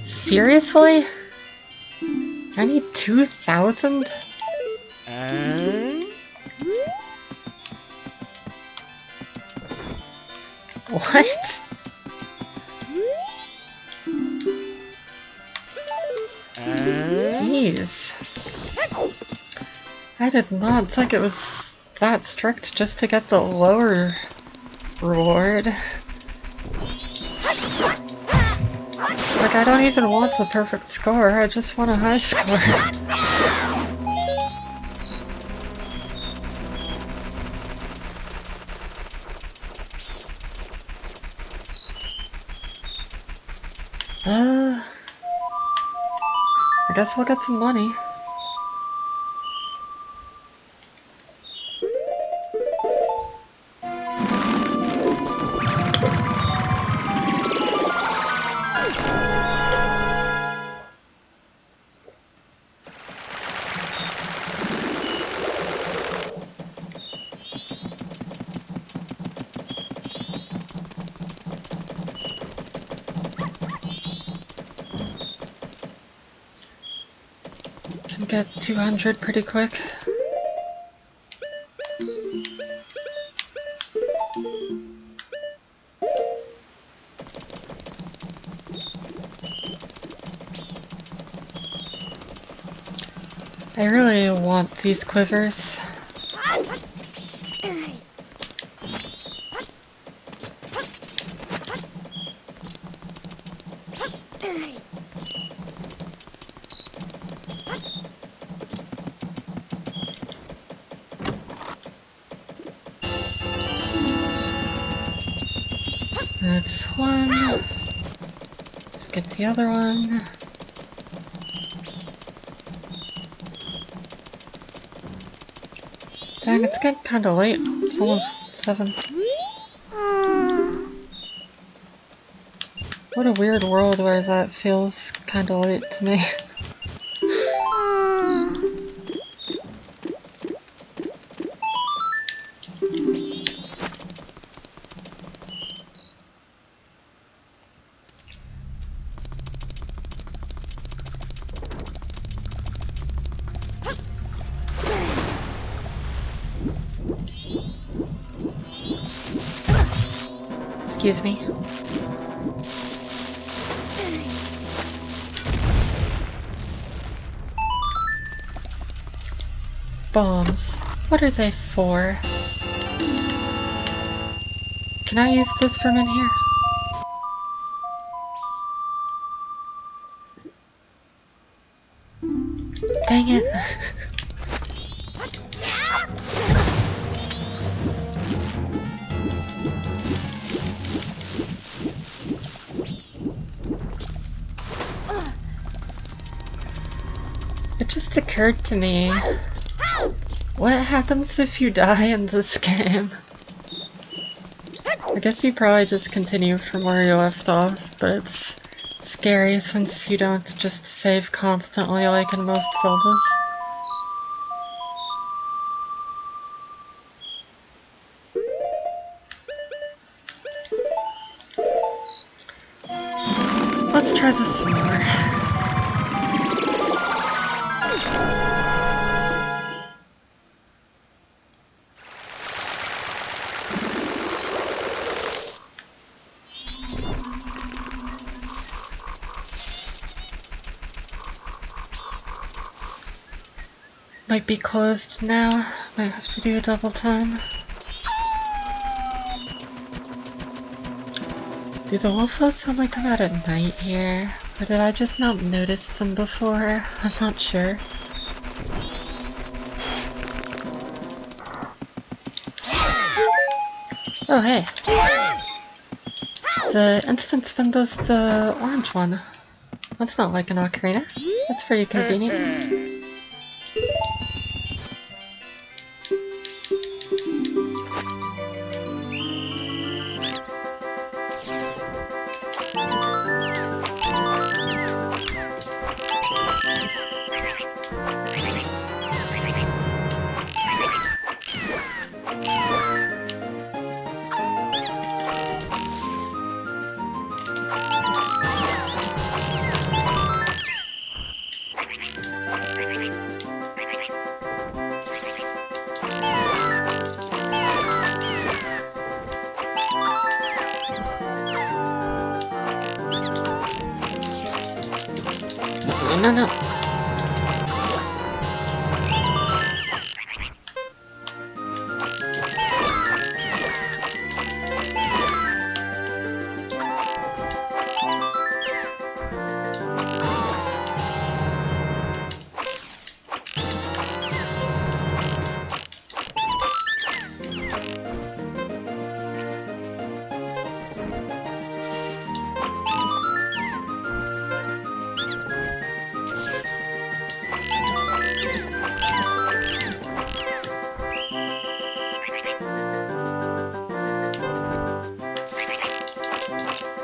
Seriously? I need 2,000? What? Jeez. I did not think it was that strict just to get the lower reward. Like, I don't even want the perfect score, I just want a high score. I guess we'll get some money. Get 200 pretty quick. I really want these quivers. That's one. Let's get the other one. Dang, it's getting kinda late. It's almost 7. What a weird world where that feels kinda late to me. Excuse me. Bombs. What are they for? Can I use this from in here? Dang it. It just occurred to me, what happens if you die in this game? I guess you probably just continue from where you left off, but it's scary since you don't just save constantly like in most Zeldas. Let's try this some more. Might be closed now. Might have to do a double time. Do the wolfos only come out at night here? Or did I just not notice them before? I'm not sure. Oh hey! The instant spin does the orange one. That's not like an ocarina. That's pretty convenient. No.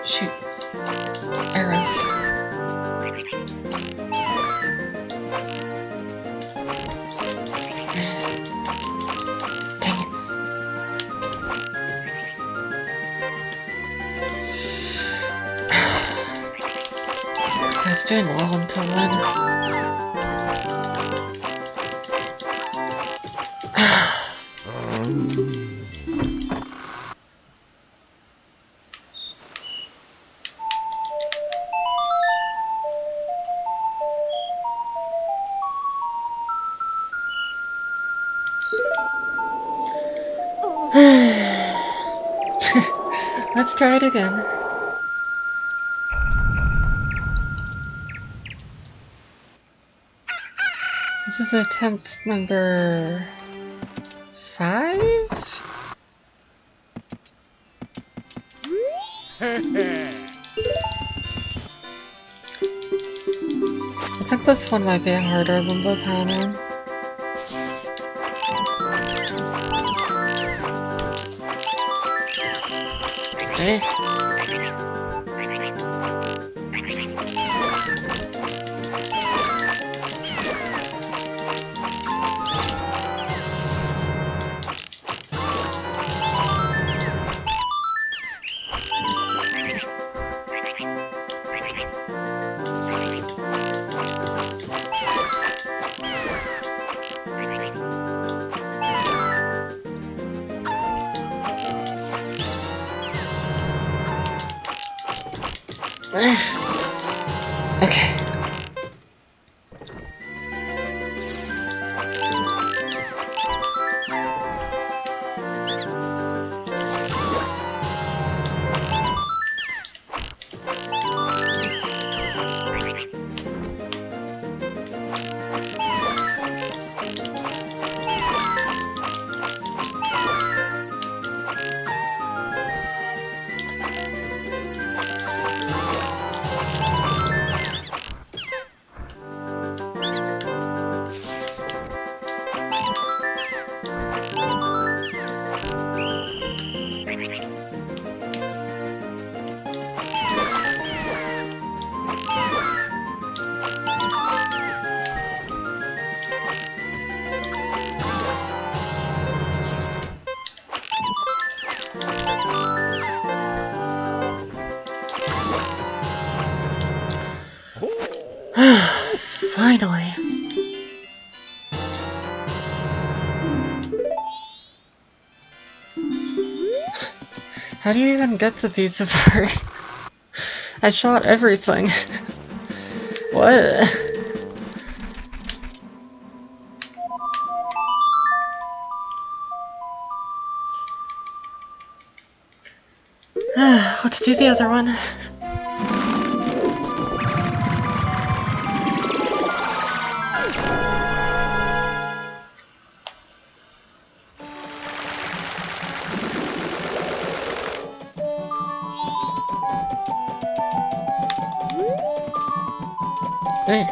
Shoot. Arrows. Dang it. I was doing well until then. Let's try it again. This is attempt number 5? I think this one might be harder than the town one. Eh. Okay. Finally. How do you even get to these apart? I shot everything. What? Let's do the other one. Hey.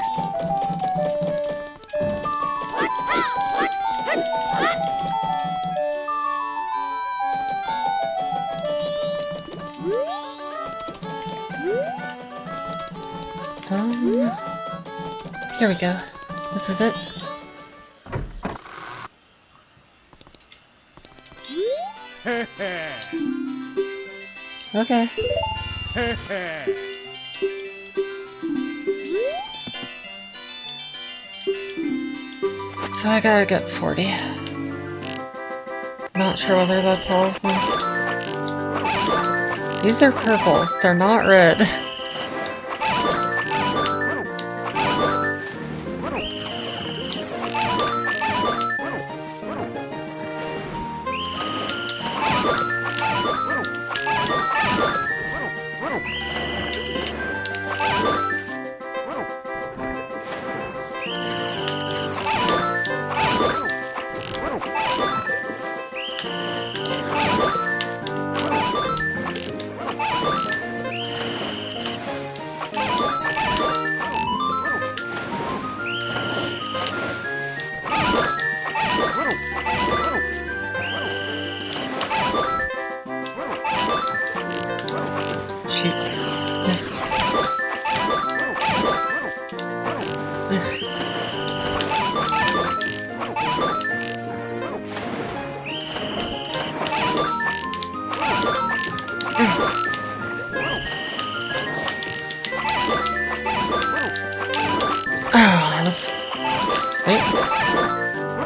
Here we go. This is it. Okay. So I gotta get 40. Not sure whether that's all of them. These are purple. They're not red.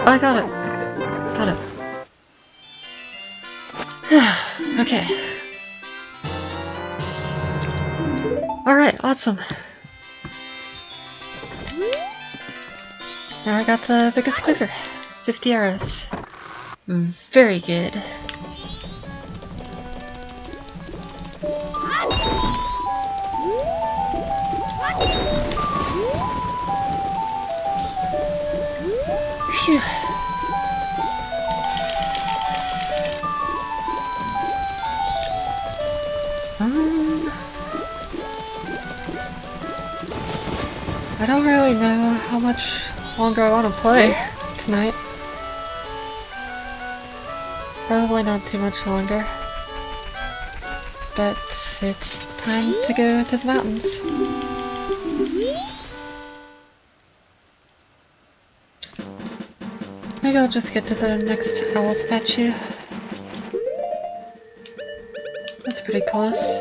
I got it. Got it. Okay. Alright, awesome. Now I got the biggest quiver. 50 arrows. Very good. Phew. I don't really know how much longer I want to play tonight. Probably not too much longer. But it's time to go to the mountains. Maybe I'll just get to the next owl statue. That's pretty close.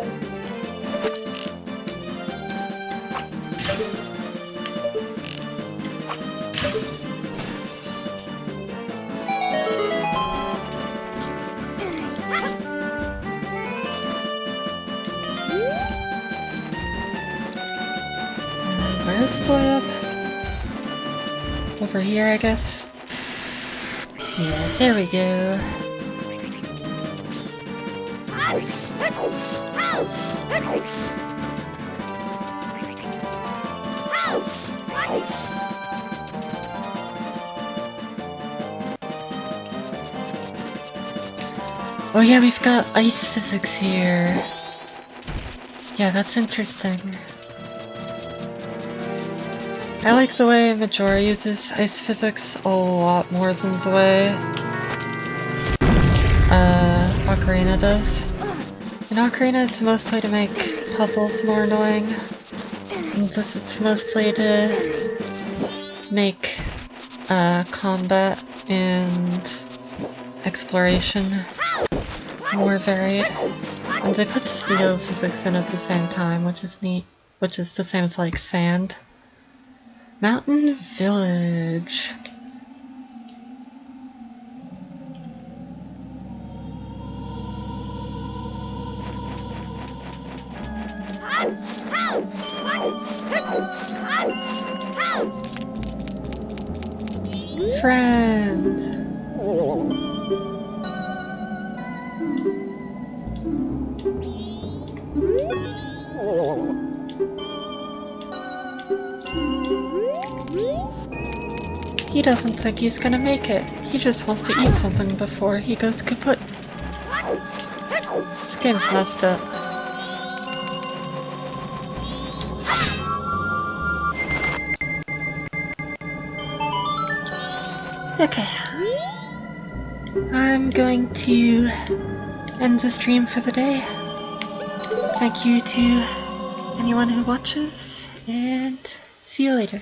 Where's the way up? Over here, I guess. Yeah, there we go. Oh yeah, we've got ice physics here. Yeah, that's interesting. I like the way Majora uses ice physics a lot more than the way Ocarina does. In Ocarina, it's mostly to make puzzles more annoying. In this, it's mostly to make combat and exploration more varied. And they put pseudo physics in at the same time, which is neat. Which is the same as like sand. Mountain Village. Friend. He doesn't think he's gonna make it. He just wants to eat something before he goes kaput. This game's messed up. Okay. I'm going to end the stream for the day. Thank you to anyone who watches, and see you later.